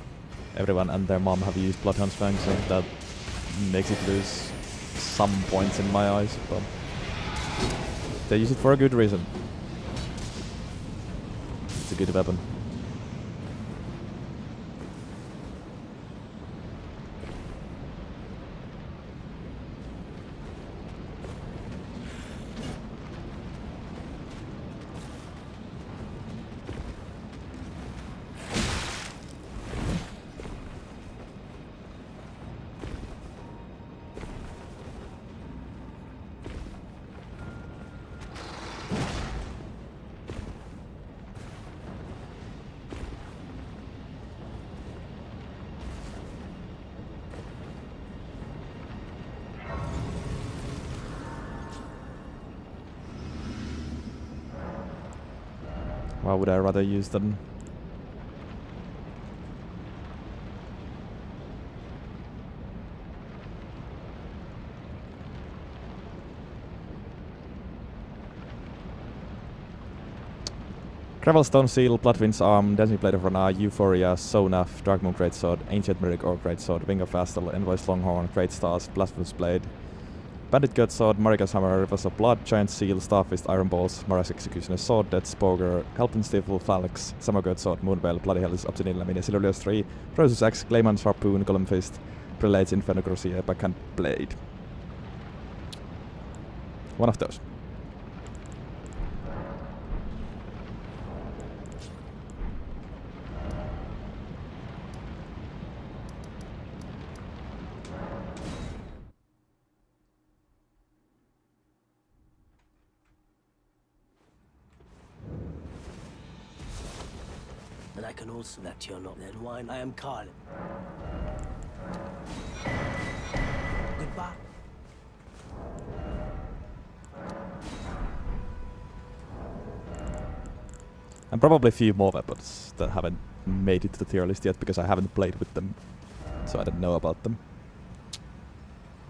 everyone and their mom have used Bloodhound's Fang, so that makes it lose some points in my eyes, but they use it for a good reason. It's a good weapon. Why would I rather use them? Gravelstone Seal, Bloodwind's Arm, Dancing Blade of Rana, Euphoria, Sonaf, Darkmoon Greatsword, Ancient Myric Orc Greatsword, Wing of Vastal, Envoy's Longhorn, Great Stars, Blasphemous Blade, Bandit Gut Sword, Marika's Hammer, Rivers of Blood, Giant Seal, Starfist, Iron Balls, Mara's Executioner's Sword, Death Spoger, Helping Stifle, Phalanx, Summer Gut Sword, Moonveil, Bloody Hell is Obsidian Laminia, Silurius 3, Rose's Axe, Clayman's Harpoon, Golem Fist, Prelate's Inferno Crusade, Backhand Blade. One of those. I can also let you know that wine I am calling. Goodbye. And probably a few more weapons that haven't made it to the tier list yet because I haven't played with them. So I don't know about them.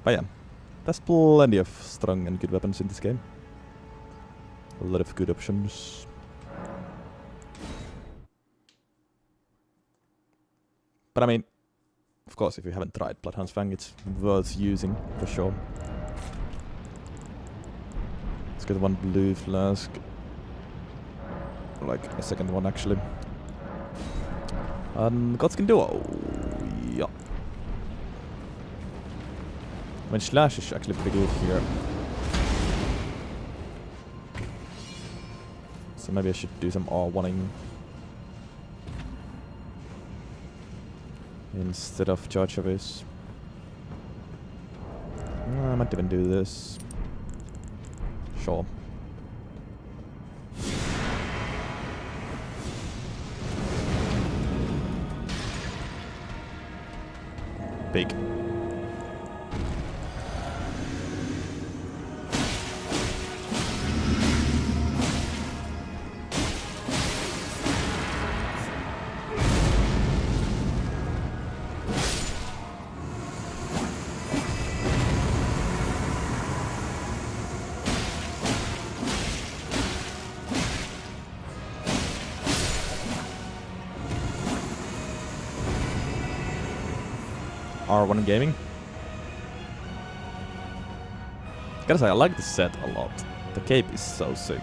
But yeah, there's plenty of strong and good weapons in this game. A lot of good options. But I mean, of course, if you haven't tried Bloodhound's Fang, it's worth using for sure. Let's get one blue flask. Like a second one actually. Godskin Duo. Yeah. I mean, Slash is actually pretty good here. So maybe I should do some R1ing instead of Charge of His. I might even do this. Sure. Big. R1 Gaming. Gotta say, I like this set a lot. The cape is so sick.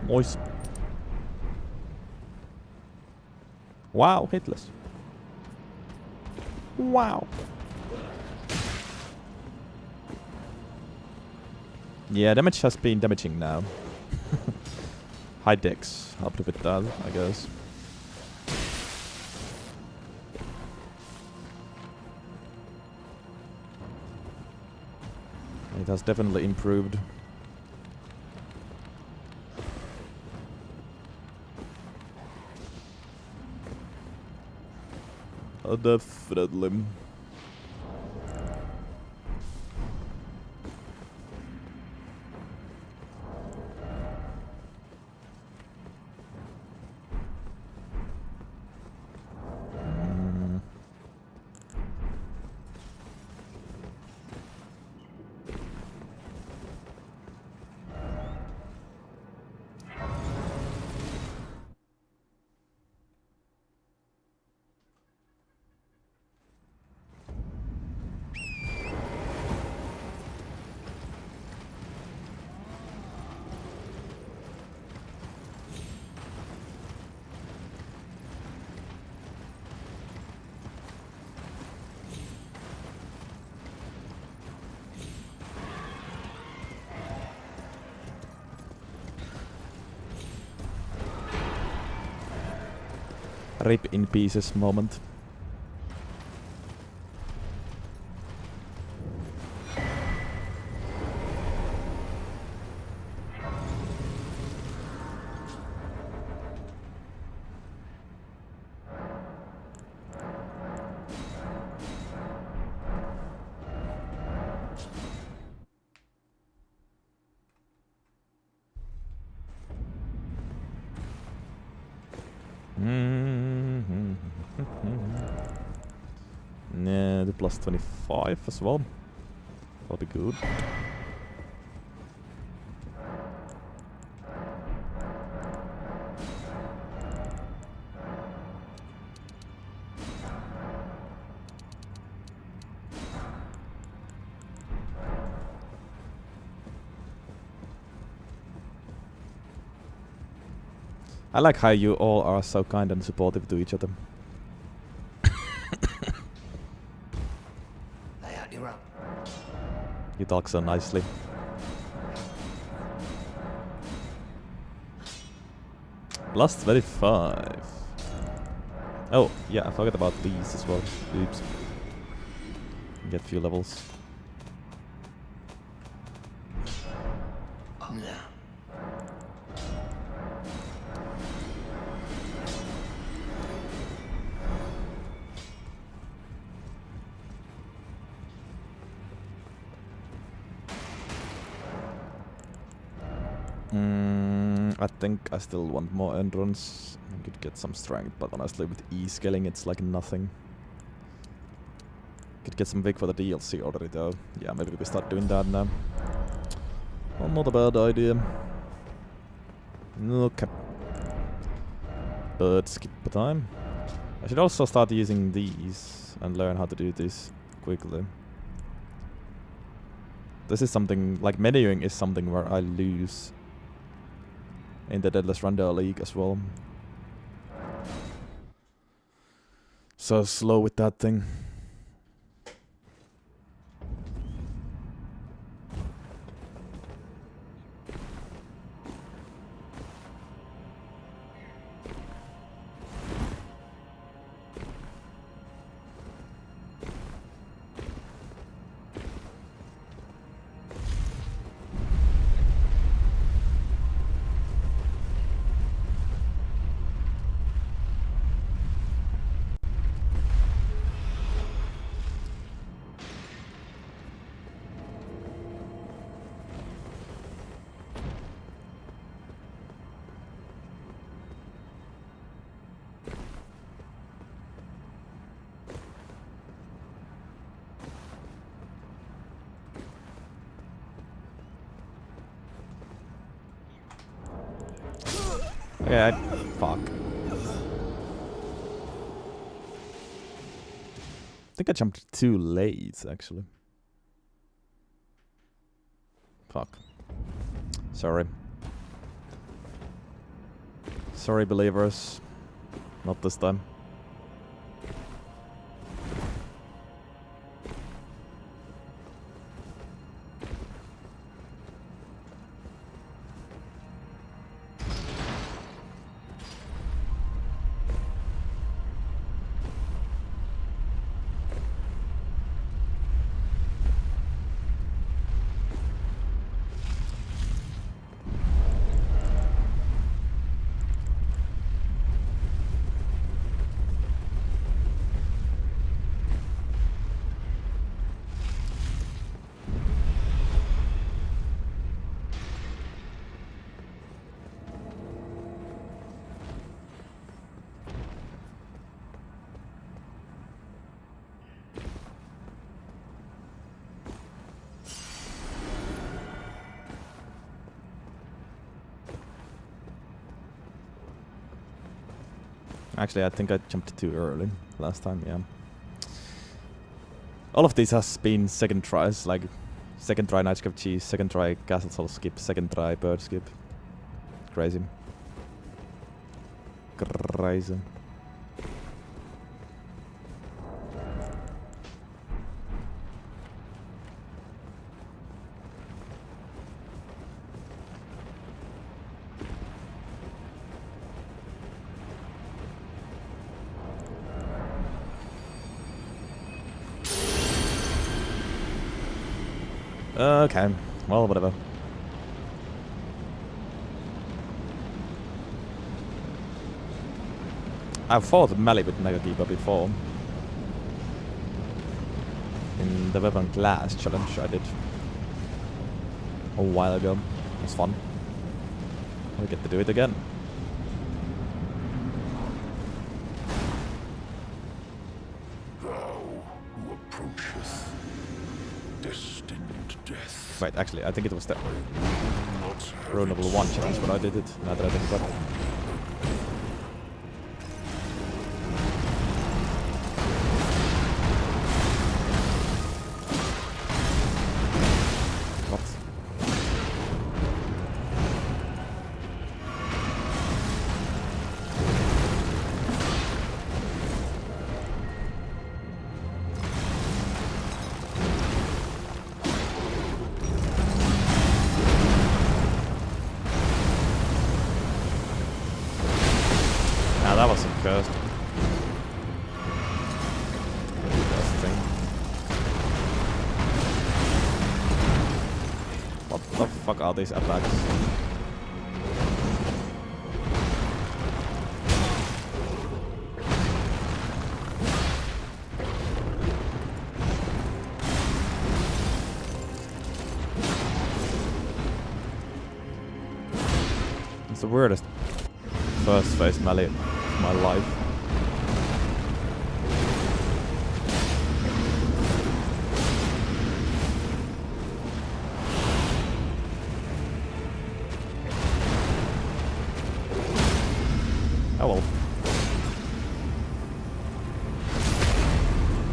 Moist. Wow, hitless. Wow. Yeah, damage has been damaging now. High dex helped with that, I guess. It has definitely improved. Definitely. Rip in pieces moment. Yeah, the plus 25 as well. That'll be good. I like how you all are so kind and supportive to each other. You're up. You talk so nicely. Plus 25. Oh, yeah, I forgot about these as well. Oops. Get few levels. I think I still want more endurance. I could get some strength, but honestly with E-scaling it's like nothing. Could get some Vig for the DLC already though. Yeah, maybe we could start doing that now. Well, not a bad idea. Okay. But skip the time. I should also start using these and learn how to do this quickly. This is something, like menuing is something where I lose in the Deadless Render League as well. So slow with that thing. Okay, fuck. I think I jumped too late, actually. Fuck. Sorry. Sorry, believers. Not this time. Actually, I think I jumped too early last time, yeah. All of these has been second tries, like second try Night Script Cheese, second try Castle Soul skip, second try Bird skip. Crazy. Crazy. Okay, well, whatever. I've fought melee with Mega Keeper before. In the weapon class challenge I did a while ago. It was fun. I get to do it again. Wait, actually, I think it was the Rune level 1 challenge when I did it, now that I think about it. What? first. Interesting. What the fuck are these attacks? It's the weirdest first phase melee of my life. Oh well.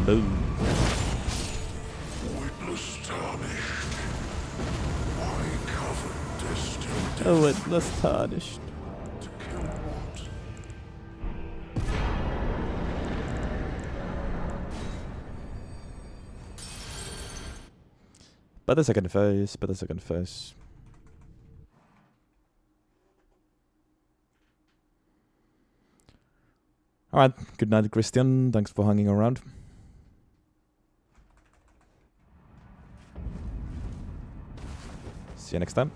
Boom. Witness tarnished. Why covered destined Oh, witness tarnished. to kill what? Better second phase, better second phase. Alright, good night, Christian. Thanks for hanging around. See you next time.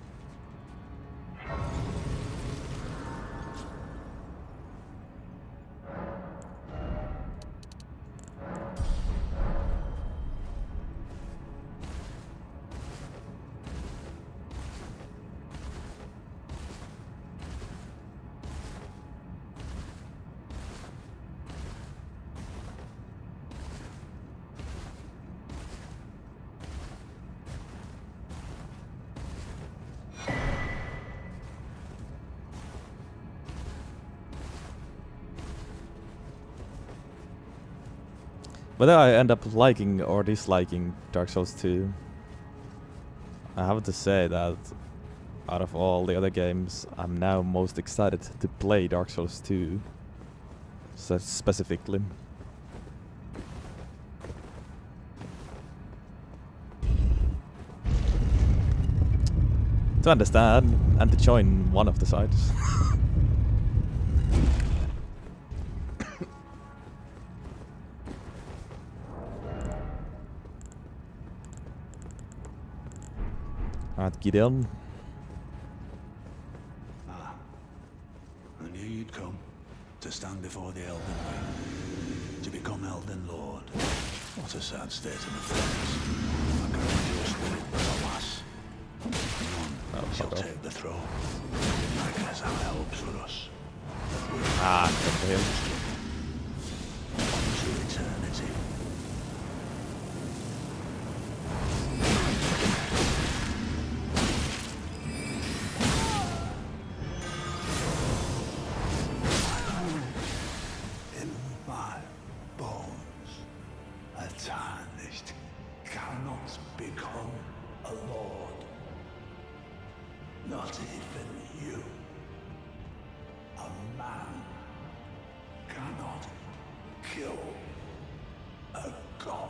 Whether I end up liking or disliking Dark Souls 2, I have to say that out of all the other games, I'm now most excited to play Dark Souls 2 specifically. To understand and to join one of the sides. Alright, Gideon. Ah, I knew you'd come to stand before the Elden RIng, to become Elden Lord. What a sad state of affairs. I can read your spirit, but alas, none shall take the throne. I guess that helps for us. Ah, come to him. On to eternity. In my bones, a tarnished cannot become a lord. Not even you. A man cannot kill a god.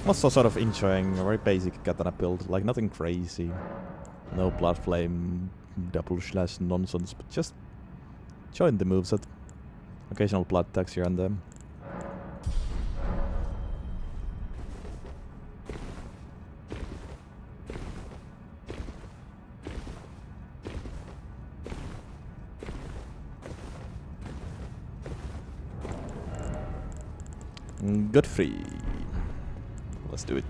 Also sort of enjoying a very basic katana build, like nothing crazy. No blood flame, double slash nonsense, but just enjoying the moveset. Occasional blood attacks here and there. Godfrey. Let's do it.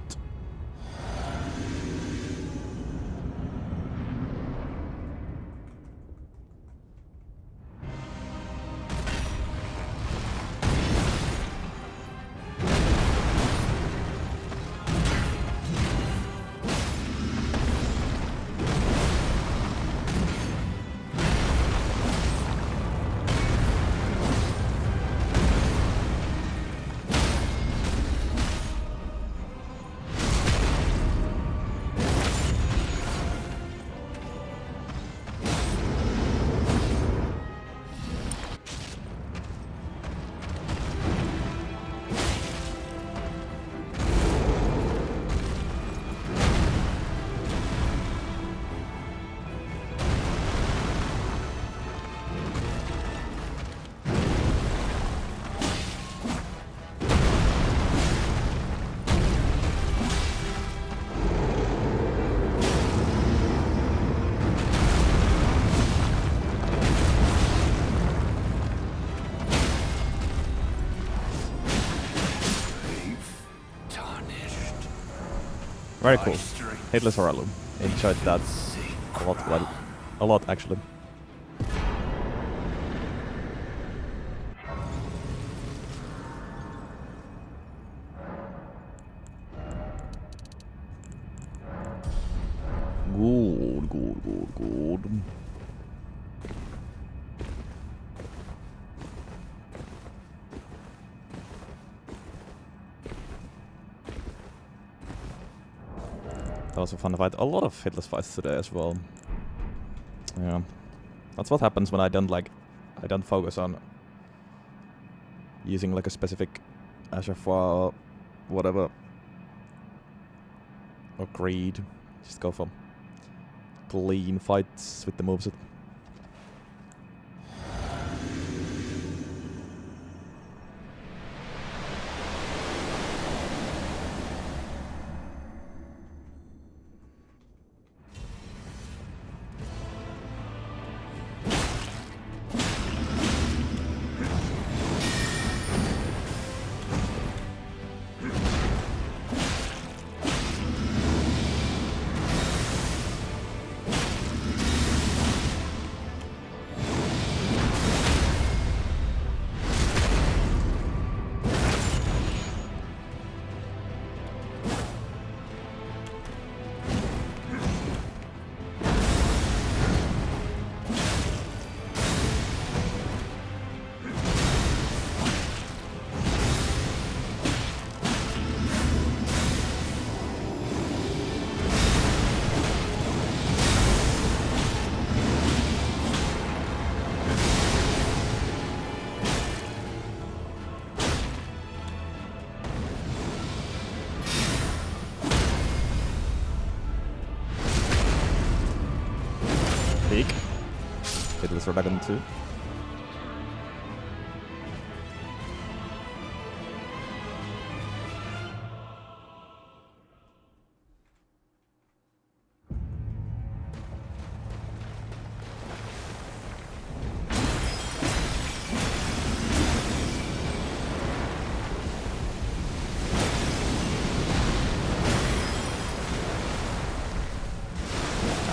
Very cool. Hitler's Horror. Enjoyed that a lot, well, a lot actually. Good. That was a fun fight. A lot of hitless fights today as well. Yeah. That's what happens when I don't focus on using like a specific Asher whatever. Or greed. Just go for clean fights with the moveset. Hitless Dragon 2.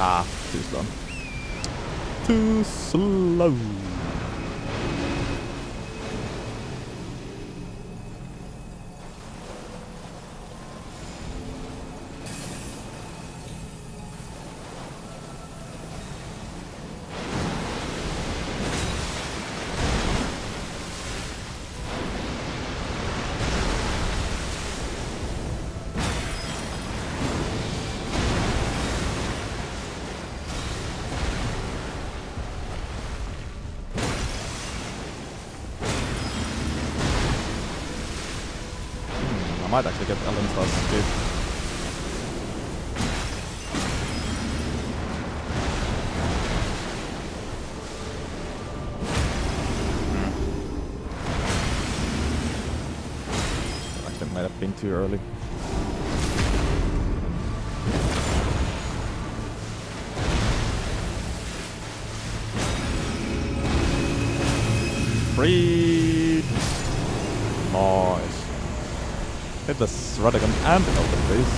Ah, too slow. Too slow. I might actually get Elden Stars too. Actually might have been too early. Freed! Nice. Hit this Radagon and Elden Face.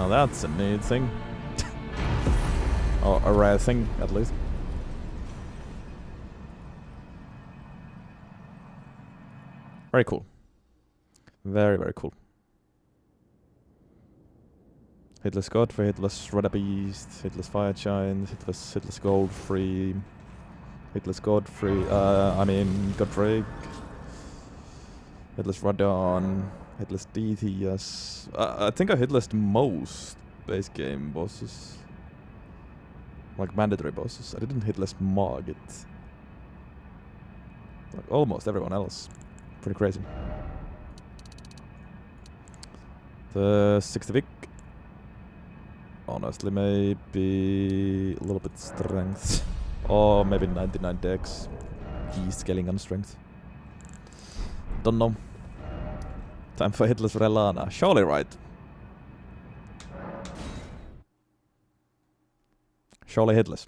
That's a neat thing. Or a rare thing, at least. Very cool. Very, very cool. Hitless Godfrey, Hitless Rudder Beast, Hitless Fire Giant, Hitless Goldfree, Hitless Godfrey, Godric, Hitless Radon, Hitless Deities. I think I hitless most base game bosses. Like mandatory bosses. I didn't hitless Margit. Like almost everyone else. Pretty crazy. The 60 Vic. Honestly, maybe a little bit strength. Or maybe 99 dex. E-scaling on strength. Don't know. Time for Hitless Relana. Surely right. Surely hitless.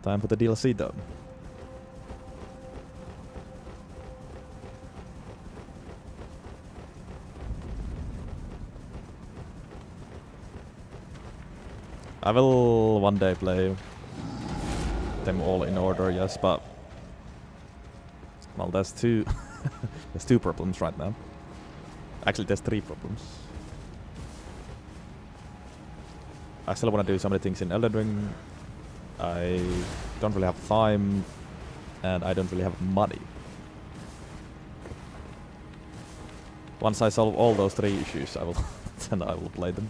Time for the DLC though. I will one day play them all in order, yes, but well, there's two there's two problems right now. Actually, there's three problems. I still want to do so many things in Elden RIng. I don't really have time, and I don't really have money. Once I solve all those three issues, I will then I will play them.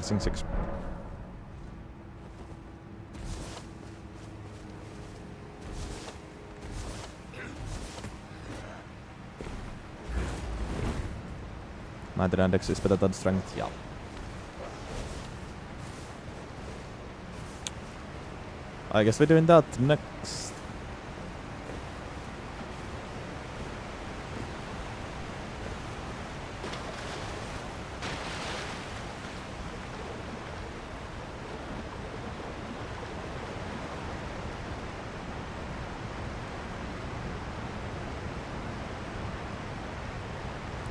Sing 6. Index is better than strength, yeah. I guess we're doing that next.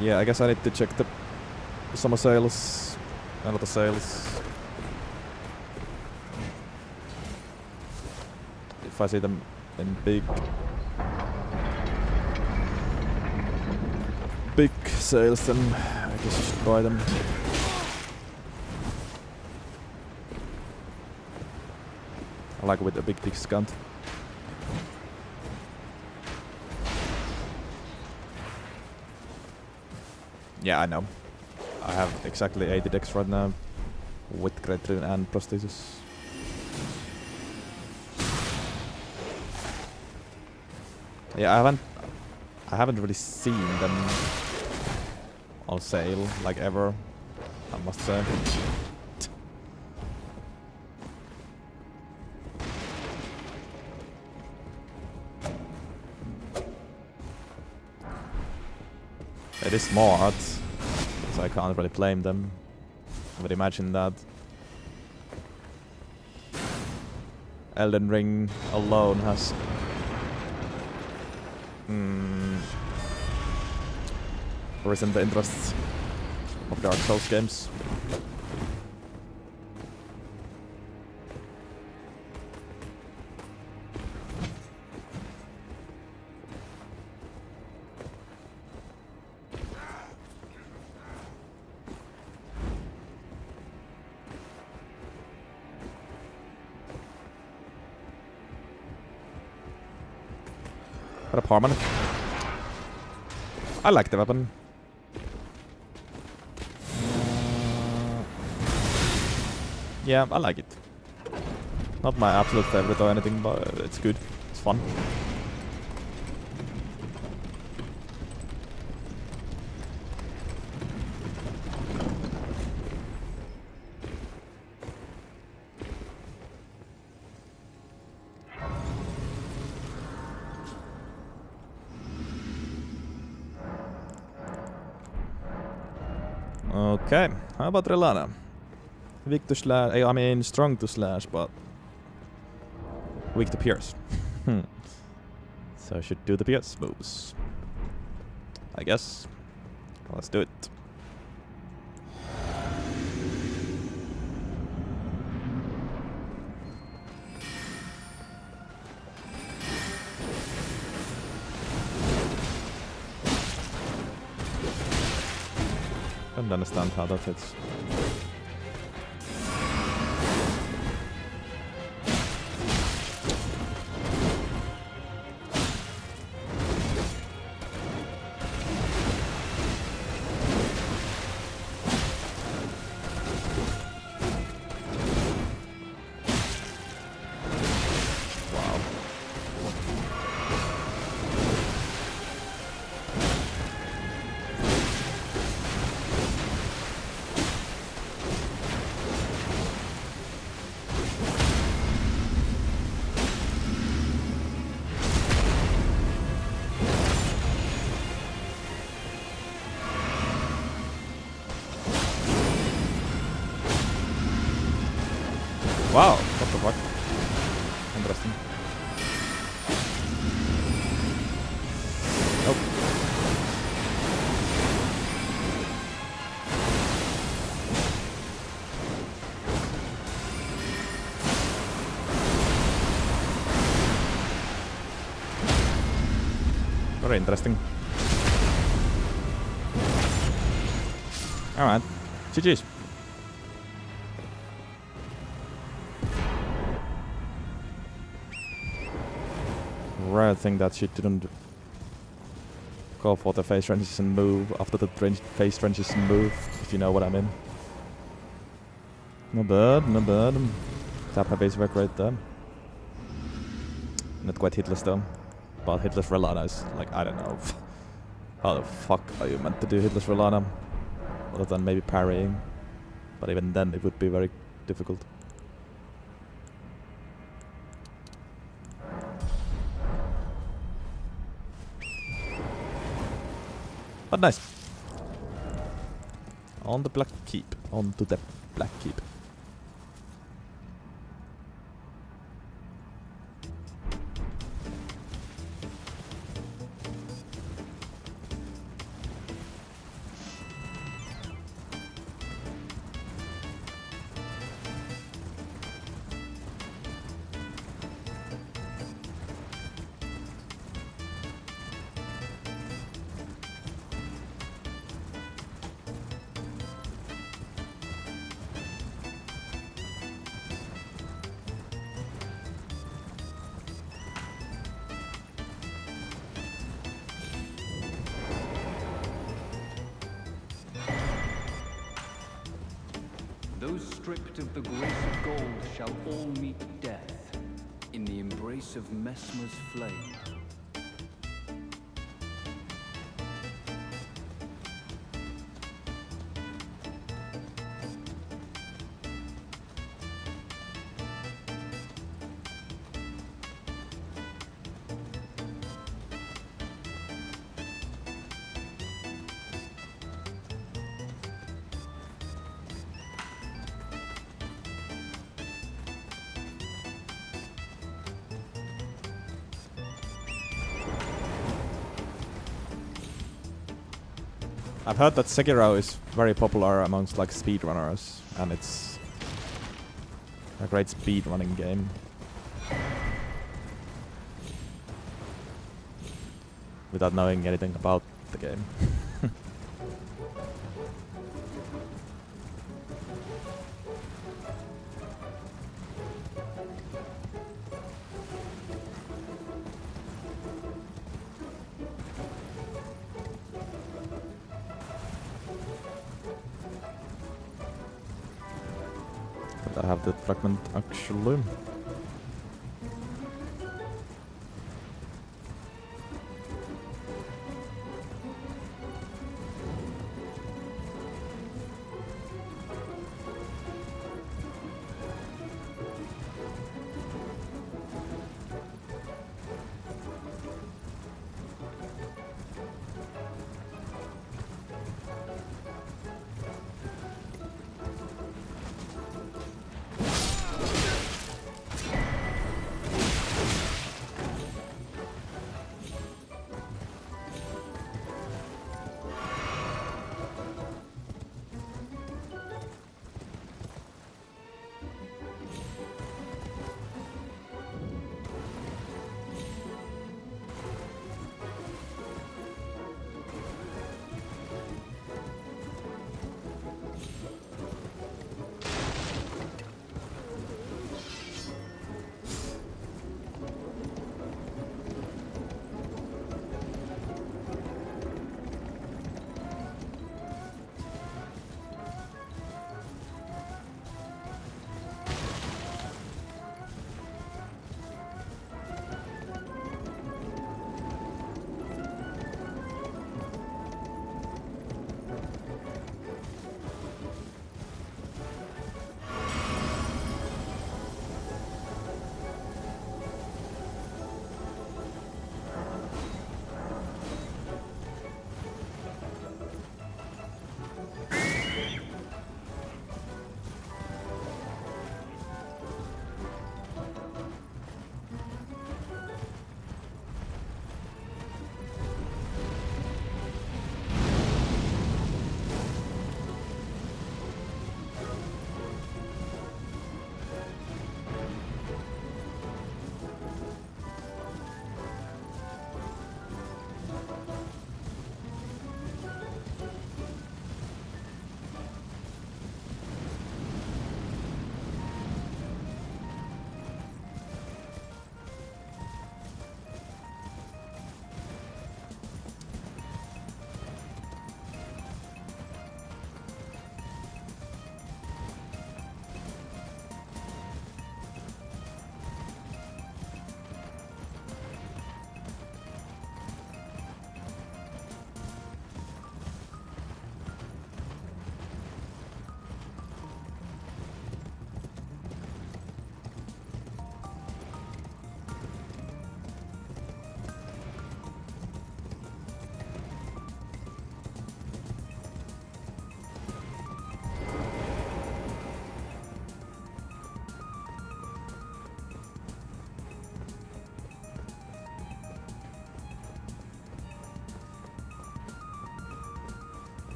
Yeah, I guess I need to check the summer sales and other sales. If I see them in big sales, then I guess I should buy them. I like it with a big discount. Yeah, I know. I have exactly 80 decks right now with Great Rune and prosthesis. Yeah, I haven't really seen them on sale like ever, I must say. It is smart, so I can't really blame them. I would imagine that Elden RIng alone has risen the interest of Dark Souls games. Got a Parman. I like the weapon. Yeah, I like it. Not my absolute favorite or anything, but it's good. It's fun. Okay, how about Relana? Weak to slash, I mean strong to slash, but weak to pierce. So I should do the pierce moves, I guess. Let's do it. I don't understand how that hits. Wow, what the fuck? Interesting. Nope. Very interesting. Alright. GG's. Rare thing that she didn't go for the phase transition move after the phase transition move, if you know what I mean. Not bad, not bad. Tap heavies work right there. Not quite hitless though. But hitless Relana is like, I don't know. How the fuck are you meant to do hitless Relana? Other than maybe parrying. But even then it would be very difficult. But nice. On the black keep. On to the black keep. Those stripped of the grace of gold shall all meet death in the embrace of Messmer's flame. I've heard that Sekiro is very popular amongst like speedrunners, and it's a great speedrunning game. Without knowing anything about the game. I have the fragment actually.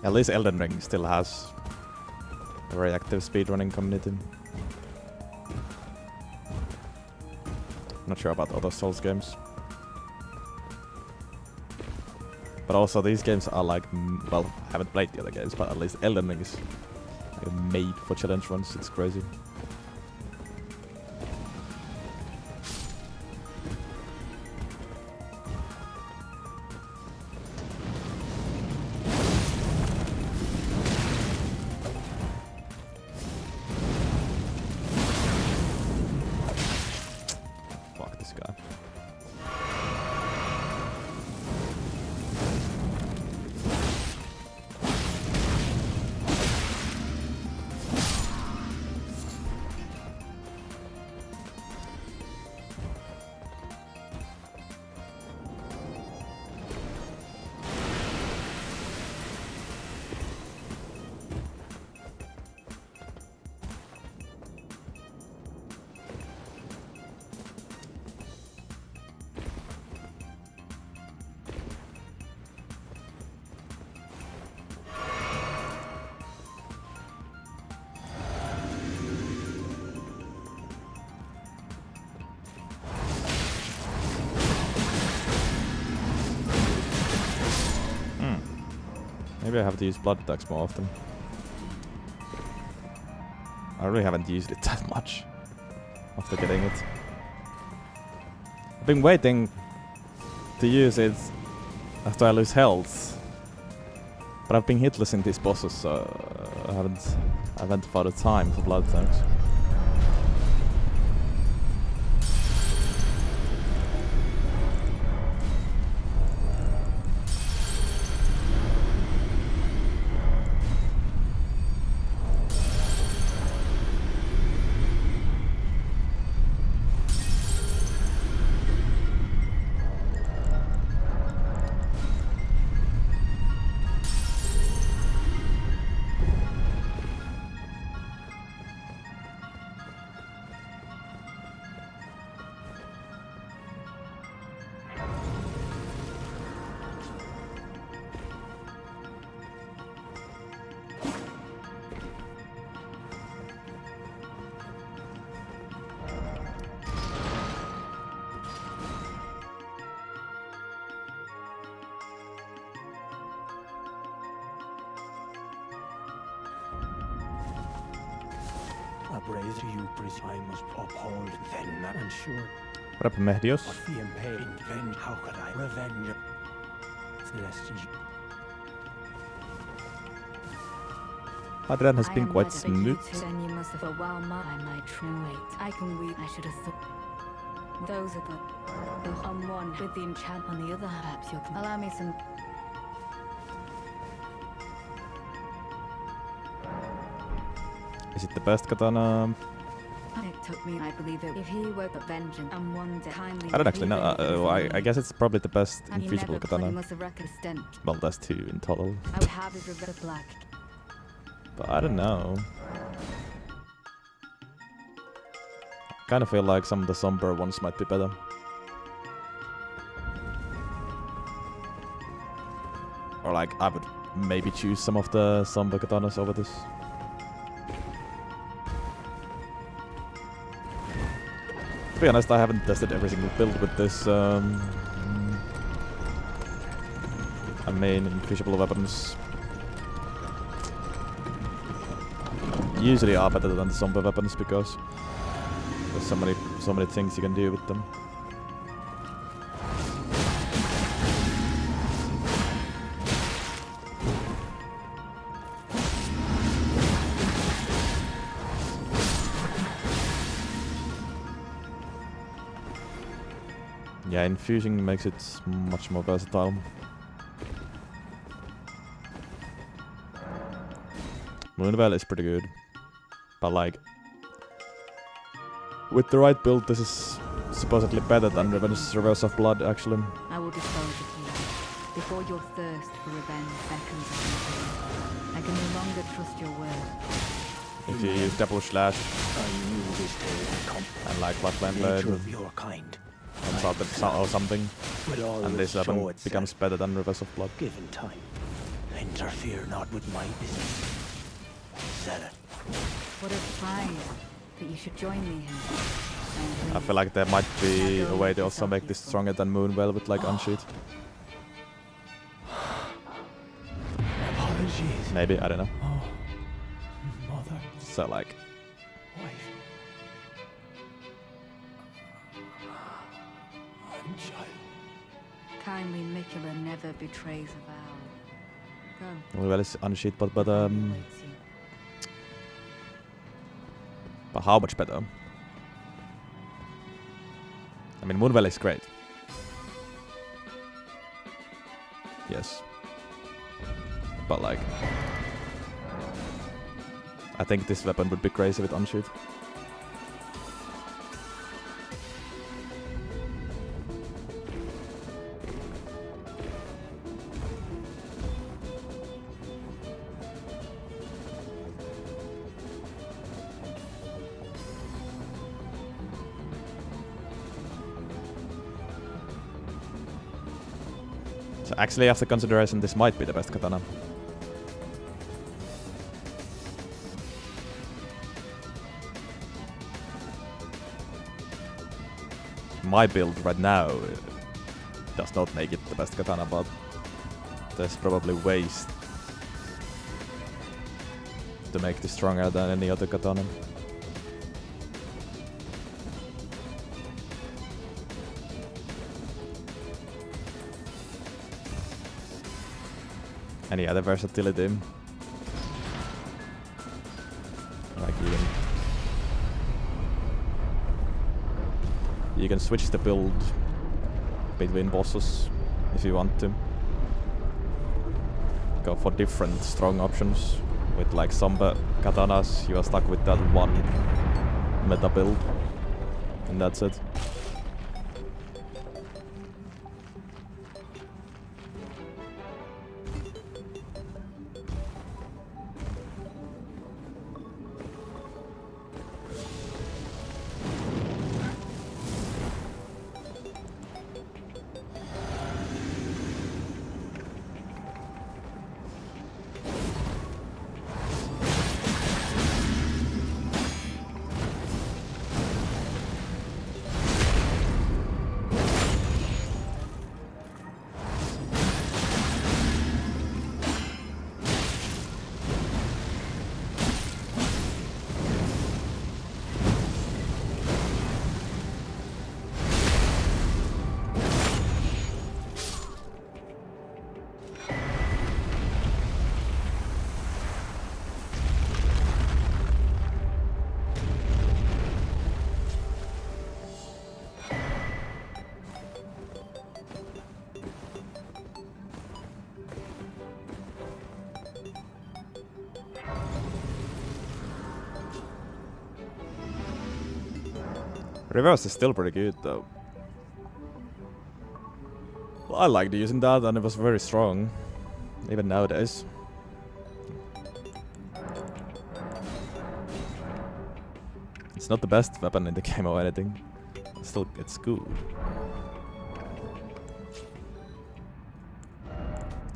At least Elden Ring still has a very active speedrunning community. Not sure about other Souls games. But also these games are like, well, I haven't played the other games, but at least Elden Ring is like made for challenge runs. It's crazy. Fuck this guy. Maybe I have to use blood attacks more often. I really haven't used it that much after getting it. I've been waiting to use it after I lose health, but I've been hitless in these bosses, so I haven't found the time for blood attacks. A brave to you, Prince, I must uphold then that ensure. What up, Mehdios? What the pain, revenge, how could I revenge you? Celestial. Adrian has been quite smooth. Then you must have a well I might wait. I can weep. I should have thought. Those are the on one with the enchant on the other. Perhaps you can allow me some. Is it the best katana? It took me, I believe it. If he were the vengeance and one day kindly. I don't actually know. I guess it's probably the best and you infeasible never katana. must have reckoned stench. Well, that's 2 in total. I would have his reverse black. But I don't know. Kind of feel like some of the somber ones might be better. Or like I would maybe choose some of the somber katanas over this. To be honest, I haven't tested every single build with this main invisible weapons. Usually are better than the somber weapons because there's so many things you can do with them. Yeah, infusing makes it much more versatile. Moonveil is pretty good, but like with the right build, this is supposedly better than Reverse of Blood. Actually, I will dispose of you before your thirst for revenge beckons on you. I can no longer trust your word. If you use Double Slash I knew this day would come. and like Bloodline Blade Nature of your kind. or something, Will and this always show weapon itself. becomes better than Reverse of Blood. Given time. Interfere not with my business. Said it. What a surprise that you should join me here. I feel like there might be a way to also make this stronger than Moonwell with like unsheath. Apologies. Maybe, I don't know. Oh, mother, So like, wife, and child. Kindly Mikula never betrays a vow. Go. Moonwell is unsheath, but He waits you. but how much better? I mean, Moonwell is great. Yes. But like, I think this weapon would be crazy with unsheath. So actually, after consideration, this might be the best katana. My build right now does not make it the best katana, but there's probably ways to make this stronger than any other katana. Any other versatility? Like you can switch the build between bosses if you want to. Go for different strong options. With like some katanas, you are stuck with that one meta build, and that's it. Reverse is still pretty good though. Well, I liked using that and it was very strong, even nowadays. It's not the best weapon in the game or anything. Still, it's good.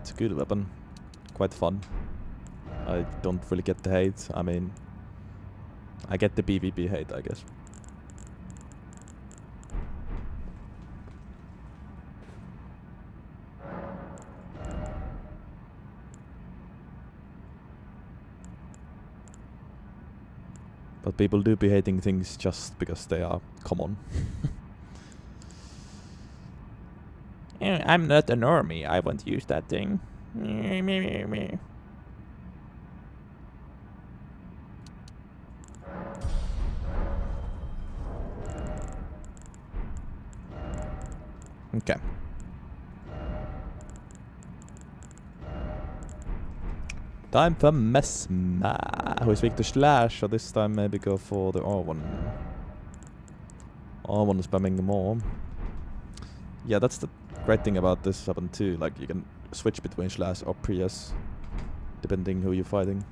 It's a good weapon. Quite fun. I don't really get the hate. I mean, I get the PvP hate, I guess. But people do be hating things just because they are common. I'm not a normie, I won't use that thing. Okay. Time for Mesma, who is weak to Slash, so this time maybe go for the R1. R1 is spamming more. Yeah, that's the great thing about this weapon too, like you can switch between Slash or Prius, depending who you're fighting.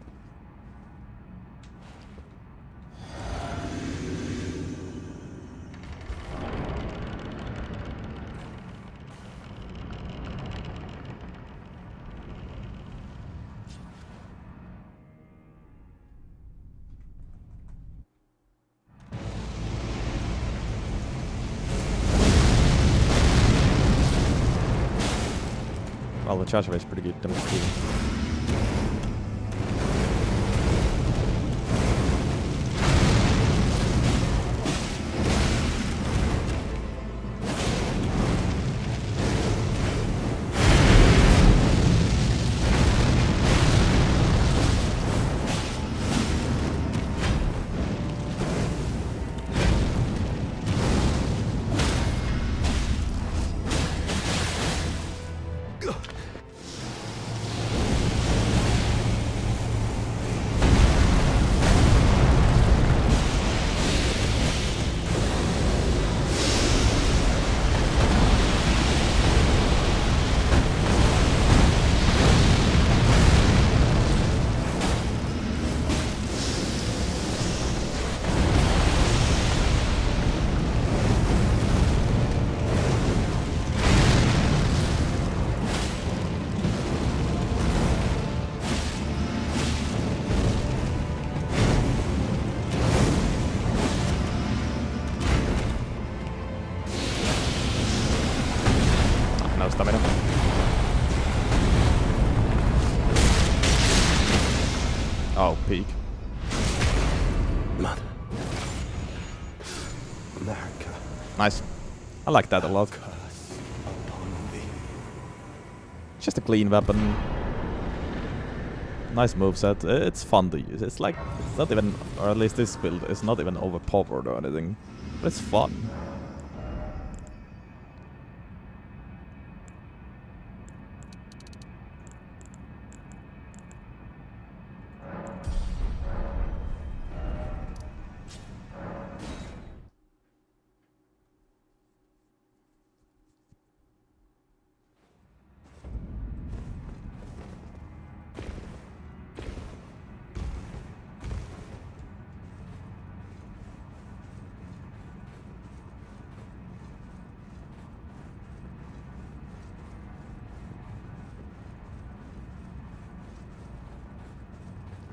Well, the charge rate is pretty good. Damage too. No stamina. Oh, peak. Mother. America. Nice. I like that a lot. Curse upon thee. Just a clean weapon. Nice moveset. It's fun to use. It's like, it's not even, or at least this build is not even overpowered or anything. But it's fun.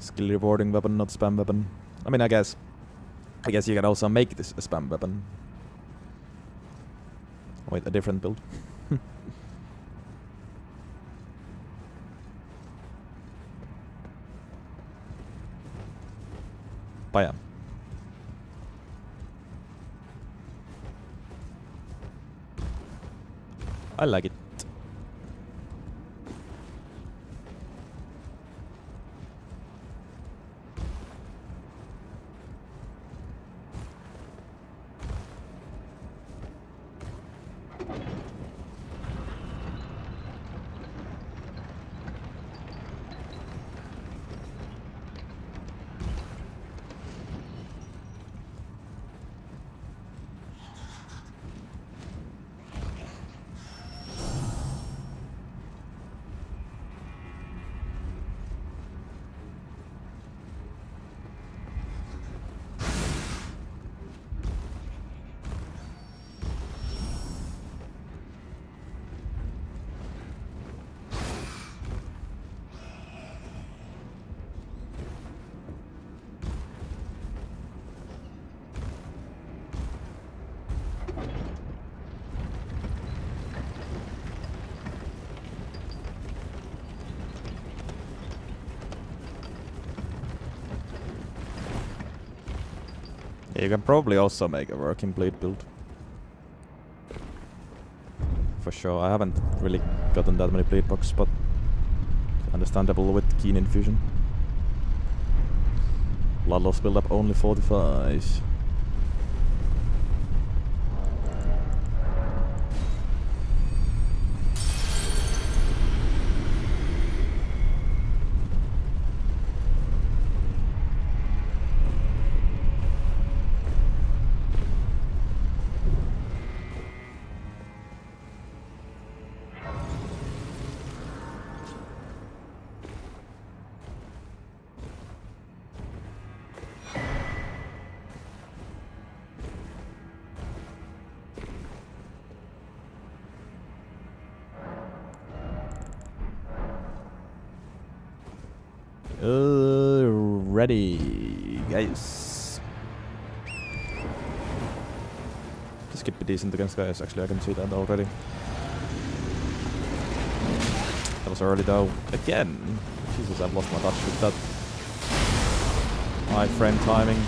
Skill rewarding weapon, not spam weapon. I mean, I guess you can also make this a spam weapon. Wait, a different build. But yeah. I like it. You can probably also make a working blade build. For sure. I haven't really gotten that many blade box, but understandable with keen infusion. Bloodloss build up only 45. Ready, guys. This could be decent against guys, actually, I can see that already. That was early though. Again. Jesus, I've lost my touch with that. High frame timing.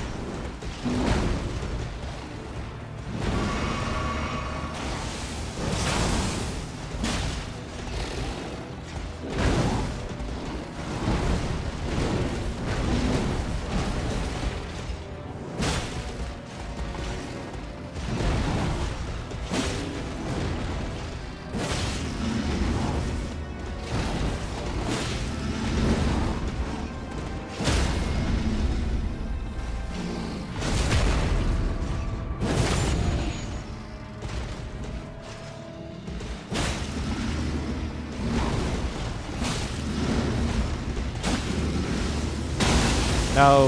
No!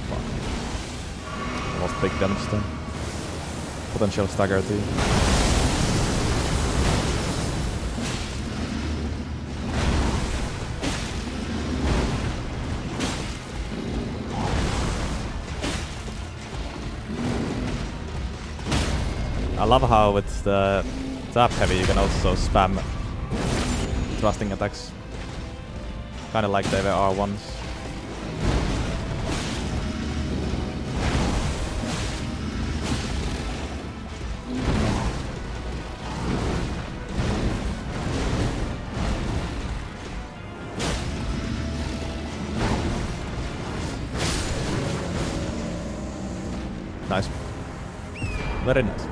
Fuck. Almost big damage then. Potential stagger too. I love how with the tap heavy you can also spam thrusting attacks. Kinda like they were R1s. Nice. Very nice.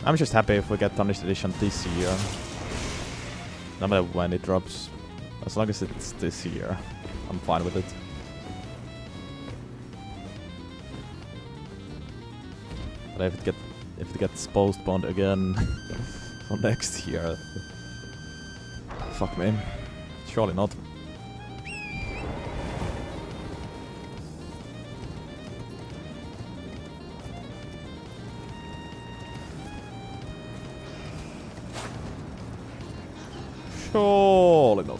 I'm just happy if we get Tarnished Edition this year. No matter when it drops. As long as it's this year, I'm fine with it. But if it gets postponed again for next year, fuck me. Surely not. Surely not.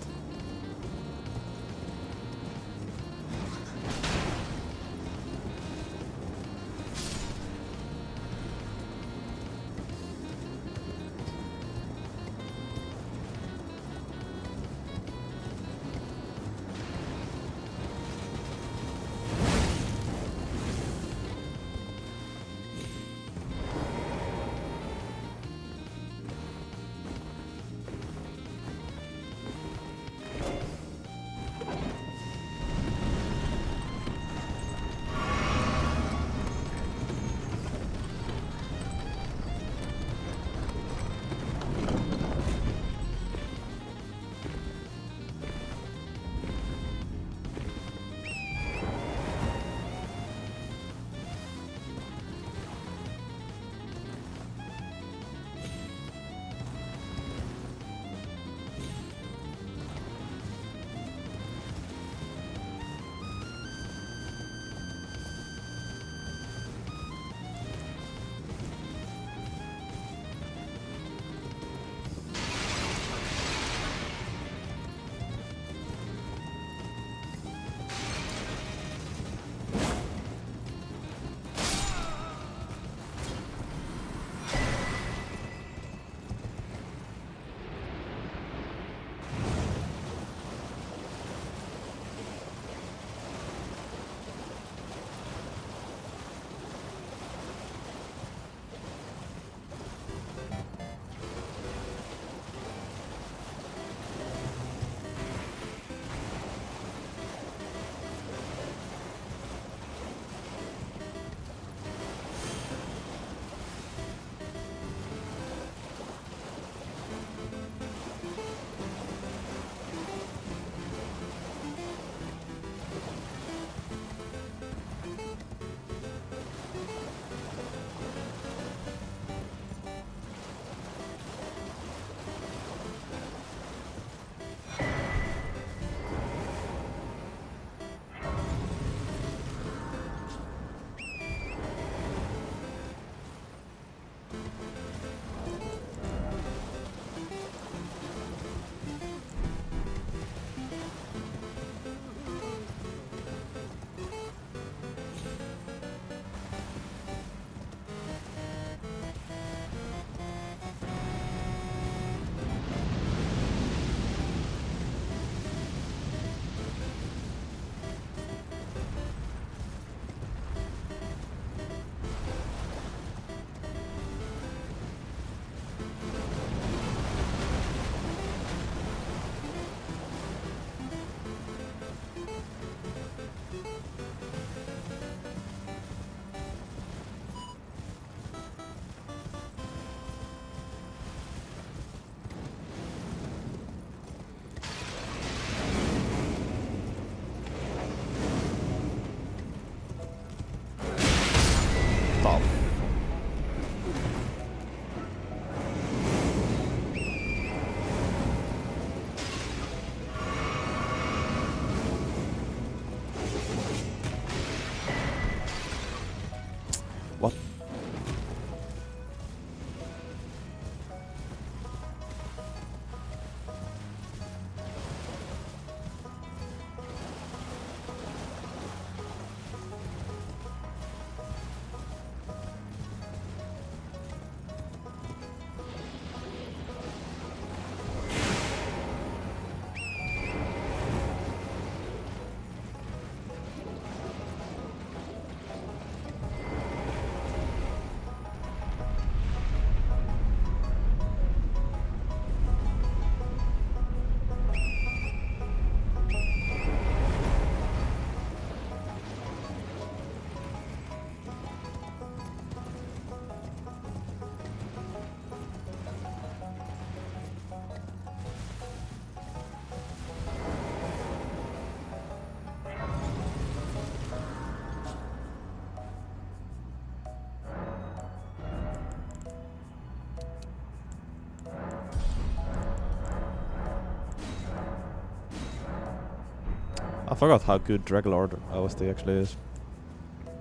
I forgot how good Dreadlord OST actually is.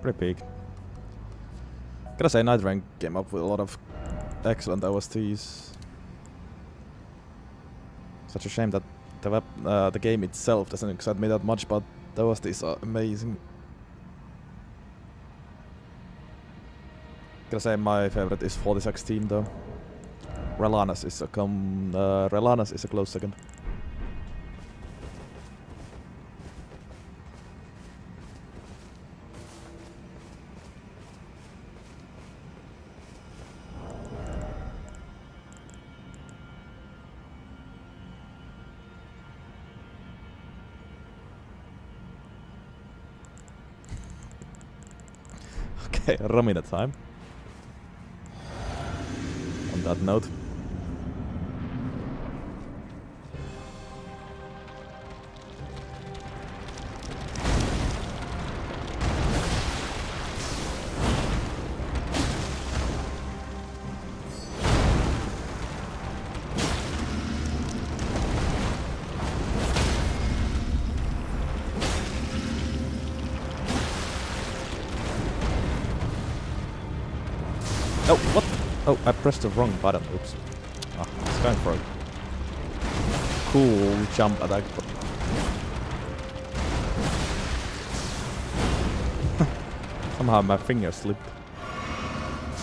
Pretty big. Gotta say, RIng came up with a lot of excellent OSTs. Such a shame that the game itself doesn't excite me that much, but the OSTs are amazing. Gotta say, my favorite is 4016 though. Relana's is a close second. Okay, Romina time. On that note. Oh, what? Oh, I pressed the wrong button. Oops. Ah, it's going for a cool jump attack. But somehow my finger slipped.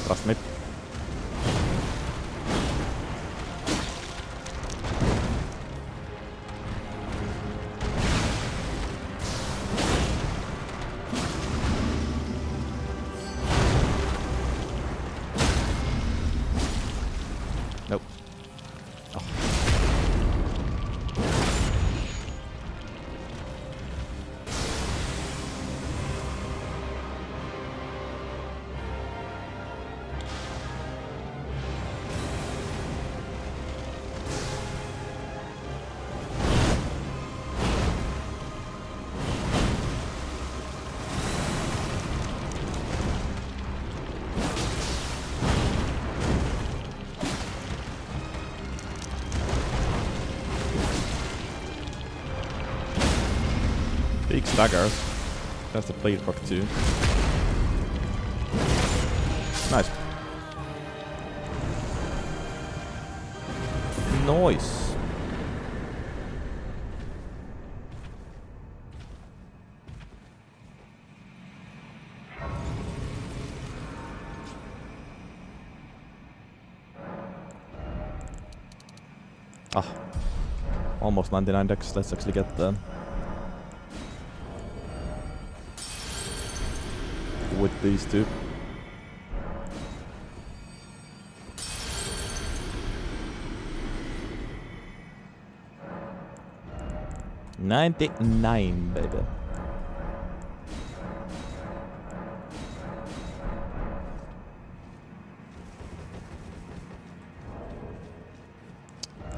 Trust me. Nope. Oh. Big staggers. That's the blade rock too. Nice. Nice. Ah. Almost 99 decks. Let's actually get the with these two. $99, baby.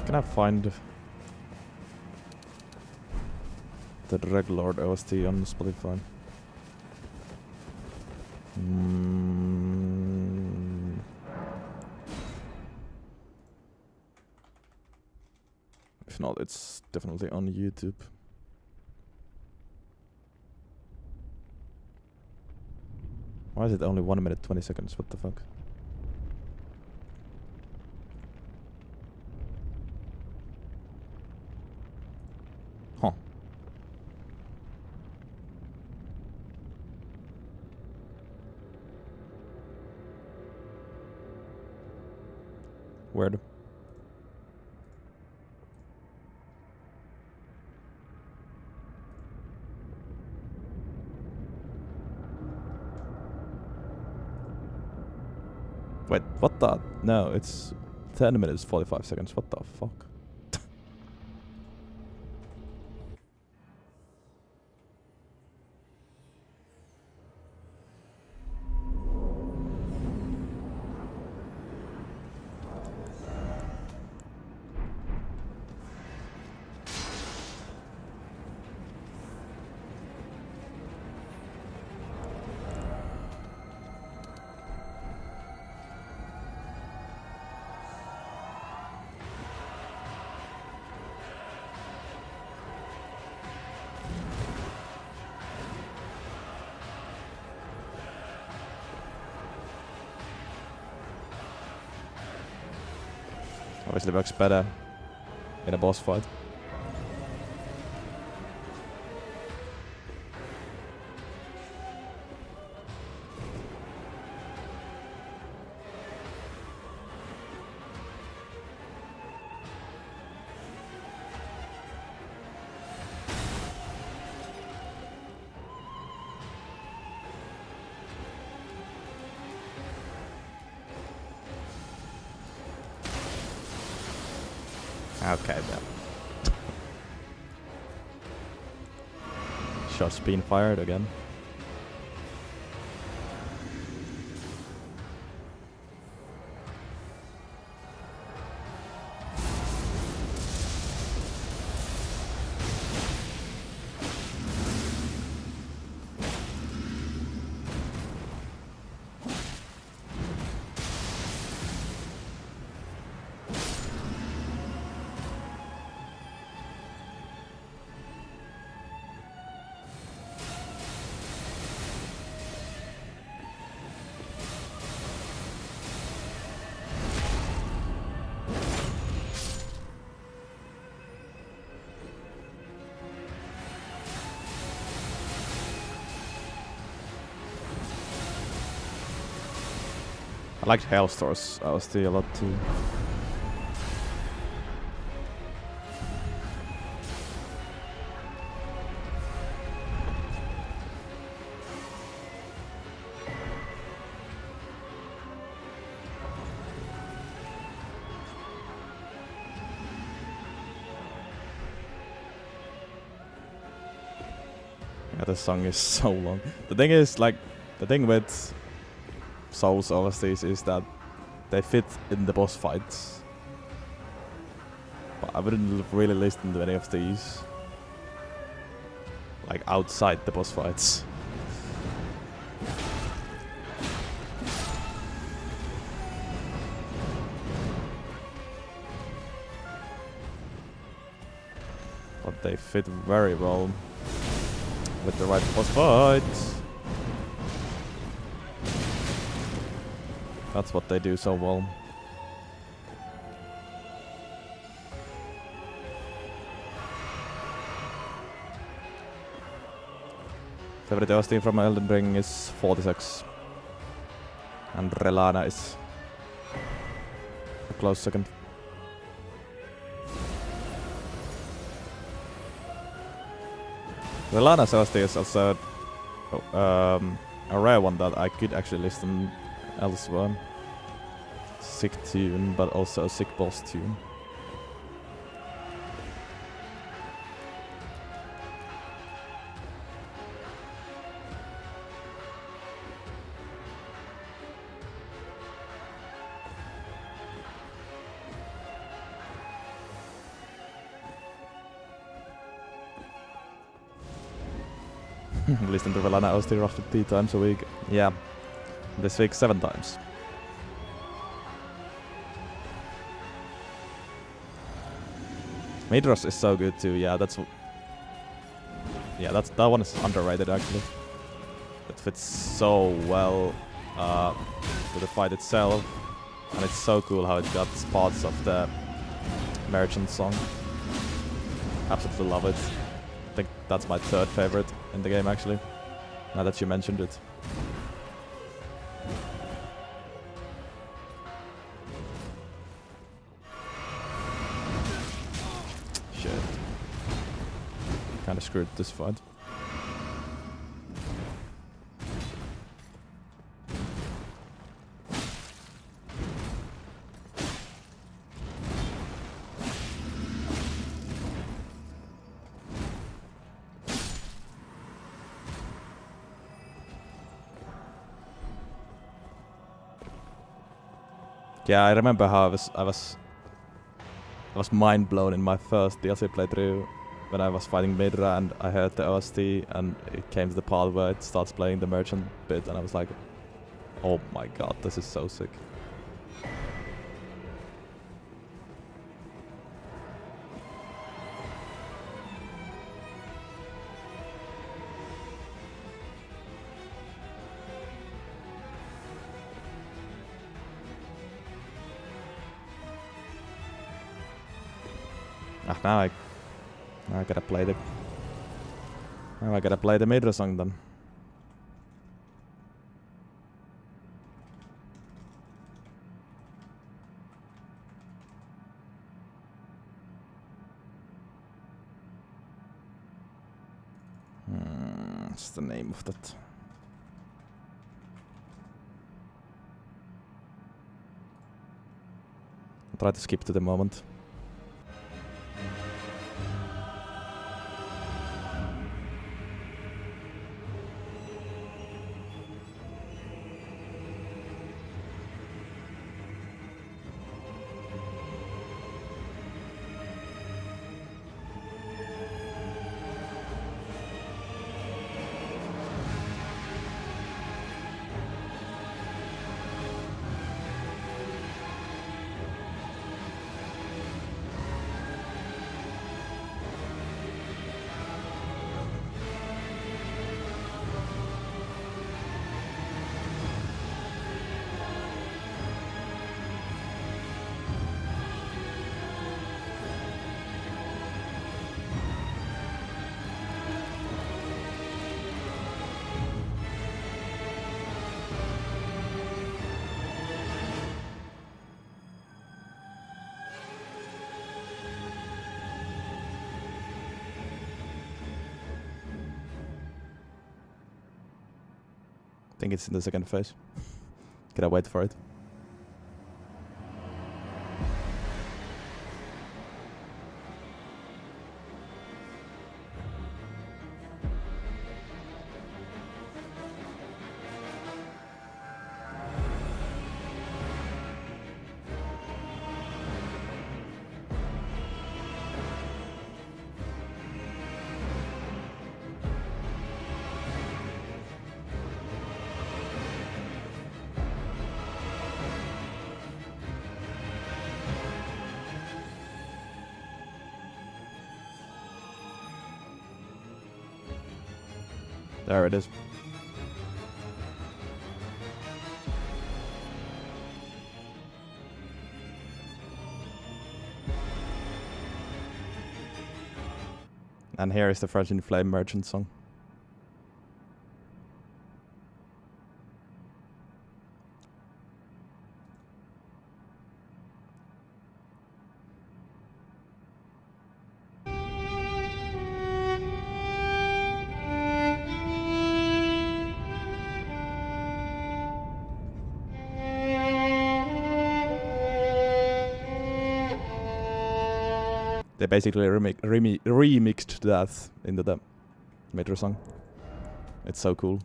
Can I find the Dreadlord OST on Spotify? If not, it's definitely on YouTube. Why is it only 1 minute 20 seconds? What the fuck? Huh. Weird. Wait, what the? No, it's 10 minutes 45 seconds. What the fuck? Obviously works better in a boss fight. Okay then. Shots being fired again. I liked Hailstore's OST a lot too. Yeah, this song is so long. The thing is, like, the thing with Souls OSTs is that they fit in the boss fights. But I wouldn't really listen to any of these like outside the boss fights. But they fit very well with the right boss fights. That's what they do so well. Favorite OST from Elden RIng is 46. And Relana is a close second. Relana's OST is also a rare one that I could actually listen elsewhere. Sick tune, but also a sick boss tune. Listen to Relana OST roughly 3 times a week. Yeah. This week 7 times. Midros is so good too. Yeah, that one is underrated actually. It fits so well to the fight itself, and it's so cool how it got parts of the merchant song. Absolutely love it. I think that's my 3rd favorite in the game actually, now that you mentioned it. Shit. Kinda screwed this fight. Yeah, I remember how I was mind blown in my first DLC playthrough when I was fighting Midra and I heard the OST and it came to the part where it starts playing the merchant bit and I was like, oh my god, this is so sick. Now I gotta play the... Now I gotta play the Midra song then. What's the name of that? I'll try to skip to the moment. I think it's in the second phase. Can I wait for it? There it is. And here is the Virgin Flame Merchant song. They basically remixed that into the Metro song. It's so cool.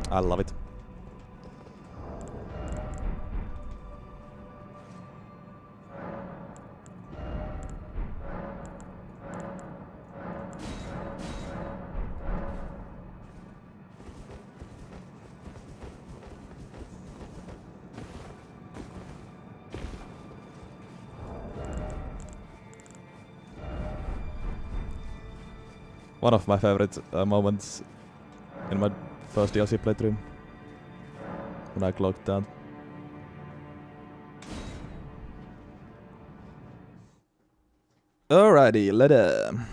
I love it. One of my favorite moments in my first DLC playthrough when I clocked down. Alrighty, later.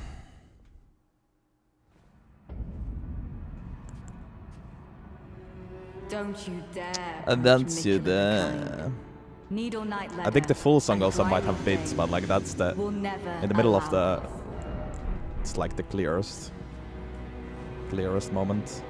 Don't you dare. Don't you dare. Needle Knight I think the full song also might have bits, but like that's the in the middle of the. It's like the clearest moment.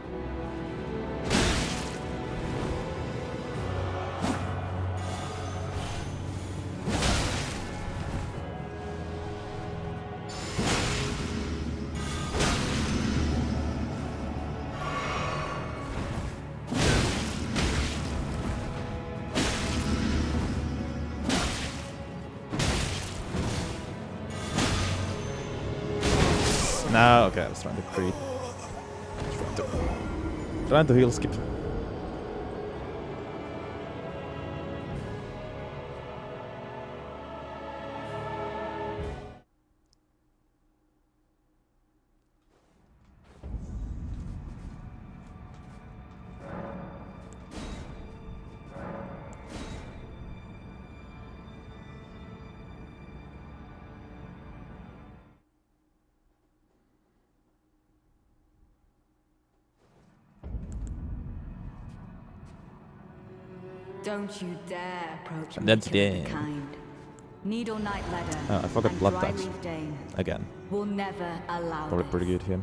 No, okay, I was trying to creep. Trying to heal skip. Don't you dare approach And me, that's kill of the the- kind. Needle Knight Ledder Oh, I forgot and Blood Tax. Dryleaf Dane Again. will never allow Probably this. pretty good here.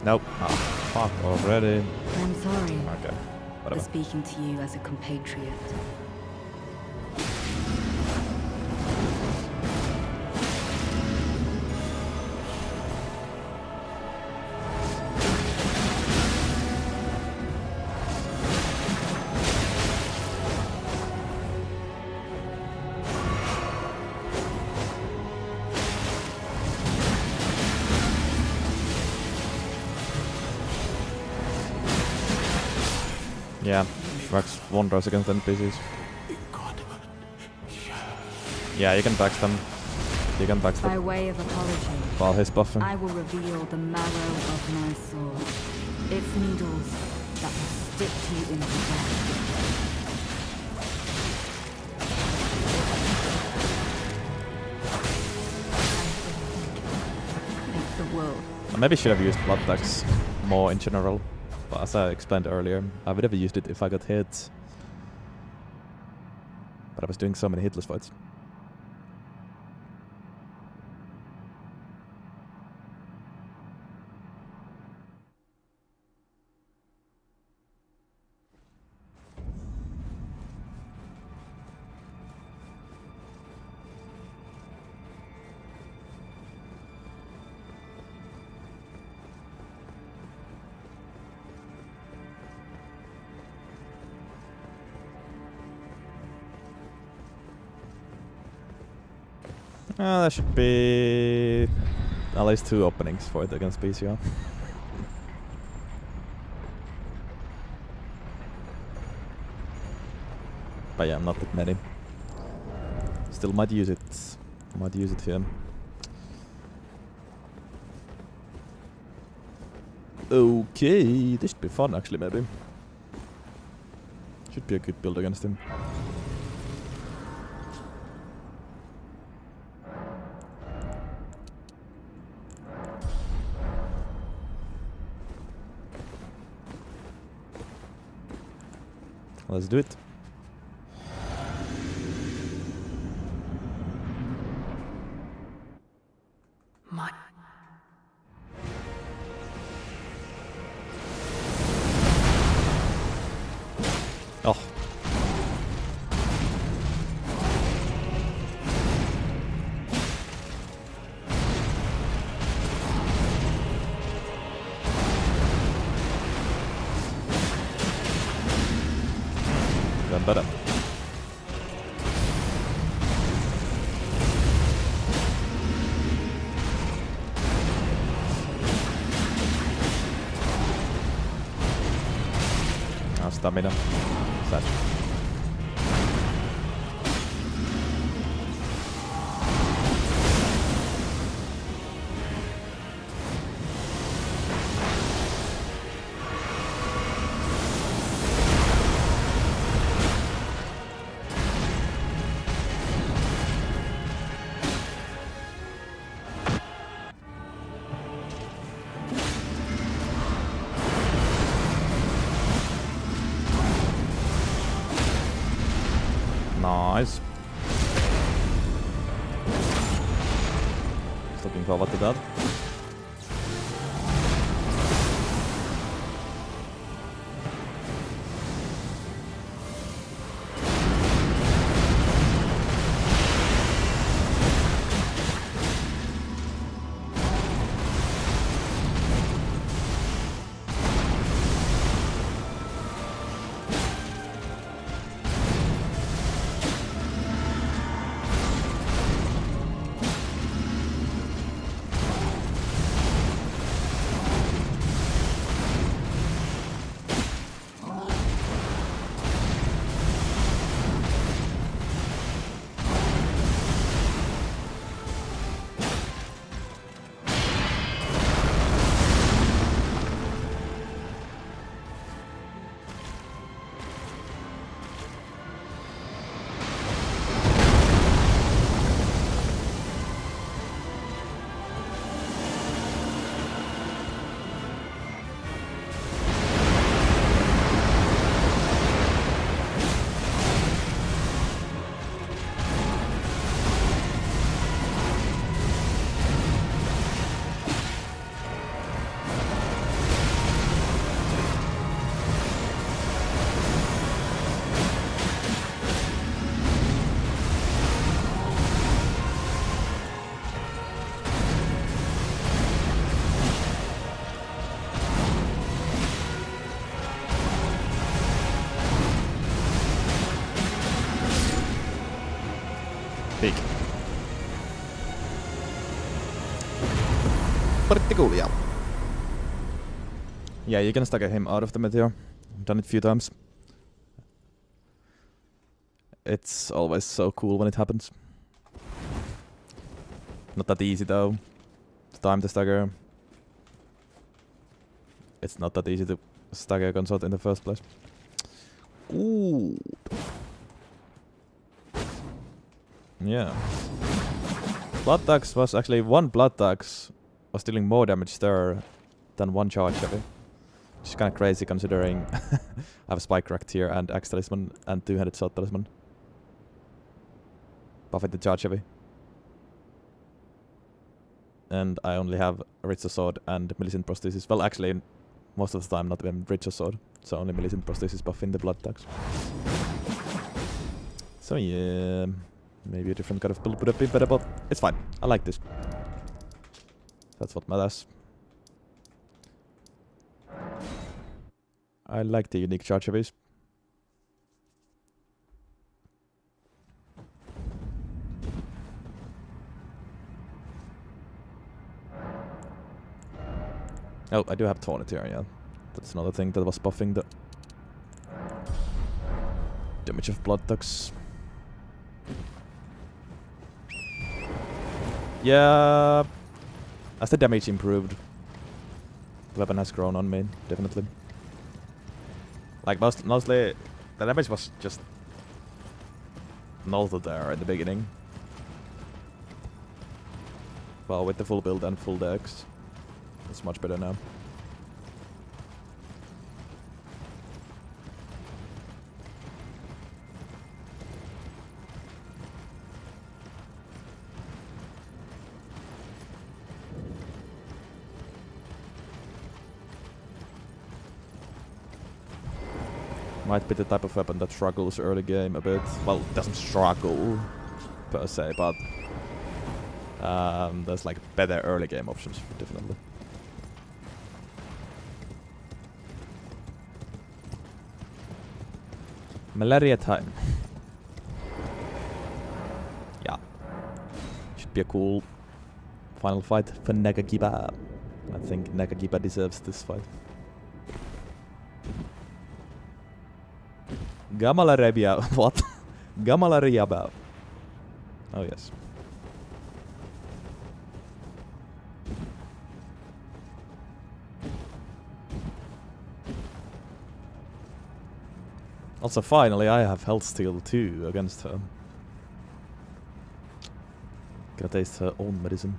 Nope. Ah, fuck already. I'm sorry Okay. for Whatever. speaking to you as a compatriot. Yeah. Works wonders against NPCs. Yeah, you can back them. You can back By them way of apology, while he's buffing. I will reveal the marrow of my sword. Its needles that will stick you into death. Make the world. I maybe should have used Blood Tax more in general. But as I explained earlier, I would have used it if I got hit. But I was doing so many hitless fights. There should be at least 2 openings for it against PCO. But yeah, not that many. Still might use it. Might use it here. Okay, this should be fun actually, maybe. Should be a good build against him. Let's do it. My Oh. Done better. Now stamina. Sad. Nice. Just looking forward to that. pretty cool, yeah. Yeah, you can stagger him out of the meteor. I've done it a few times. It's always so cool when it happens. Not that easy though. Time to stagger. It's not that easy to stagger a consort in the first place. Ooh. Yeah. Blood tax was actually one blood tax was dealing more damage there than one charge heavy. Which is kinda crazy considering I have Spike Cracked here and Axe Talisman and two-handed Sword Talisman. Buffet the charge heavy. And I only have Richer Sword and Millicent Prosthesis. Well, actually, most of the time not even Richer Sword. So only Millicent Prosthesis buffing the blood tax. So yeah, maybe a different kind of build would have been better, but it's fine. I like this. That's what matters. I like the unique charge heavies. Oh, I do have Taunt here, yeah. That's another thing that was buffing the damage of blood tax. Yeah, as the damage improved, the weapon has grown on me, definitely. Like mostly, the damage was just not there at the beginning. Well, with the full build and full dex, it's much better now. Might be the type of weapon that struggles early game a bit. Well, doesn't struggle per se, but there's like better early game options, definitely. Malaria time. Yeah. Should be a cool final fight for Nagagiba. I think Nagagiba deserves this fight. Gamalarebia. What? Gamalariaba. Oh, yes. Also, finally, I have Health Steal too against her. Gonna taste her own medicine.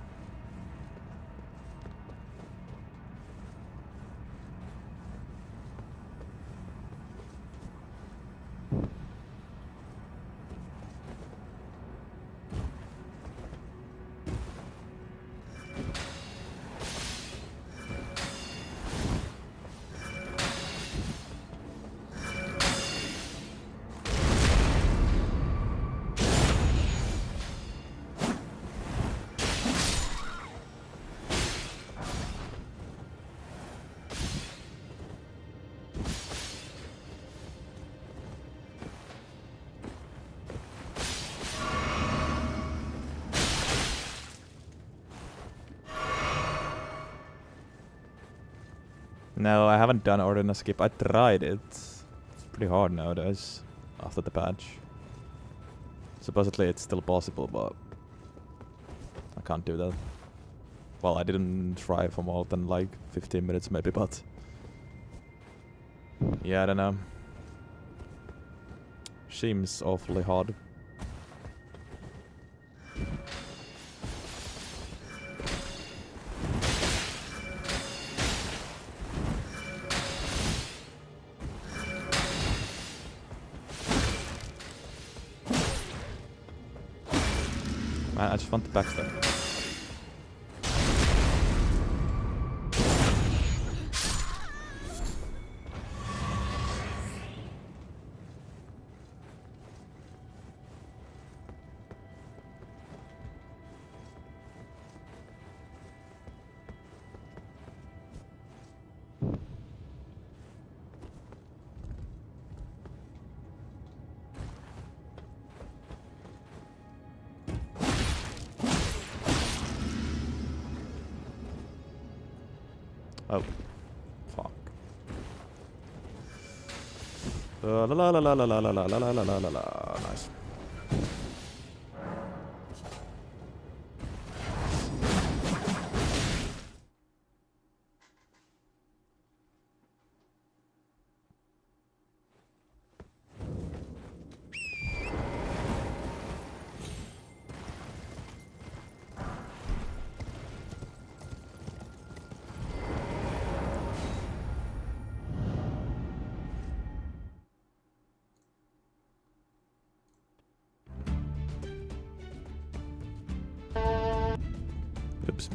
No, I haven't done Ordinance Skip. I tried it. It's pretty hard nowadays, after the patch. Supposedly it's still possible, but I can't do that. Well, I didn't try for more than like 15 minutes maybe, but yeah, I don't know. Seems awfully hard. Man, I just want the backstab. Oh. Fuck. La la la la la la la la la la la la la la. Nice. Oops.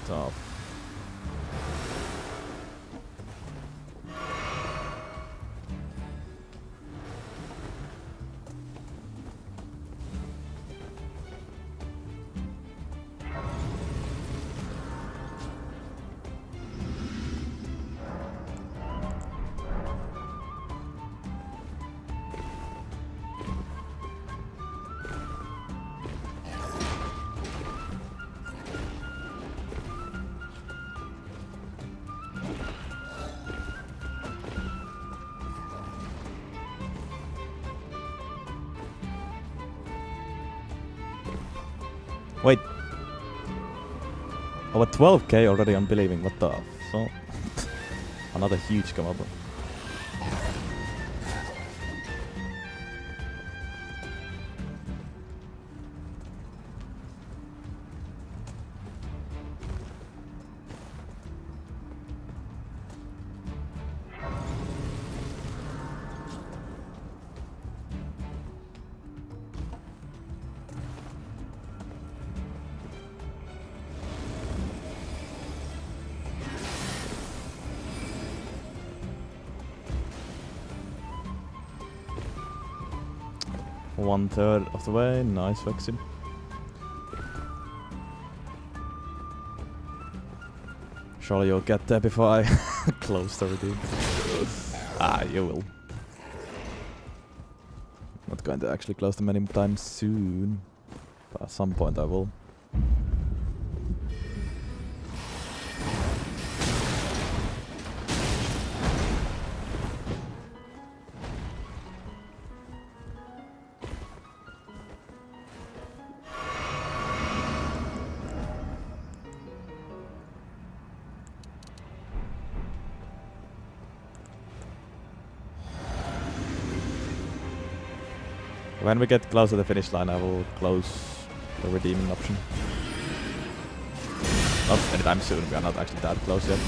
Tough. Wait. Oh, at 12k already, unbelieving. What the fuck? Another huge come up. One third of the way, nice vaccine. Surely you'll get there before I close the redeem. Ah, you will. Not going to actually close them anytime soon, but at some point I will. When we get close to the finish line, I will close the redeeming option. Not anytime soon, we are not actually that close yet.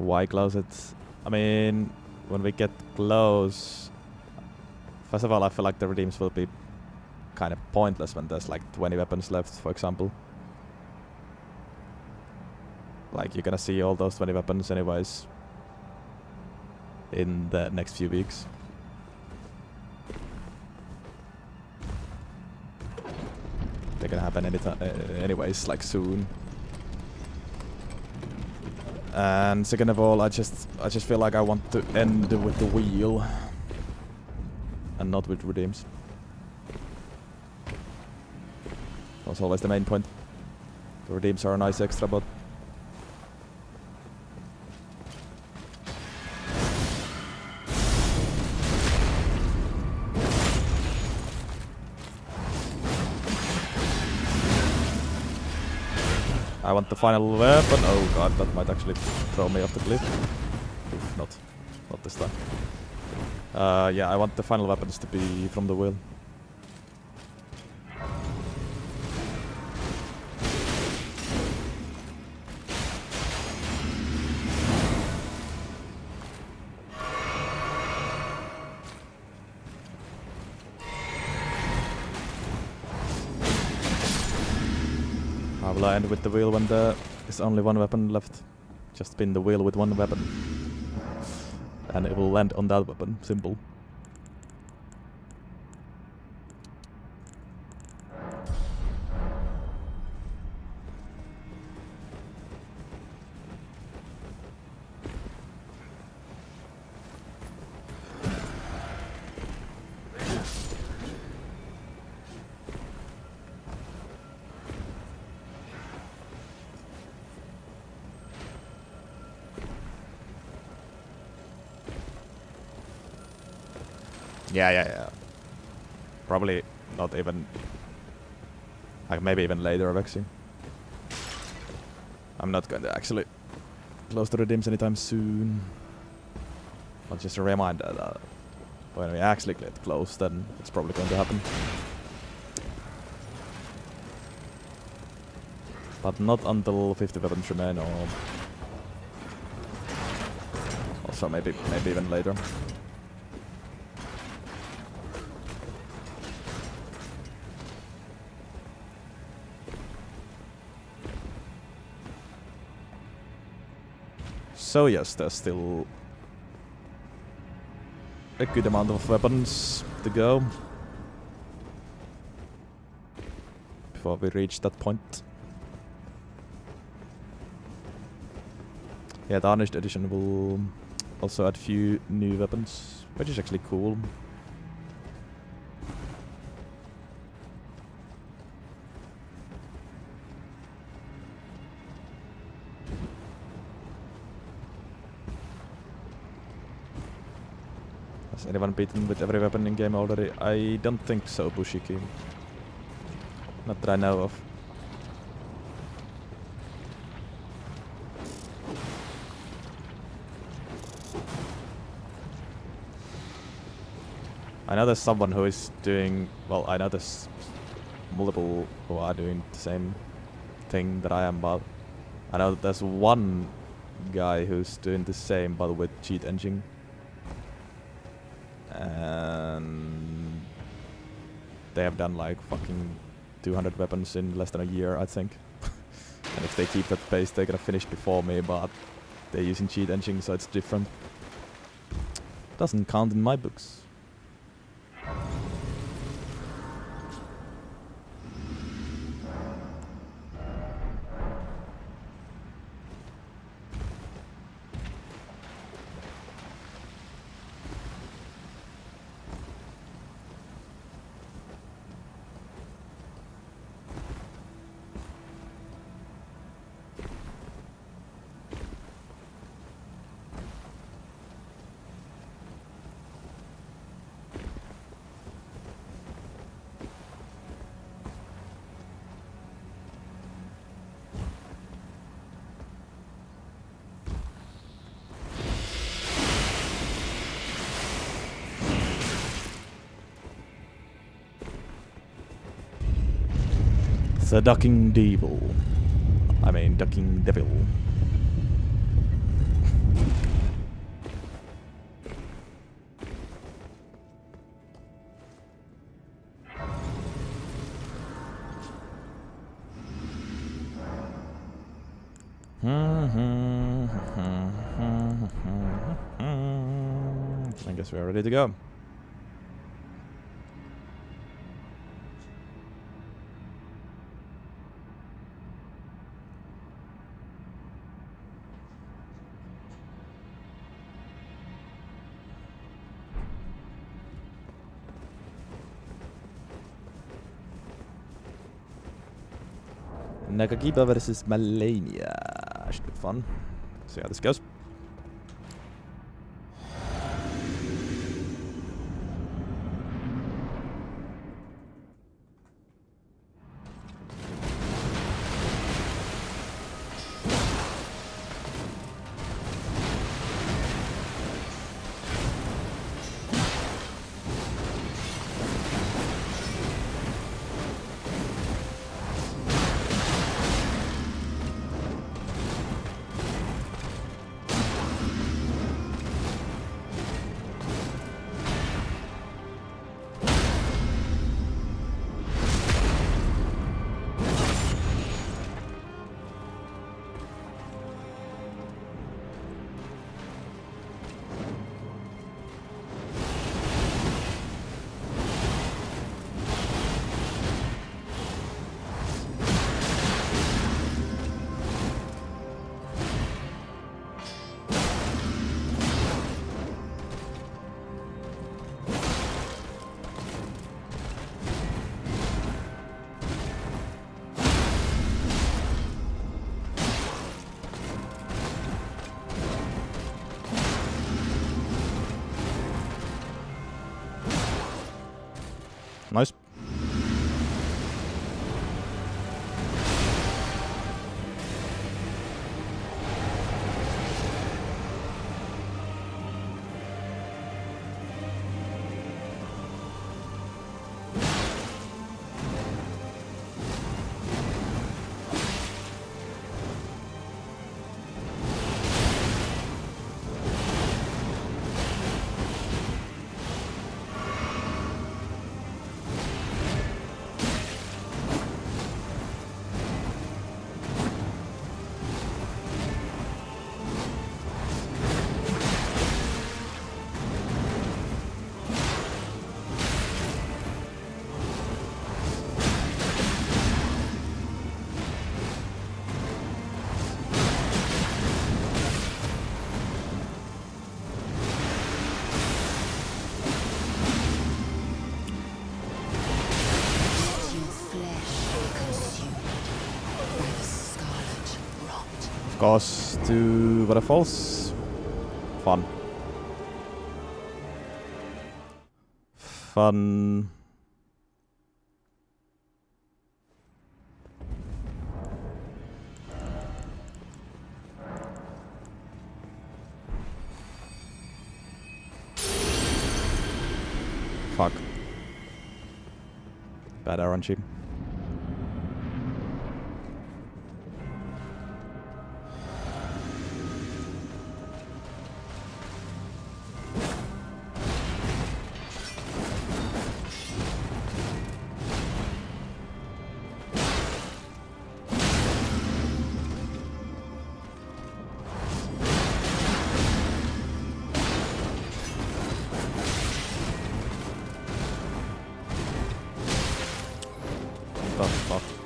Why close it? I mean, when we get close, first of all, I feel like the redeems will be kind of pointless when there's like 20 weapons left, for example. Like, you're gonna see all those 20 weapons anyways in the next few weeks. They're gonna happen anyways, like soon. And second of all, I just feel like I want to end with the wheel and not with redeems. That's always the main point. The redeems are a nice extra, but I want the final weapon. Oh god, that might actually throw me off the cliff. Oof, not this time. Yeah, I want the final weapons to be from the wheel. I will end with the wheel when there is only one weapon left. Just spin the wheel with one weapon. And it will land on that weapon. Simple. Yeah. Probably not even... Like, maybe even later, actually. I'm not going to actually close the redeems anytime soon. But just a reminder that when we actually get close, then it's probably going to happen. But not until 50 weapons remain, or... Also maybe even later. So yes, there's still a good amount of weapons to go before we reach that point. Yeah, Tarnished Edition will also add few new weapons, which is actually cool. Has anyone beaten with every weapon in game already? I don't think so, Bushiki. Not that I know of. I know there's someone who is doing... Well, I know there's multiple who are doing the same thing that I am, but I know that there's one guy who's doing the same, but with cheat engine. And they have done like fucking 200 weapons in less than a year, I think. And if they keep that pace, they're gonna finish before me, but they're using cheat engine, so it's different. Doesn't count in my books. The ducking devil. I mean, ducking devil. I guess we are ready to go. Nagagiba versus Malenia. Should be fun. See how this goes. Nice. Goes to waterfalls. Fun. Fun. Fuck. Bad RNG.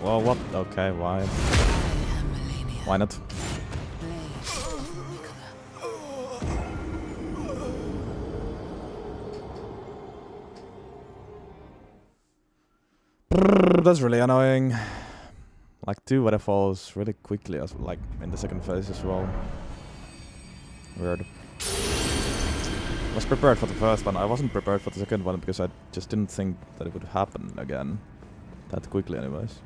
Well, what? Okay, why? Why not? That's really annoying. Like 2 waterfalls really quickly, as like in the second phase as well. Weird. I was prepared for the first one. I wasn't prepared for the second one because I just didn't think that it would happen again that quickly, anyways.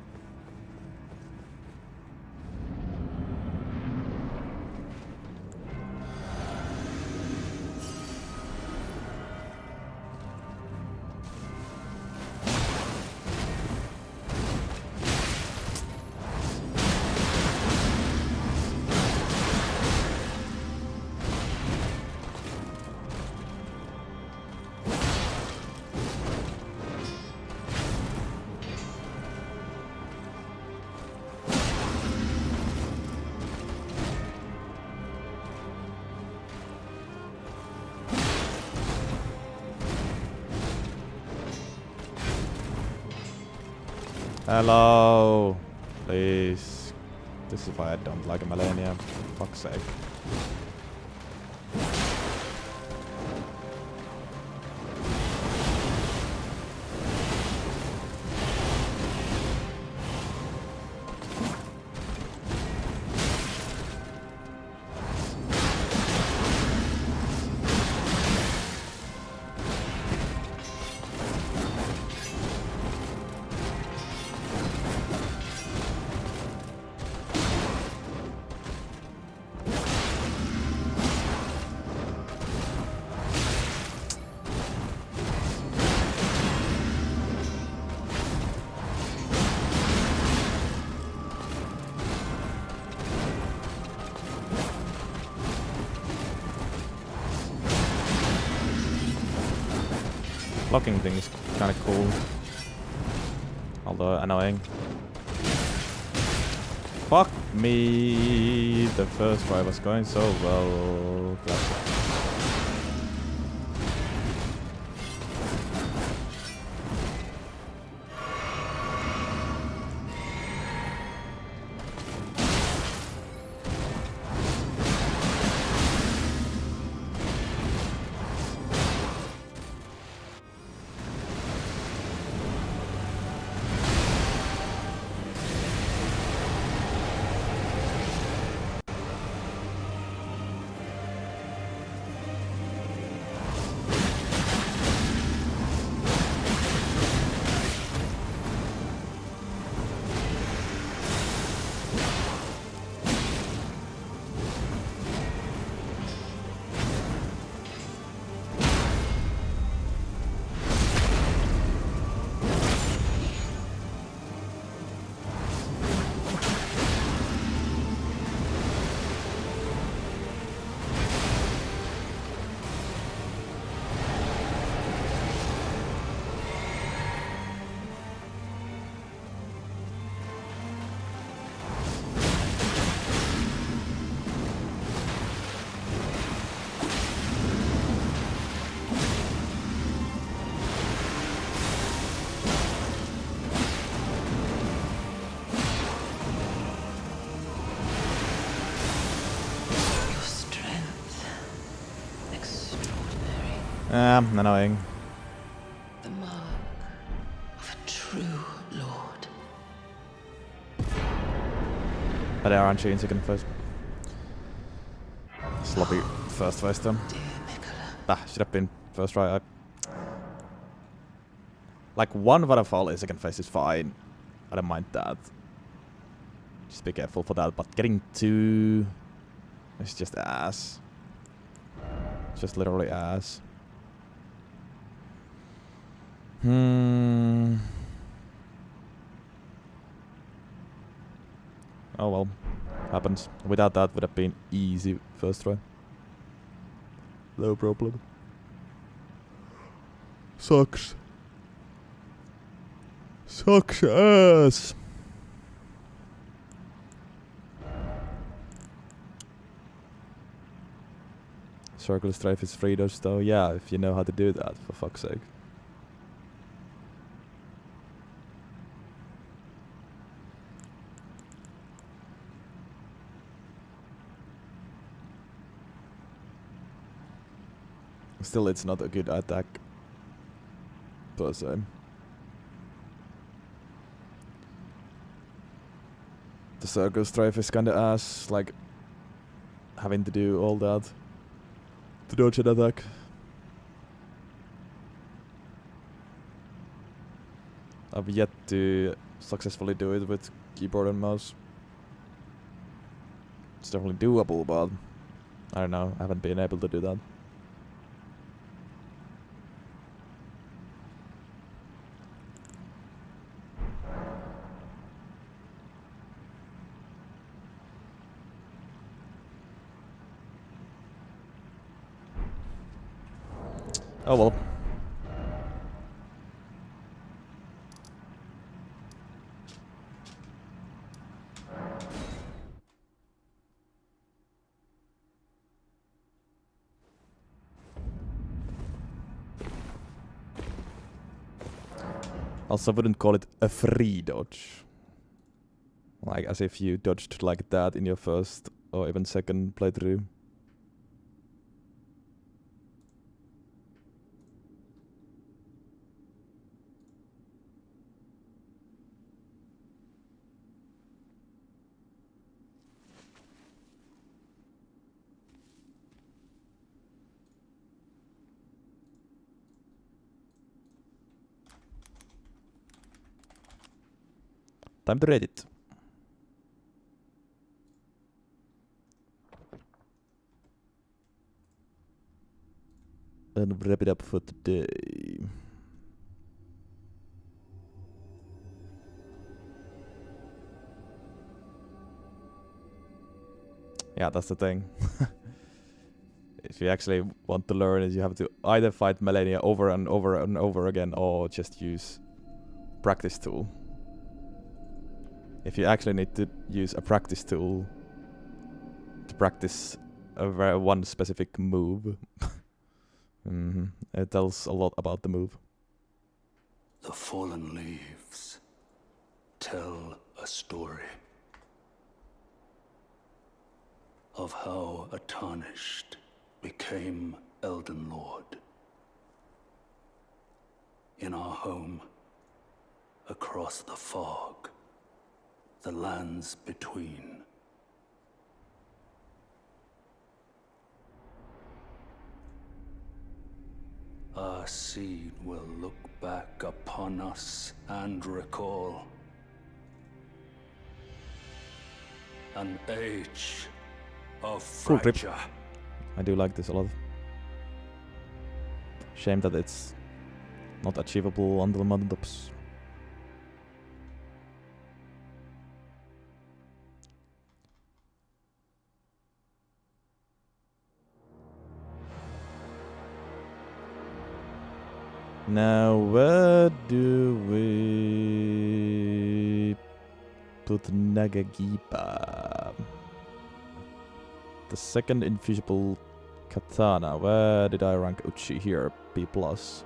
Hello. Please. This is why I don't like a Millennium. For fuck's sake. Blocking thing is kinda cool. Although annoying. Fuck me! The first try was going so well. Annoying. The mark of a true lord. But they aren't in second first. Sloppy first phase then. Should have been first try. Like one waterfall in second phase is fine. I don't mind that. Just be careful for that. But getting two is just ass. Just literally ass. Oh well, happens. Without that would have been easy first try. No problem. Sucks. Sucks ass. Circle strafe is free though. Yeah, if you know how to do that, for fuck's sake. Still, it's not a good attack per se. The circle strafe is kinda ass, like having to do all that to dodge an attack. I've yet to successfully do it with keyboard and mouse. It's definitely doable, but I don't know, I haven't been able to do that. Oh well. Also, I wouldn't call it a free dodge. Like, as if you dodged like that in your first or even second playthrough. Time to rate it. And wrap it up for today. Yeah, that's the thing. If you actually want to learn it, you have to either fight Melania over and over and over again, or just use practice tool. If you actually need to use a practice tool to practice one specific move, it tells a lot about the move. The fallen leaves tell a story of how a tarnished became Elden Lord. In our home, across the fog, the lands between. Our seed will look back upon us and recall an age of Cool clip. fracture. I do like this a lot. Shame that it's not achievable on the mountaintops. Now, where do we put Nagagiba? The second infusible katana. Where did I rank Uchi here? B+. This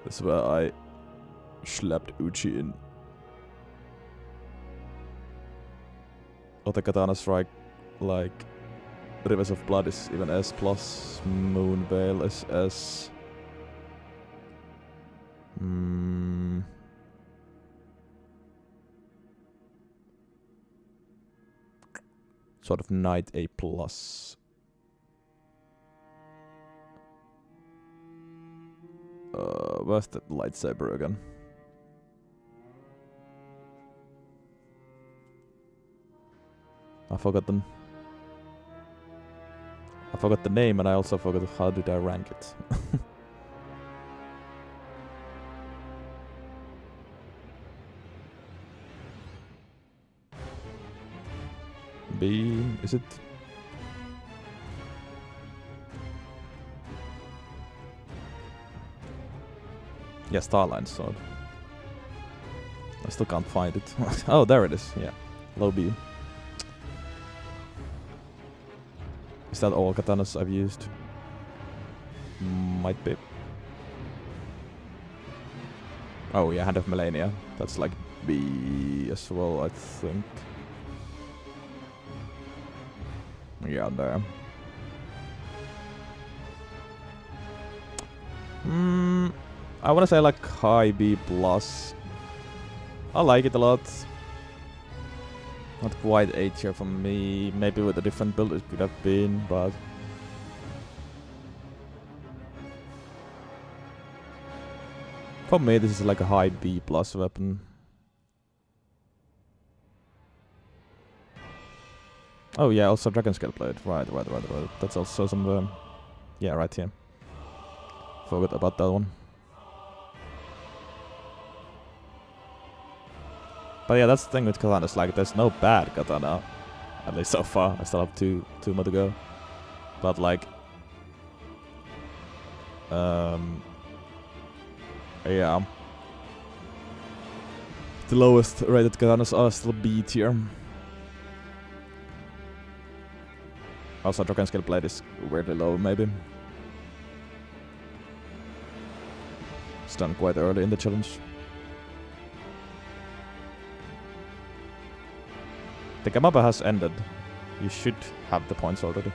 is where I slapped Uchi in. Other katana strike, like Rivers of Blood, is even S+. Moonveil is S. Sort of Knight A+. Where's the lightsaber again? I forgot the name, and I also forgot how did I rank it. B, is it? Yeah, Starline sword. I still can't find it. Oh, there it is. Yeah, low B. Is that all katanas I've used? Might be. Oh yeah, Hand of Melania. That's like B as well, I think. Yeah, there. I wanna say like high B+. I like it a lot. Not quite A tier for me. Maybe with a different build it could have been, but for me this is like a high B+ weapon. Oh yeah, also Dragon Scale Blade. Right. That's also some... yeah, right here. Forgot about that one. But yeah, that's the thing with katanas, like there's no bad katana. At least so far. I still have two more to go. But like... yeah. The lowest rated katanas are still B tier. Also, Dragon Scale Blade is weirdly low, maybe. It's done quite early in the challenge. The Gamaba has ended. You should have the points already.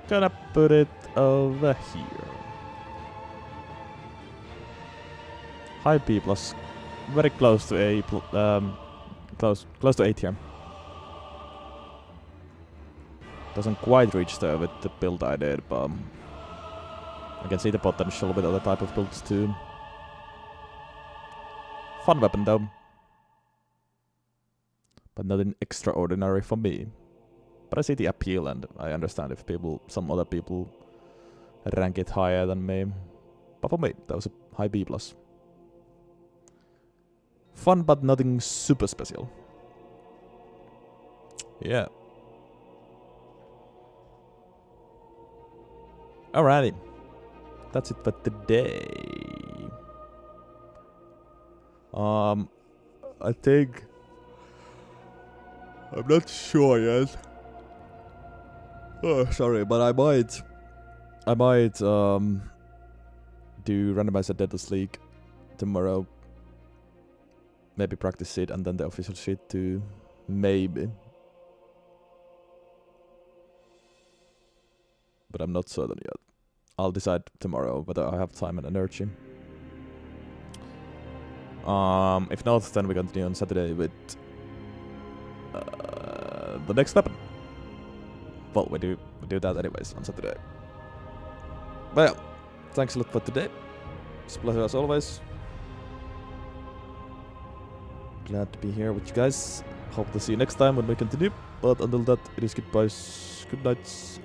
Gonna put it over here. High B plus, very close to A, close to A tier. Doesn't quite reach there with the build I did, but I can see the potential with other type of builds too. Fun weapon though, but nothing extraordinary for me. But I see the appeal, and I understand if some other people rank it higher than me. But for me, that was a high B+. Fun, but nothing super special. Yeah. Alrighty. That's it for today. I think... I'm not sure yet. Oh, sorry, but I might do randomized Deadless League tomorrow. Maybe practice it and then the official sheet too. Maybe. But I'm not certain yet. I'll decide tomorrow whether I have time and energy. If not, then we continue on Saturday with the next weapon. Well, we do that anyways on Saturday. But yeah, thanks a lot for today. It's a pleasure as always. Glad to be here with you guys. Hope to see you next time when we continue. But until that, it is goodbyes, good nights.